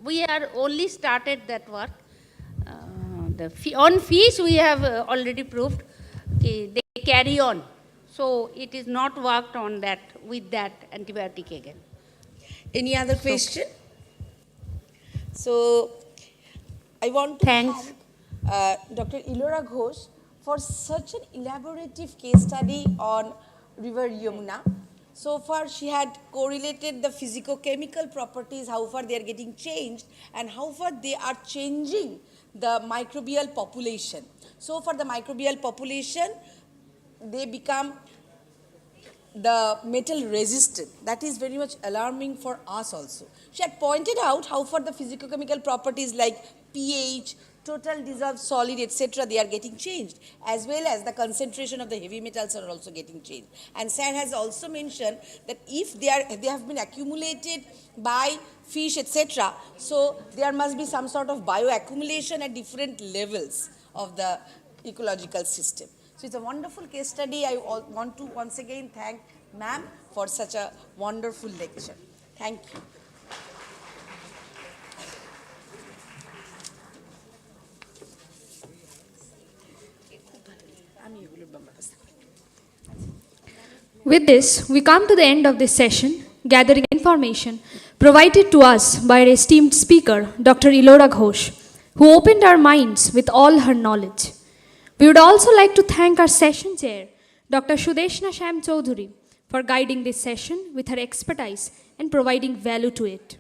we are only started that work. On fish we have already proved they carry on. So it is not worked on that with that antibiotic again. Any other question? So I want to Thanks. thank Dr. Ilora Ghosh for such an elaborative case study on River Yamuna. So far, she had correlated the physicochemical properties, how far they are getting changed, and how far they are changing the microbial population. So for the microbial population, they become the metal resistant. That is very much alarming for us also. She had pointed out how far the physicochemical properties like pH, total dissolved solid, etc., they are getting changed, as well as the concentration of the heavy metals are also getting changed. And Sir has also mentioned that if they have been accumulated by fish, etc., so there must be some sort of bioaccumulation at different levels of the ecological system. So it's a wonderful case study. I want to once again thank ma'am for such a wonderful lecture. Thank you. With this, we come to the end of this session, gathering information provided to us by our esteemed speaker, Dr. Ilora Ghosh, who opened our minds with all her knowledge. We would also like to thank our session chair, Dr. Sudeshna Sham Chaudhuri, for guiding this session with her expertise and providing value to it.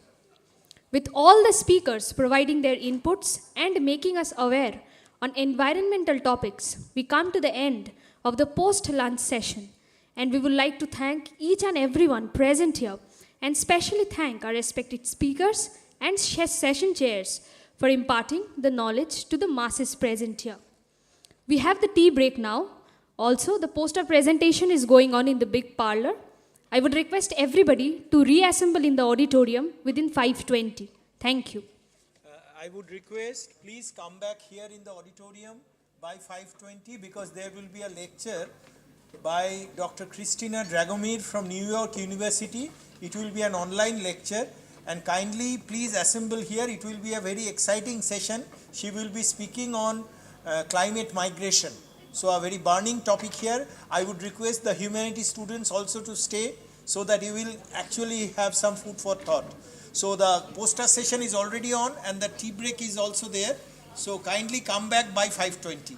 With all the speakers providing their inputs and making us aware on environmental topics, we come to the end of the post-lunch session, and we would like to thank each and everyone present here, and specially thank our respected speakers and session chairs for imparting the knowledge to the masses present here. We have the tea break now. Also, the poster presentation is going on in the big parlor. I would request everybody to reassemble in the auditorium within 5:20. Thank you. I would request, please come back here in the auditorium by 5:20 because there will be a lecture by Dr. Christina Dragomir from New York University. It will be an online lecture, and kindly please assemble here. It will be a very exciting session. She will be speaking on climate migration. So a very burning topic here. I would request the humanities students also to stay so that you will actually have some food for thought. So the poster session is already on and the tea break is also there. So kindly come back by 5:20.